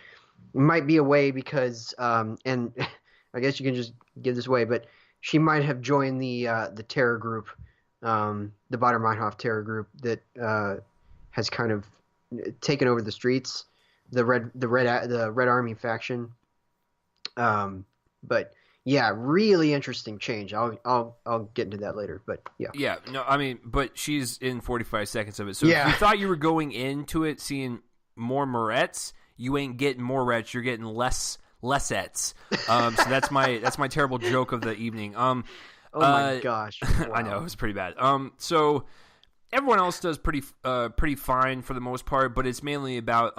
might be away because, and I guess you can just give this away, but she might have joined the terror group, the Baader Meinhof terror group that has kind of taken over the streets, the Red Army faction. But yeah, really interesting change. I'll get into that later, but yeah. Yeah, no, I mean, but she's in 45 seconds of it. So if you thought you were going into it seeing more Moretz, you ain't getting more Moretz. You're getting less-ettes. So that's my terrible joke of the evening. Oh my gosh! Wow. I know, it was pretty bad. So everyone else does pretty fine for the most part, but it's mainly about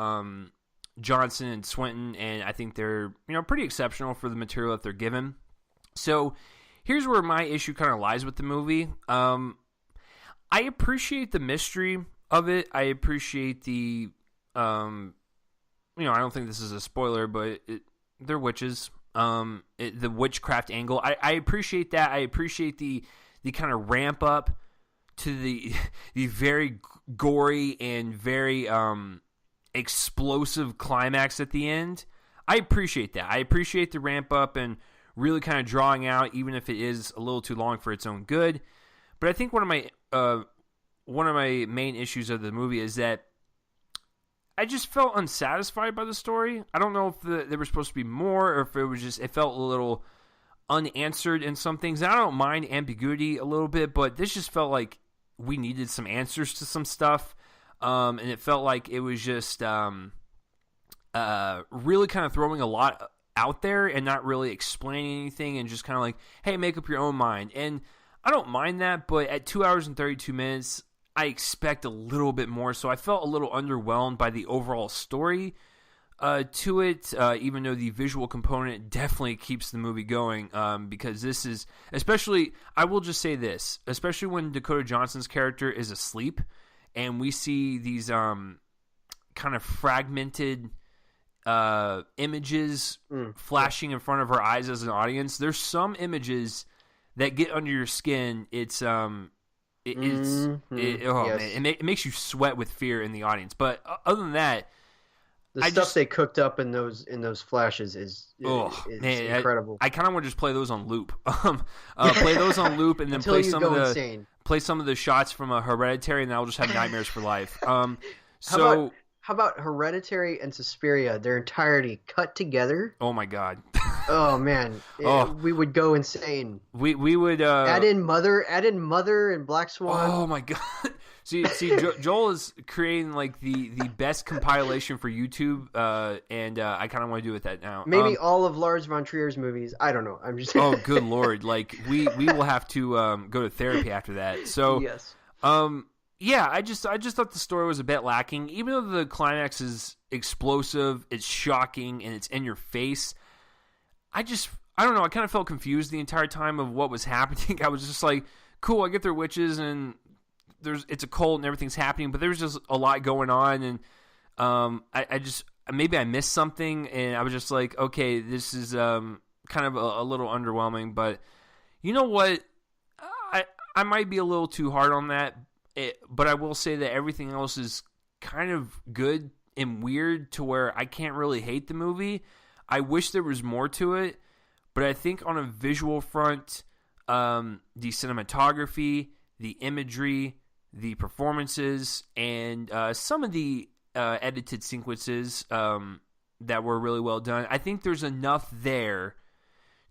Johnson and Swinton, and I think they're pretty exceptional for the material that they're given. So here's where my issue kind of lies with the movie. I appreciate the mystery of it. I appreciate the I don't think this is a spoiler, but they're witches. The witchcraft angle. I appreciate that. I appreciate the kind of ramp up to the very gory and very explosive climax at the end. I appreciate that. I appreciate the ramp up and really kind of drawing out, even if it is a little too long for its own good. But I think one of my main issues of the movie is that I just felt unsatisfied by the story. I don't know if there was supposed to be more, or if it was just, it felt a little unanswered in some things. And I don't mind ambiguity a little bit, but this just felt like we needed some answers to some stuff. And it felt like it was just really kind of throwing a lot out there and not really explaining anything and just kind of like, hey, make up your own mind. And I don't mind that, but at 2 hours and 32 minutes, I expect a little bit more. So I felt a little underwhelmed by the overall story to it, even though the visual component definitely keeps the movie going, because this is, especially, I will just say this, especially when Dakota Johnson's character is asleep and we see these kind of fragmented images flashing in front of our eyes as an audience. There's some images that get under your skin. It's man, it makes you sweat with fear in the audience. But other than that, the stuff they cooked up in those flashes is incredible. I kind of want to just play those on loop. Play those on loop and then play some of the shots from Hereditary, and then I'll just have nightmares for life. How about Hereditary and Suspiria, their entirety cut together? Oh my god. Oh man, we would go insane. We would add in Mother and Black Swan. Oh my god. See, Joel is creating like the best compilation for YouTube, and I kind of want to do with that now. Maybe all of Lars von Trier's movies. I don't know. I'm just. Oh, good lord! Like we will have to go to therapy after that. So yes. Yeah, I just thought the story was a bit lacking. Even though the climax is explosive, it's shocking, and it's in your face. I don't know. I kind of felt confused the entire time of what was happening. I was just like, cool, I get they're witches and it's a cult and everything's happening, but there's just a lot going on, and I just maybe I missed something, and I was just like, okay, this is kind of a little underwhelming. But you know what? I might be a little too hard on that, but I will say that everything else is kind of good and weird to where I can't really hate the movie. I wish there was more to it, but I think on a visual front, the cinematography, the imagery, the performances, and some of the edited sequences that were really well done, I think there's enough there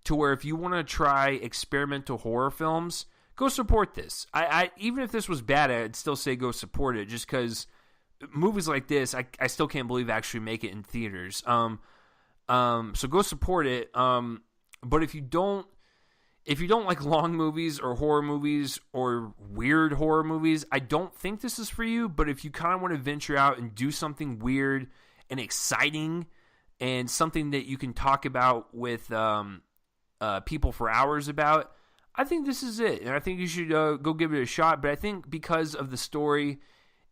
to where if you want to try experimental horror films, go support this. I even if this was bad, I'd still say go support it, just because movies like this, I still can't believe actually make it in theaters. So go support it. But if you don't like long movies or horror movies or weird horror movies, I don't think this is for you. But if you kind of want to venture out and do something weird and exciting and something that you can talk about with people for hours about, I think this is it. And I think you should go give it a shot. But I think because of the story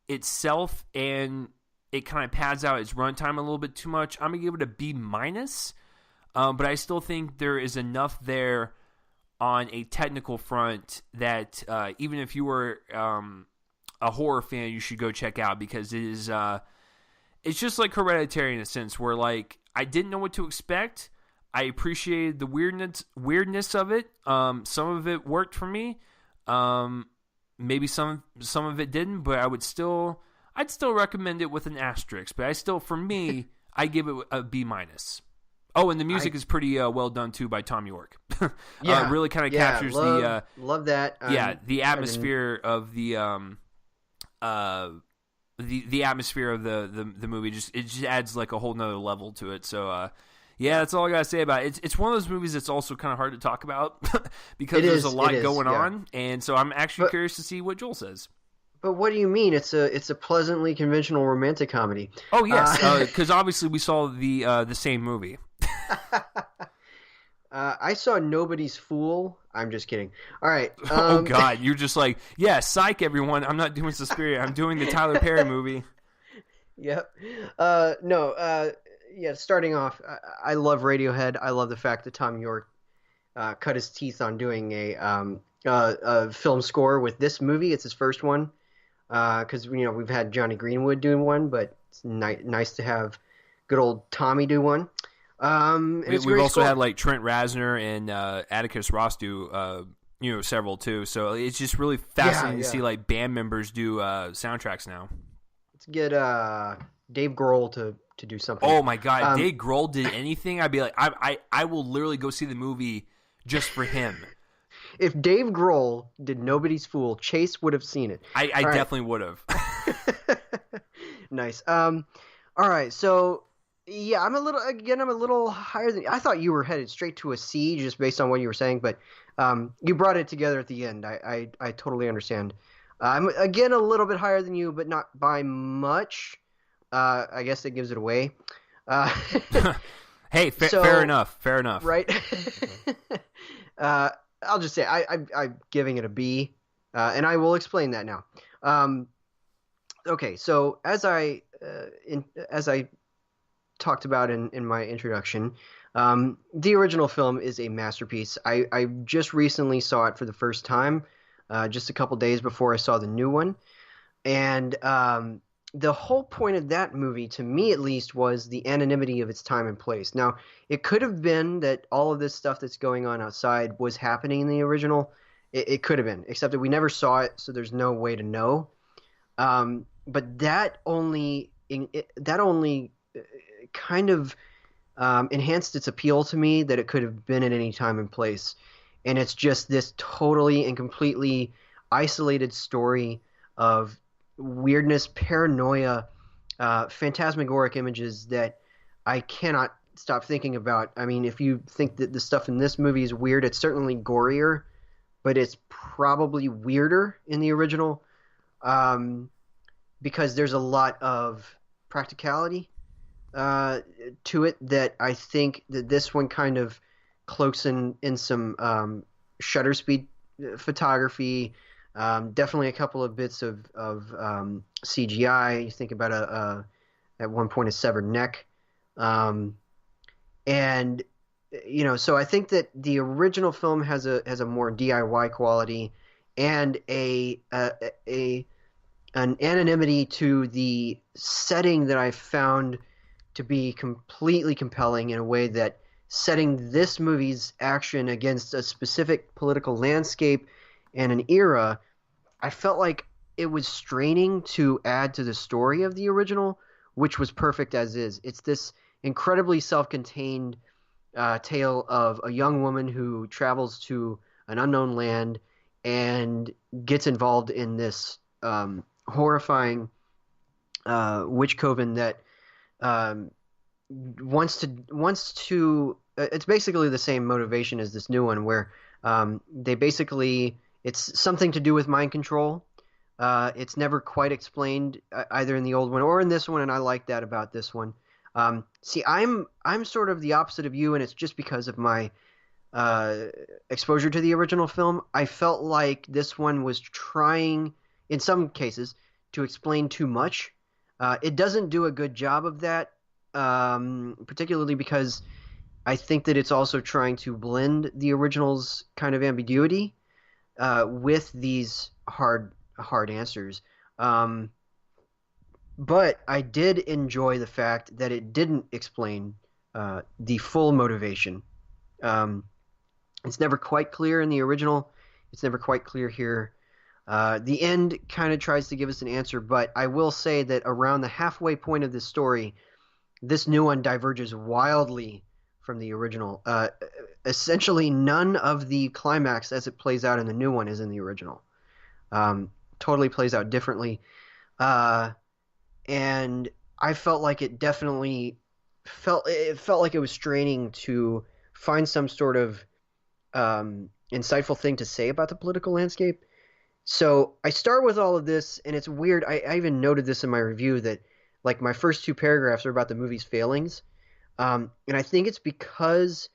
itself and it kind of pads out its runtime a little bit too much, I'm going to give it a B-. But I still think there is enough there on a technical front that even if you were a horror fan, you should go check out, because it is it's just like Hereditary in a sense, where like I didn't know what to expect. I appreciated the weirdness of it. Some of it worked for me. Maybe some of it didn't, but I'd still recommend it with an asterisk. But for me, I give it a B-. Oh, and the music is pretty well done too by Tom York. It really kind of captures love that. The atmosphere of the atmosphere of the movie. It just adds like a whole nother level to it. So that's all I gotta say about it. It's one of those movies that's also kind of hard to talk about because there's a lot going on, and so I'm actually curious to see what Joel says. But what do you mean? It's a pleasantly conventional romantic comedy. Oh yes, because obviously we saw the same movie. I saw Nobody's Fool. I'm just kidding. All right. Oh God, you're just like, psych everyone. I'm not doing Suspiria. I'm doing the Tyler Perry movie. Yep. Starting off, I love Radiohead. I love the fact that Tom York cut his teeth on doing a film score with this movie. It's his first one. Because we've had Johnny Greenwood doing one, but it's nice to have good old Tommy do one. We've also had like Trent Reznor and Atticus Ross do several too. So it's just really fascinating to see like band members do soundtracks now. Let's get Dave Grohl to do something. Oh my God, Dave Grohl did anything, I'd be like, I will literally go see the movie just for him. If Dave Grohl did Nobody's Fool, Chase would have seen it. I definitely would have. Nice. All right. So yeah, I'm a little higher than I thought. You were headed straight to a C just based on what you were saying, but you brought it together at the end. I totally understand. I'm again a little bit higher than you, but not by much. I guess that gives it away. Hey, fair enough. Fair enough. Right. I'll just say I'm giving it a B, and I will explain that now. Okay, so as I talked about in my introduction, the original film is a masterpiece. I just recently saw it for the first time, just a couple days before I saw the new one, and the whole point of that movie, to me at least, was the anonymity of its time and place. Now, it could have been that all of this stuff that's going on outside was happening in the original. It could have been, except that we never saw it, so there's no way to know. But that only kind of enhanced its appeal to me, that it could have been at any time and place. And it's just this totally and completely isolated story of weirdness, paranoia, phantasmagoric images that I cannot stop thinking about. I mean, if you think that the stuff in this movie is weird, it's certainly gorier, but it's probably weirder in the original, because there's a lot of practicality to it that I think that this one kind of cloaks in some shutter speed photography. Definitely a couple of bits of CGI. You think about at one point a severed neck, and so I think that the original film has a more DIY quality and an anonymity to the setting that I found to be completely compelling, in a way that setting this movie's action against a specific political landscape and an era, I felt like it was straining to add to the story of the original, which was perfect as is. It's this incredibly self-contained tale of a young woman who travels to an unknown land and gets involved in this horrifying witch coven that wants to. It's basically the same motivation as this new one, where they basically. It's something to do with mind control. It's never quite explained either in the old one or in this one, and I like that about this one. See, I'm sort of the opposite of you, and it's just because of my exposure to the original film. I felt like this one was trying, in some cases, to explain too much. It doesn't do a good job of that, particularly because I think that it's also trying to blend the original's kind of ambiguity with these hard answers. But I did enjoy the fact that it didn't explain the full motivation. It's never quite clear in the original. It's never quite clear here. The end kind of tries to give us an answer, but I will say that around the halfway point of this story, this new one diverges wildly from the original. Essentially, none of the climax as it plays out in the new one is in the original. Totally plays out differently. And I felt like it definitely felt like it was straining to find some sort of insightful thing to say about the political landscape. So I start with all of this, and it's weird. I even noted this in my review that like my first two paragraphs are about the movie's failings. And I think it's because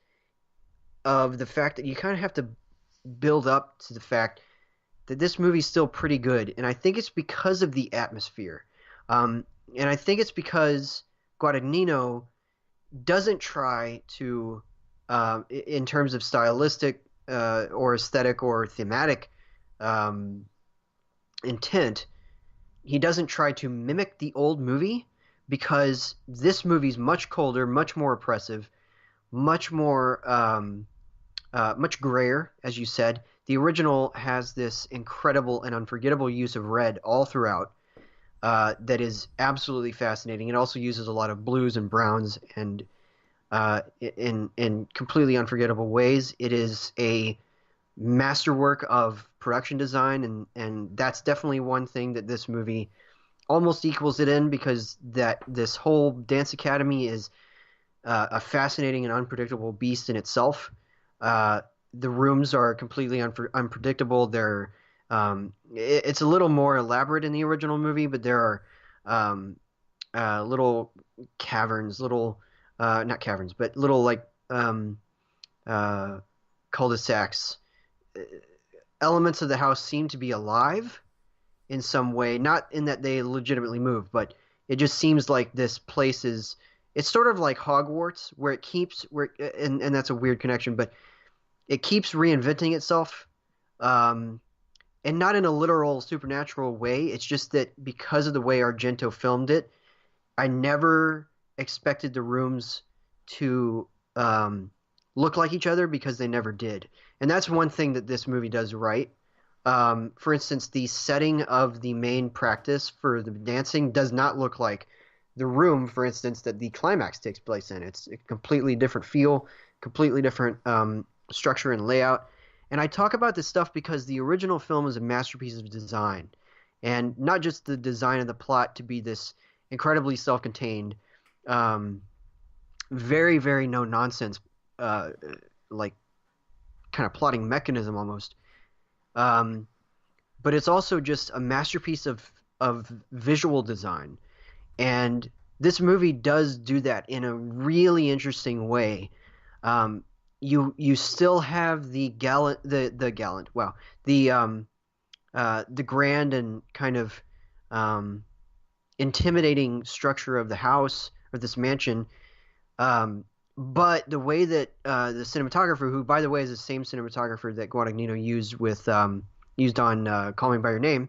of the fact that you kind of have to build up to the fact that this movie's still pretty good. And I think it's because of the atmosphere. And I think it's because Guadagnino doesn't try to, in terms of stylistic or aesthetic or thematic intent, he doesn't try to mimic the old movie, because this movie's much colder, much more oppressive, much more much grayer, as you said. The original has this incredible and unforgettable use of red all throughout that is absolutely fascinating. It also uses a lot of blues and browns and in completely unforgettable ways. It is a masterwork of production design, and that's definitely one thing that this movie almost equals it in, because that this whole dance academy is a fascinating and unpredictable beast in itself. The rooms are completely unpredictable. It's a little more elaborate in the original movie, but there are little caverns, not caverns, but little like uh, cul-de-sacs. Elements of the house seem to be alive in some way, not in that they legitimately move, but it just seems like this place is. It's sort of like Hogwarts, where it keeps and that's a weird connection, but it keeps reinventing itself, and not in a literal supernatural way. It's just that because of the way Argento filmed it, I never expected the rooms to look like each other, because they never did. And that's one thing that this movie does right. For instance, the setting of the main practice for the dancing does not look like the room, for instance, that the climax takes place in. It's a completely different feel, completely different structure and layout. And I talk about this stuff because the original film is a masterpiece of design. And not just the design of the plot to be this incredibly self-contained, very, very no-nonsense, like kind of plotting mechanism almost. But it's also just a masterpiece of visual design. And this movie does do that in a really interesting way. You still have the grand and kind of intimidating structure of the house, or this mansion. But the way that the cinematographer, who by the way is the same cinematographer that Guadagnino used on Call Me by Your Name,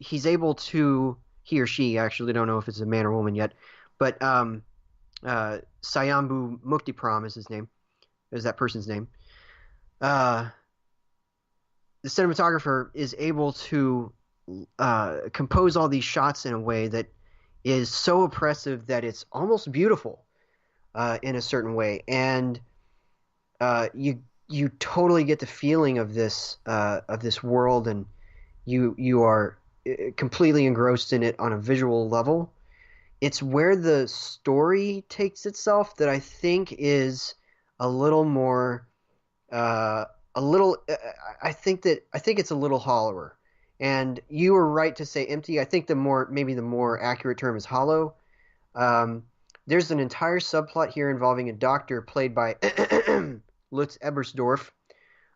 he's able to, he or she, I actually don't know if it's a man or woman yet, but Sayambu Muktipram is his name, is that person's name. The cinematographer is able to compose all these shots in a way that is so oppressive that it's almost beautiful in a certain way, and you totally get the feeling of this world, and you are completely engrossed in it on a visual level. It's where the story takes itself that I think is a little more I think it's a little hollower. And you were right to say empty. I think maybe the more accurate term is hollow. There's an entire subplot here involving a doctor played by Lutz Ebersdorf,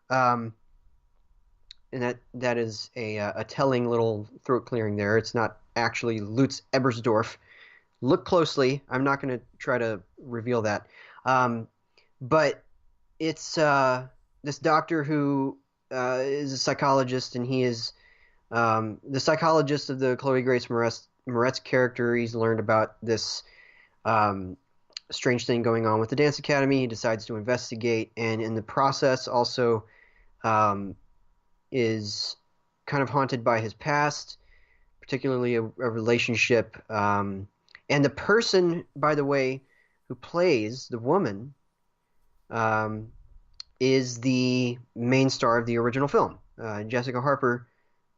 and that is a telling little throat clearing there. It's not actually Lutz Ebersdorf. Look closely. I'm not going to try to reveal that. But it's this doctor who is a psychologist, and he is the psychologist of the Chloe Grace Moretz character. He's learned about this strange thing going on with the dance academy. He decides to investigate, and in the process also is kind of haunted by his past, particularly a relationship. And the person, by the way, who plays the woman is the main star of the original film. Jessica Harper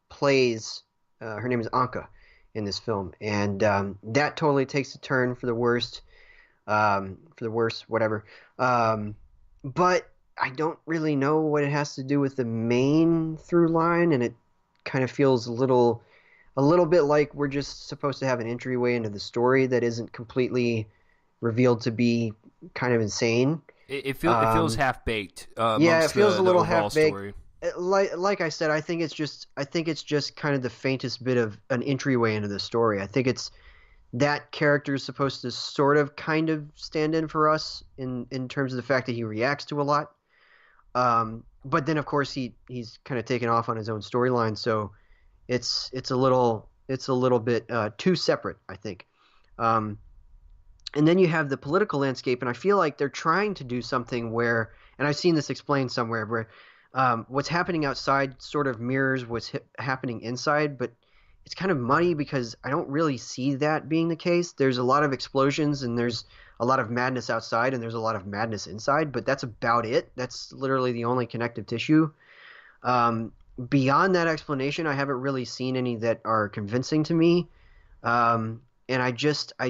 plays, her name is Anka in this film, and that totally takes a turn for the worst, whatever. But I don't really know what it has to do with the main through line, and it kind of feels a little bit like we're just supposed to have an entryway into the story that isn't completely revealed to be kind of insane. It feels half baked. Yeah, it feels a little half baked. Like I said, I think it's just kind of the faintest bit of an entryway into the story. I think it's that character is supposed to sort of kind of stand in for us in terms of the fact that he reacts to a lot. But then of course he's kind of taken off on his own storyline, so it's a little bit too separate, I think. And then you have the political landscape, and I feel like they're trying to do something where, and I've seen this explained somewhere, where what's happening outside sort of mirrors what's happening inside, but it's kind of muddy because I don't really see that being the case. There's a lot of explosions and there's a lot of madness outside and there's a lot of madness inside, but that's about it. That's literally the only connective tissue. Um, Beyond that explanation, I haven't really seen any that are convincing to me. And I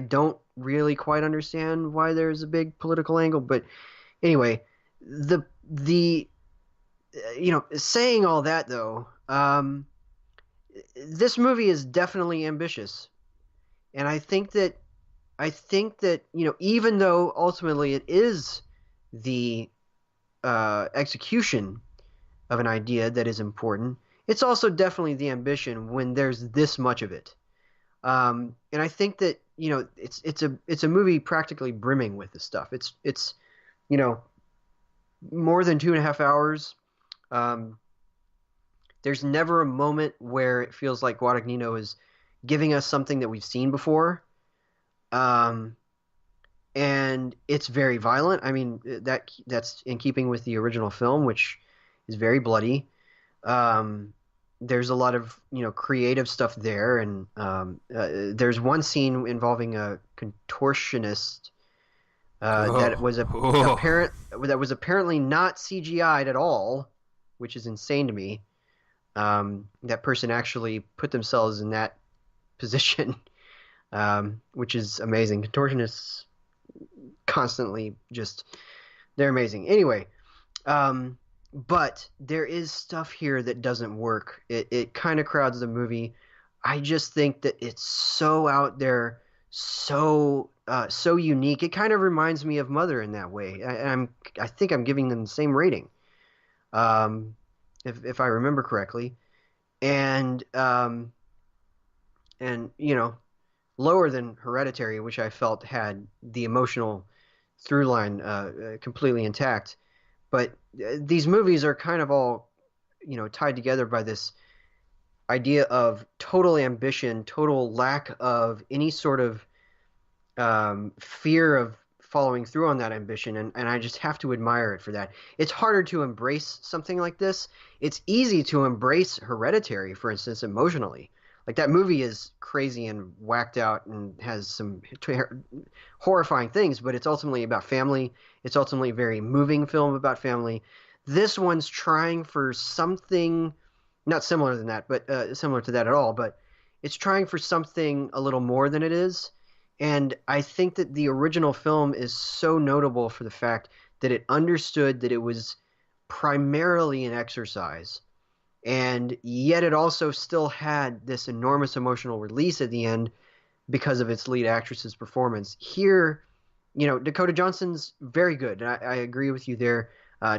don't really quite understand why there's a big political angle. But anyway, the saying all that though, this movie is definitely ambitious, and I think that even though ultimately it is the execution of an idea that is important, it's also definitely the ambition when there's this much of it. And I think that it's a movie practically brimming with this stuff. It's you know more than 2.5 hours. Um, there's never a moment where it feels like Guadagnino is giving us something that we've seen before. Um, and it's very violent. I mean, that's in keeping with the original film, which is very bloody. Um, there's a lot of creative stuff there, and there's one scene involving a contortionist that was apparently not CGI'd at all, which is insane to me. That person actually put themselves in that position, which is amazing. Contortionists constantly they're amazing. Anyway, but there is stuff here that doesn't work. It kind of crowds the movie. I just think that it's so out there, so unique. It kind of reminds me of Mother in that way. I think I'm giving them the same rating, if I remember correctly, and lower than Hereditary, which I felt had the emotional through line completely intact. But these movies are kind of all tied together by this idea of total ambition, total lack of any sort of fear of following through on that ambition, and I just have to admire it for that. It's harder to embrace something like this. It's easy to embrace Hereditary, for instance, emotionally. Like, that movie is crazy and whacked out and has some horrifying things, but it's ultimately about family. It's ultimately a very moving film about family. This one's trying for something not similar than that, but similar to that at all, but it's trying for something a little more than it is. And I think that the original film is so notable for the fact that it understood that it was primarily an exercise, and yet it also still had this enormous emotional release at the end because of its lead actress's performance. Here, Dakota Johnson's very good, and I agree with you there.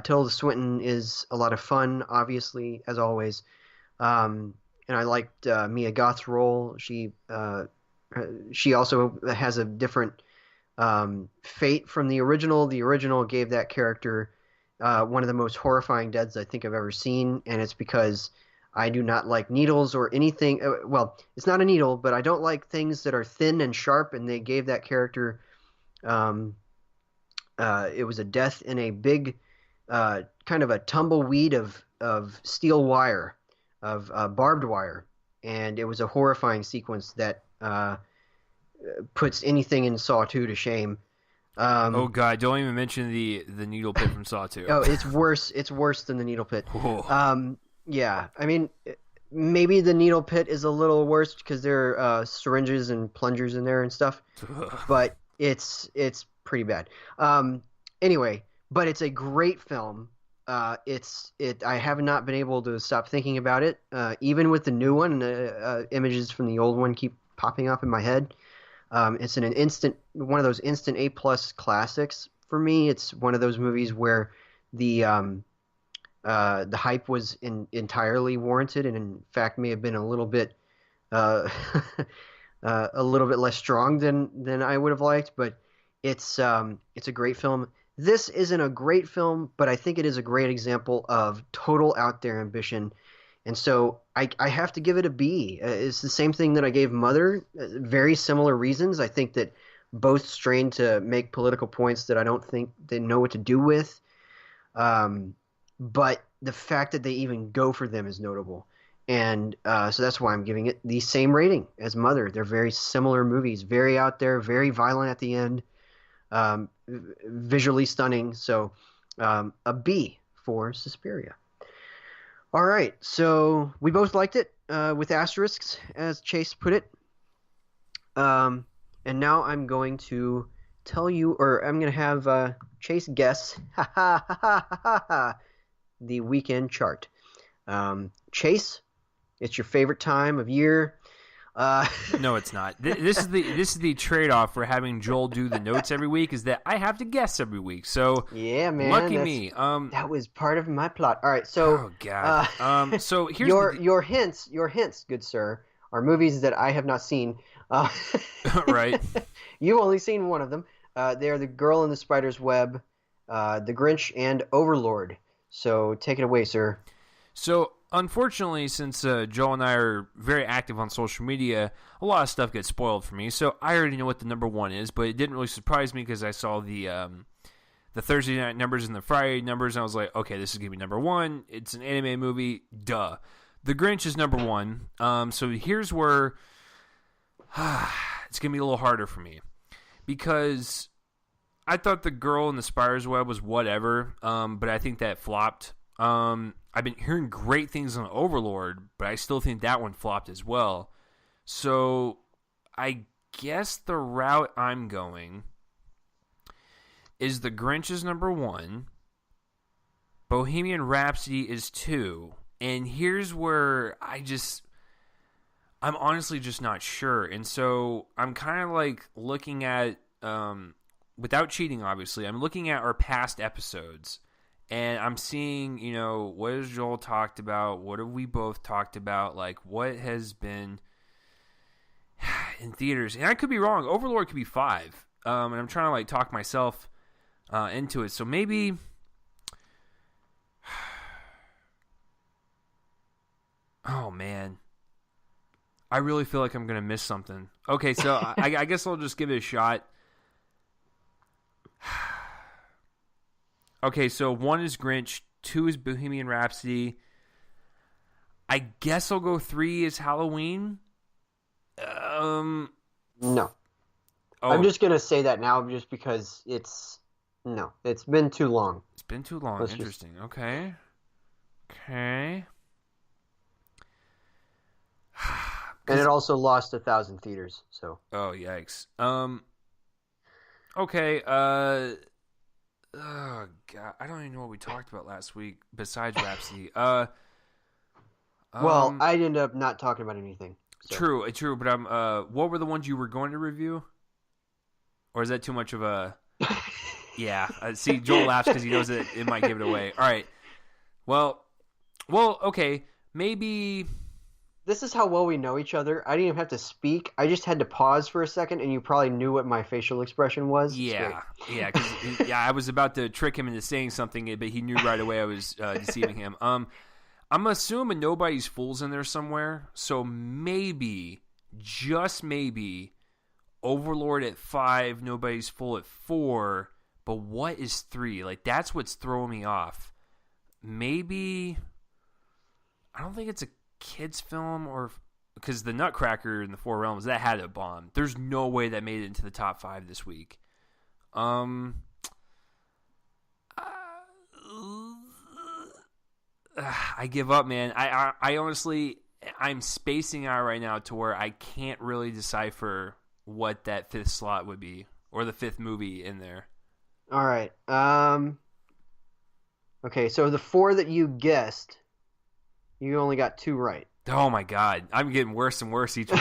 Tilda Swinton is a lot of fun, obviously, as always. And I liked Mia Goth's role. She also has a different fate from the original. The original gave that character one of the most horrifying deaths I think I've ever seen, and it's because I do not like needles or anything. Well, it's not a needle, but I don't like things that are thin and sharp, and they gave that character it was a death in a big kind of a tumbleweed of steel wire, of barbed wire, and it was a horrifying sequence that puts anything in Saw 2 to shame. Oh God! Don't even mention the needle pit from Saw 2. Oh, it's worse. It's worse than the needle pit. Oh. Yeah, I mean, maybe the needle pit is a little worse because there are syringes and plungers in there and stuff, but it's pretty bad. Anyway, but it's a great film. I have not been able to stop thinking about it, even with the new one. Images from the old one keep popping up in my head. It's one of those instant A+ classics for me. It's one of those movies where the hype was entirely warranted, and in fact may have been a little bit less strong than I would have liked. But it's a great film. This isn't a great film, but I think it is a great example of total out there ambition. And so I have to give it a B. It's the same thing that I gave Mother. Very similar reasons. I think that both strain to make political points that I don't think they know what to do with. But the fact that they even go for them is notable. And so that's why I'm giving it the same rating as Mother. They're very similar movies, very out there, very violent at the end, visually stunning. So a B for Suspiria. All right, so we both liked it with asterisks, as Chase put it. And now I'm going to tell you, or I'm going to have Chase guess the weekend chart. Chase, it's your favorite time of year. No, it's not. This is the trade-off for having Joel do the notes every week, is that I have to guess every week. So yeah, man, lucky me. That was part of my plot. All right, so oh god. So here's your hints, good sir, are movies that I have not seen. Right. You've only seen one of them. They are The Girl in the Spider's Web, The Grinch, and Overlord. So take it away, sir. So unfortunately, since Joel and I are very active on social media, a lot of stuff gets spoiled for me. So I already know what the number one is, but it didn't really surprise me because I saw the Thursday night numbers and the Friday numbers, and I was like, okay, this is gonna be number one. It's an anime movie, duh. The Grinch is number one. So here's where it's gonna be a little harder for me, because I thought The Girl in the Spider's Web was whatever, but I think that flopped. I've been hearing great things on Overlord, but I still think that one flopped as well. So I guess the route I'm going is The Grinch is number one, Bohemian Rhapsody is two, and here's where I'm honestly just not sure. And so I'm kind of like looking at, without cheating, obviously, I'm looking at our past episodes, and I'm seeing, what has Joel talked about? What have we both talked about? Like, what has been in theaters? And I could be wrong. Overlord could be 5. And I'm trying to, like, talk myself into it. So maybe... Oh, man. I really feel like I'm going to miss something. Okay, so I guess I'll just give it a shot. Okay, so 1 is Grinch, 2 is Bohemian Rhapsody. I guess I'll go 3 is Halloween. No. Oh. I'm just going to say that now just because it's been too long. It's been too long. Interesting. Okay. And it also lost 1,000 theaters, so. Oh, yikes. Okay, oh god, I don't even know what we talked about last week besides Rhapsody. Well, I ended up not talking about anything. So. True, but what were the ones you were going to review? Or is that too much of a? Yeah, see, Joel laughs because he knows that it might give it away. All right, well, okay, maybe. This is how well we know each other. I didn't even have to speak. I just had to pause for a second, and you probably knew what my facial expression was. Yeah, I was about to trick him into saying something, but he knew right away I was deceiving him. I'm assuming Nobody's Fool's in there somewhere, so maybe, just maybe, Overlord at 5, Nobody's Fool at 4, but what is 3? Like, that's what's throwing me off. Maybe, I don't think it's a kids film, or because the Nutcracker in the Four Realms, that had a bomb. There's no way that made it into the top 5 this week. I give up, man. I honestly, I'm spacing out right now to where I can't really decipher what that 5th slot would be, or the 5th movie in there. All right. Okay, so the 4 that you guessed, you only got 2 right. Oh my god, I'm getting worse and worse each week.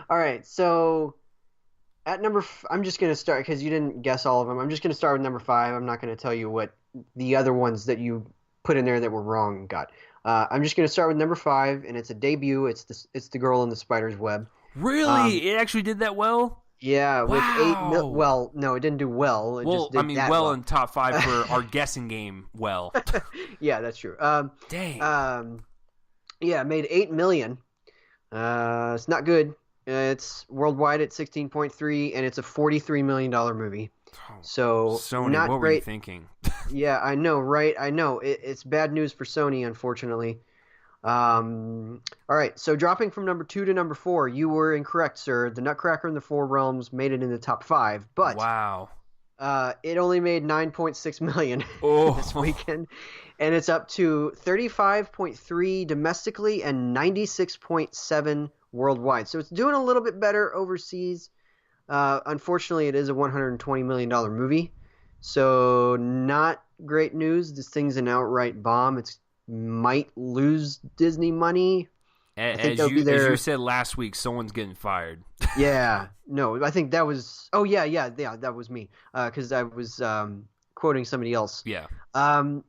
All right, so at number, I'm just gonna start because you didn't guess all of them. I'm just gonna start with number 5. I'm not gonna tell you what the other ones that you put in there that were wrong got. I'm just gonna start with number 5, and it's a debut. It's the Girl in the Spider's Web. Really, it actually did that well. Yeah, with wow. 8 well, no, it didn't do well. It just did well in top 5 for our guessing game. Well, yeah, that's true. Dang. Yeah, it made $8 million. It's not good. It's worldwide at 16.3, and it's a $43 million movie. So Sony, not what great. were you thinking? Yeah, I know, right? I know. It's bad news for Sony, unfortunately. All right, so dropping from number 2 to number 4, you were incorrect, sir. The Nutcracker in the Four Realms made it in the top 5, but Wow. it only made 9.6 million this Oh, weekend, and it's up to 35.3 domestically and 96.7 worldwide. So it's doing a little bit better overseas. Unfortunately, it is a $120 million movie, so not great news. This thing's an outright bomb. It's might lose Disney money. I think as that'll be you their. said last week, someone's getting fired. Yeah, no, I think that was. Oh yeah, that was me. Because I was quoting somebody else. Yeah. Um,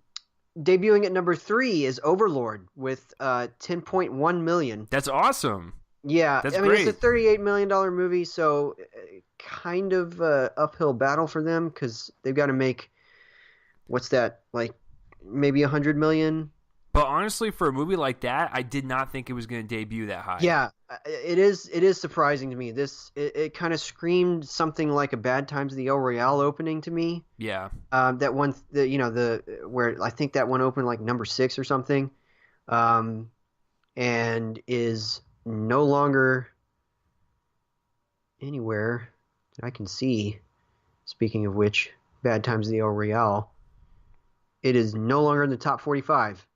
Debuting at number 3 is Overlord with 10.1 million. That's awesome. Yeah, That's I mean great. it's a $38 million movie, so kind of a uphill battle for them because they've got to make what's that like maybe 100 million. But honestly, for a movie like that, I did not think it was going to debut that high. Yeah, it is. It is surprising to me. It kind of screamed something like a Bad Times at the El Royale opening to me. Yeah. That one, the where I think that one opened like number 6 or something, and is no longer anywhere that I can see. Speaking of which, Bad Times at the El Royale, it is no longer in the top 45.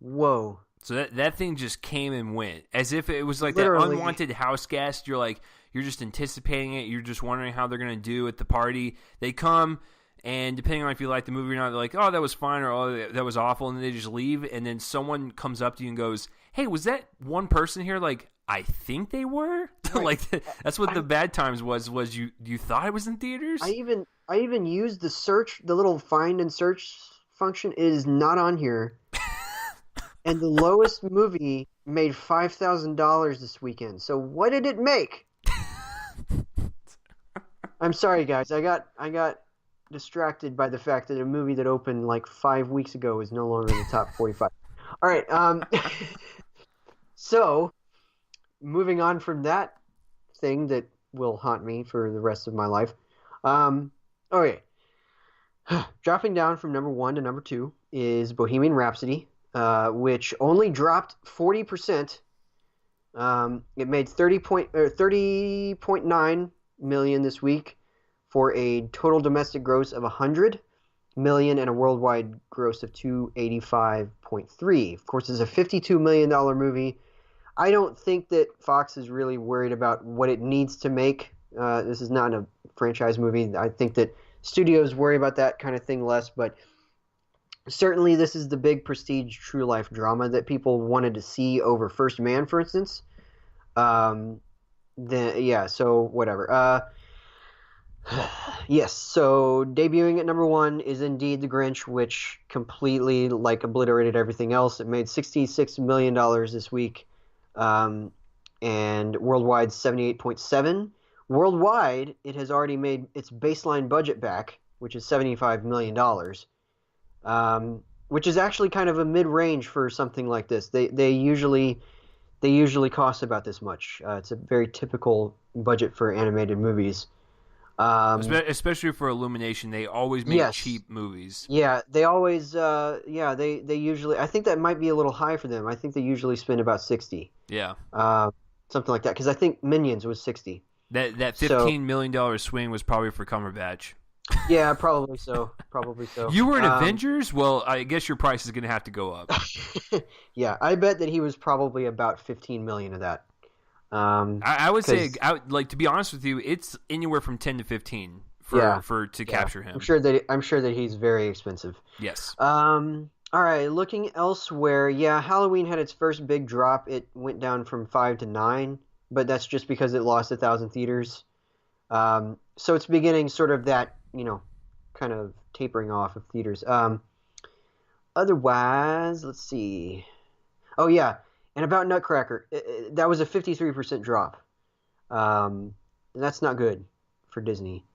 Whoa. So that thing just came and went as if it was like Literally. that unwanted house guest. You're just anticipating it. You're just wondering how they're going to do at the party. They come, and depending on if you like the movie or not, they're like, oh, that was fine, or oh, that was awful, and then they just leave. And then someone comes up to you and goes, hey, was that one person here? Like, I think they were. Right. Like that's what the Bad Times was you thought it was in theaters? I even used the little find and search function. It is not on here. And the lowest movie made $5,000 this weekend. So what did it make? I'm sorry, guys. I got distracted by the fact that a movie that opened like 5 weeks ago is no longer in the top 45. All right. So moving on from that thing that will haunt me for the rest of my life. Okay. Dropping down from number 1 to number 2 is Bohemian Rhapsody. Which only dropped 40%. It made 30.9 million this week for a total domestic gross of 100 million and a worldwide gross of 285.3. Of course, it's a $52 million movie. I don't think that Fox is really worried about what it needs to make. This is not a franchise movie. I think that studios worry about that kind of thing less, but certainly this is the big prestige true life drama that people wanted to see over First Man, for instance. So whatever. Yes, so debuting at number 1 is indeed The Grinch, which completely obliterated everything else. It made $66 million this week, and worldwide 78.7. Worldwide, it has already made its baseline budget back, which is $75 million. Which is actually kind of a mid-range for something like this. They usually cost about this much. It's a very typical budget for animated movies. Especially for Illumination, they always make cheap movies. Yeah, they always. They usually. I think that might be a little high for them. I think they usually spend about 60. Yeah. Something like that. Because I think Minions was 60. That $15 million swing was probably for Cumberbatch. Yeah, probably so. You were in Avengers? Well, I guess your price is going to have to go up. Yeah, I bet that he was probably about 15 million of that. I would say, to be honest with you, it's anywhere from 10 to 15 to capture him. I'm sure that he's very expensive. Yes. All right, looking elsewhere, Halloween had its first big drop. It went down from 5 to 9, but that's just because it lost 1,000 theaters. So it's beginning sort of that, kind of tapering off of theaters. Otherwise, let's see. Oh, yeah. And about Nutcracker, that was a 53% drop. That's not good for Disney.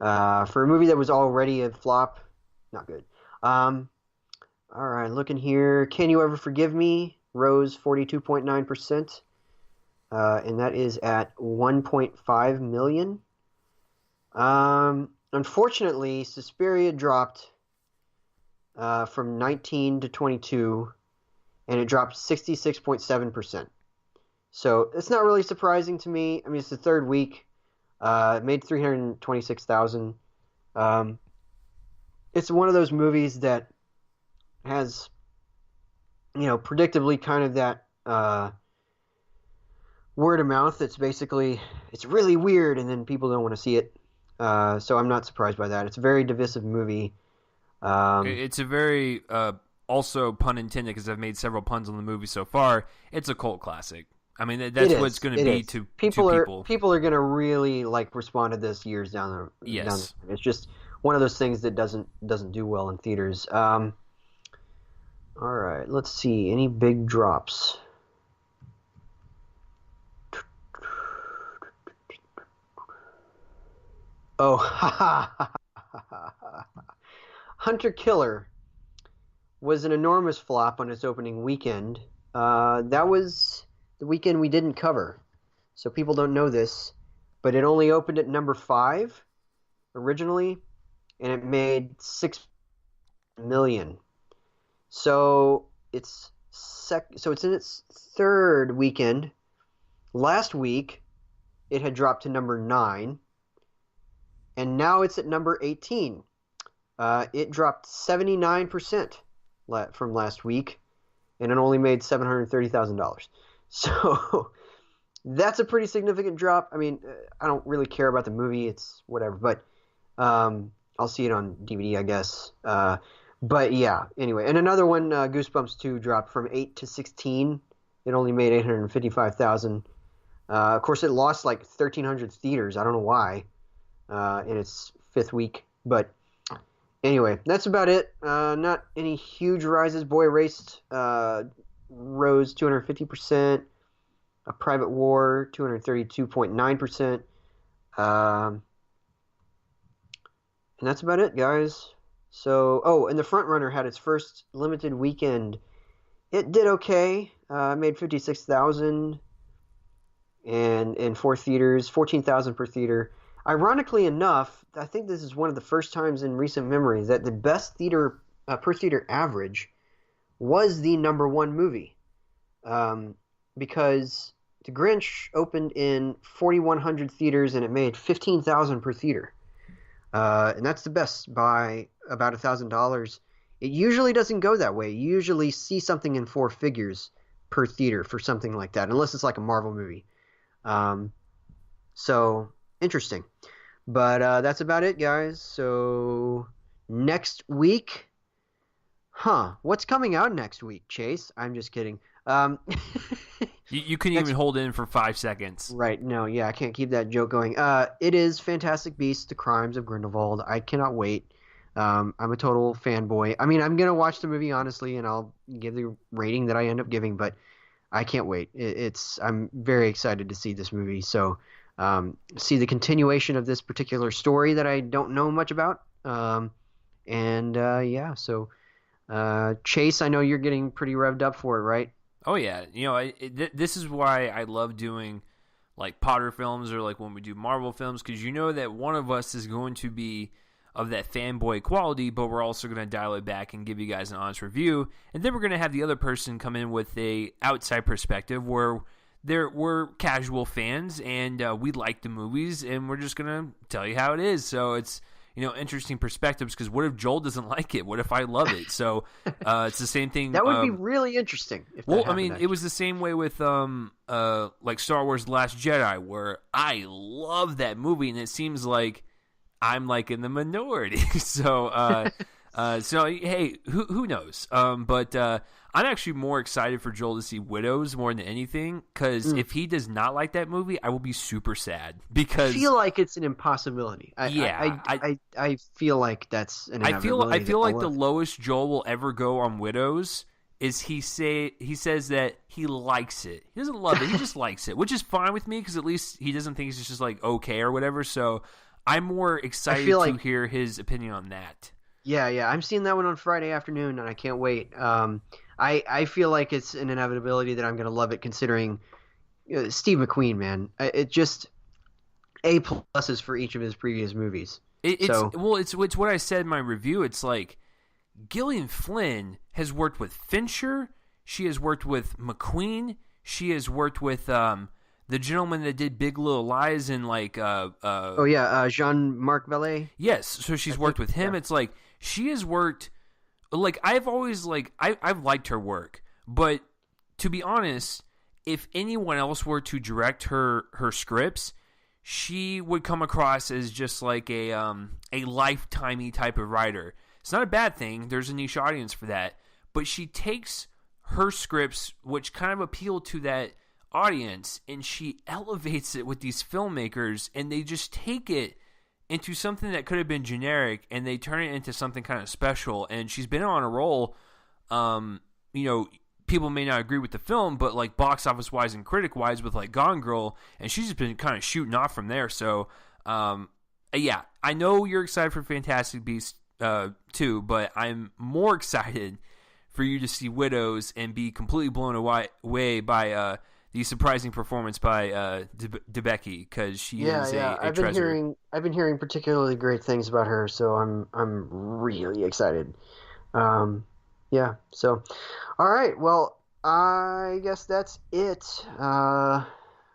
For a movie that was already a flop, not good. All right, looking here. Can You Ever Forgive Me? Rose 42.9%. And that is at 1.5 million. Unfortunately, Suspiria dropped from 19 to 22, and it dropped 66.7%. So it's not really surprising to me. I mean, it's the third week. It made 326,000. It's one of those movies that has, predictably kind of that word of mouth. That's basically, it's really weird, and then people don't want to see it. So I'm not surprised by that. It's a very divisive movie. It's a very, also pun intended, because I've made several puns on the movie so far. It's a cult classic. I mean, that's what it's going to be to people. People are going to really respond to this years down the. Yes. It's just one of those things that doesn't do well in theaters. All right, let's see. Any big drops? Oh, Hunter Killer was an enormous flop on its opening weekend. That was the weekend we didn't cover, so people don't know this, but it only opened at number 5 originally, and it made $6 million. So it's in its third weekend. Last week, it had dropped to number 9, and now it's at number 18. It dropped 79% from last week, and it only made $730,000. So that's a pretty significant drop. I mean, I don't really care about the movie. It's whatever, but I'll see it on DVD, I guess. But yeah, anyway. And another one, Goosebumps 2, dropped from 8 to 16. It only made $855,000. Of course, it lost 1,300 theaters. I don't know why in its 5th week. But anyway, that's about it. Not any huge rises. Boy Erased rose 250%. A Private War, 232.9%. And that's about it, guys. So, and The Front Runner had its first limited weekend. It did okay. Made $56,000 and in 4 theaters, $14,000 per theater. Ironically enough, I think this is one of the first times in recent memory that the best theater per theater average was the number 1 movie, because The Grinch opened in 4,100 theaters and it made $15,000 per theater, and that's the best by about $1,000. It usually doesn't go that way. You usually see something in 4 figures per theater for something like that, unless it's like a Marvel movie. So interesting. But that's about it, guys. So next week, what's coming out next week, Chase? I'm just kidding. You couldn't even hold in for 5 seconds. Right. No, yeah, I can't keep that joke going. It is Fantastic Beasts: The Crimes of Grindelwald. I cannot wait. I'm a total fanboy. I mean, I'm going to watch the movie, honestly, and I'll give the rating that I end up giving, but I can't wait. I'm very excited to see this movie. So see the continuation of this particular story that I don't know much about. Yeah, so Chase, I know you're getting pretty revved up for it, right? Oh, yeah. This is why I love doing Potter films or when we do Marvel films, because that one of us is going to be of that fanboy quality, but we're also going to dial it back and give you guys an honest review. And then we're going to have the other person come in with a outside perspective where we're casual fans and we like the movies and we're just going to tell you how it is. So it's, interesting perspectives, because what if Joel doesn't like it? What if I love it? So it's the same thing. That would be really interesting. If that happened, it was the same way with Star Wars: The Last Jedi, where I love that movie and it seems like I'm in the minority. So hey, who knows? But I'm actually more excited for Joel to see Widows more than anything, because if he does not like that movie, I will be super sad. Because I feel like it's an impossibility. I feel like that's an inevitability. I feel like the lowest Joel will ever go on Widows is he says that he likes it. He doesn't love it. He just likes it, which is fine with me, because at least he doesn't think it's just okay or whatever. So I'm more excited to hear his opinion on that. Yeah, I'm seeing that one on Friday afternoon, and I can't wait. I feel like it's an inevitability that I'm going to love it, considering Steve McQueen, man. It just A pluses for each of his previous movies. It's what I said in my review. It's Gillian Flynn has worked with Fincher. She has worked with McQueen. She has worked with the gentleman that did Big Little Lies and Jean-Marc Vallée. Yes, so she's worked with him. Yeah. It's like she has worked. Like I've always I've liked her work, but to be honest, if anyone else were to direct her scripts, she would come across as just like a lifetimey type of writer. It's not a bad thing. There's a niche audience for that, but she takes her scripts, which kind of appeal to that audience, and she elevates it with these filmmakers, and they just take it into something that could have been generic, and they turn it into something kind of special. And she's been on a roll. People may not agree with the film, but like box office wise and critic wise with like Gone Girl, and she's just been kind of shooting off from there. So, yeah, I know you're excited for Fantastic Beasts 2, but I'm more excited for you to see Widows and be completely blown away by the surprising performance by Debicki, because she is a treasure. I've been hearing particularly great things about her, so I'm really excited. Yeah. So, all right. Well, I guess that's it.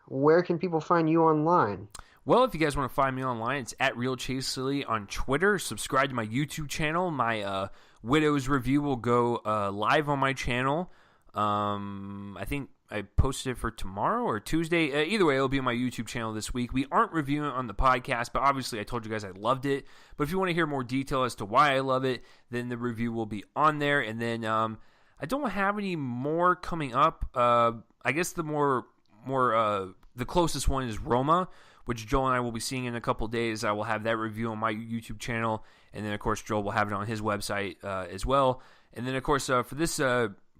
Where can people find you online? Well, if you guys want to find me online, it's at Real Chase Silly on Twitter. Subscribe to my YouTube channel. My Widows review will go live on my channel. I think I posted it for tomorrow or Tuesday. Either way, it'll be on my YouTube channel this week. We aren't reviewing it on the podcast, but obviously I told you guys I loved it. But if you want to hear more detail as to why I love it, then the review will be on there. And then I don't have any more coming up. I guess the the closest one is Roma, which Joel and I will be seeing in a couple days. I will have that review on my YouTube channel. And then, of course, Joel will have it on his website as well. And then, of course, for this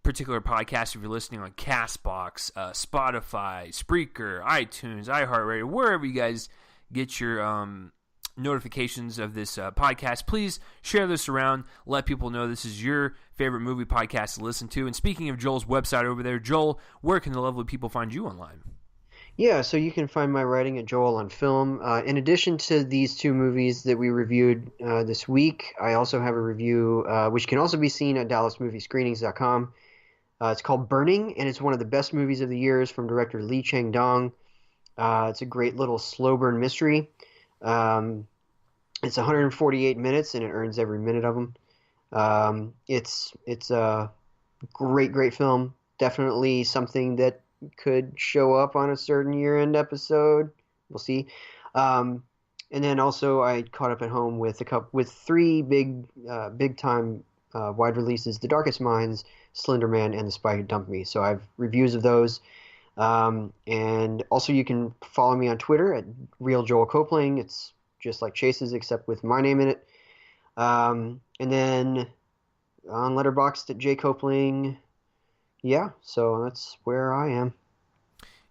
particular podcast, if you're listening on CastBox, Spotify, Spreaker, iTunes, iHeartRadio, wherever you guys get your notifications of this podcast, please share this around. Let people know this is your favorite movie podcast to listen to. And speaking of Joel's website over there, Joel, where can the lovely people find you online? Yeah, so you can find my writing at Joel on Film. In addition to these two movies that we reviewed this week, I also have a review which can also be seen at DallasMovieScreenings.com. It's called Burning, and it's one of the best movies of the year from director Lee Chang-dong. It's a great little slow burn mystery. It's 148 minutes, and it earns every minute of them. It's a great film. Definitely something that could show up on a certain year-end episode. We'll see. And then also I caught up at home with three big-time wide releases: The Darkest Minds, Slender Man, and The Spy Who Dumped Me. So I have reviews of those. And also you can follow me on Twitter at Real Joel Copling. It's just like Chase's, except with my name in it. And then on Letterboxd at J Copling. Yeah, so that's where I am.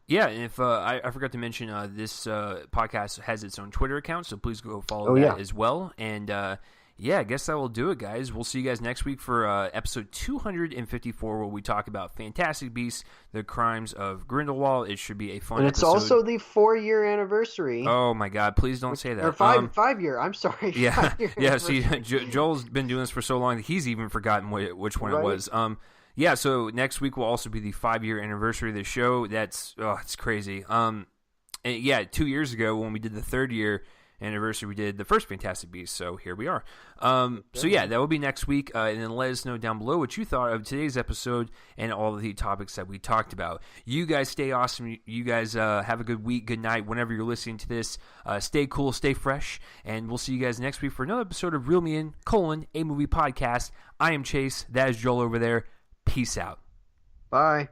Yeah, and if I forgot to mention, this podcast has its own Twitter account, so please go follow that as well. And yeah, I guess that will do it, guys. We'll see you guys next week for episode 254, where we talk about Fantastic Beasts: The Crimes of Grindelwald. It should be a fun episode. And it's also the 4-year anniversary. Oh my God! Please don't say that. Or 5-year. I'm sorry. Yeah, yeah. See, Joel's been doing this for so long that he's even forgotten which one it was. Yeah. So next week will also be the 5-year anniversary of the show. It's crazy. And yeah, 2 years ago when we did the 3rd year anniversary, we did the first Fantastic Beasts, so here we are. So yeah, that will be next week, and then let us know down below what you thought of today's episode and all of the topics that we talked about. You guys stay awesome. You guys have a good week, good night, whenever you're listening to this. Stay cool, stay fresh, and we'll see you guys next week for another episode of Reel Me In, a movie podcast. I am Chase. That is Joel over there. Peace out. Bye.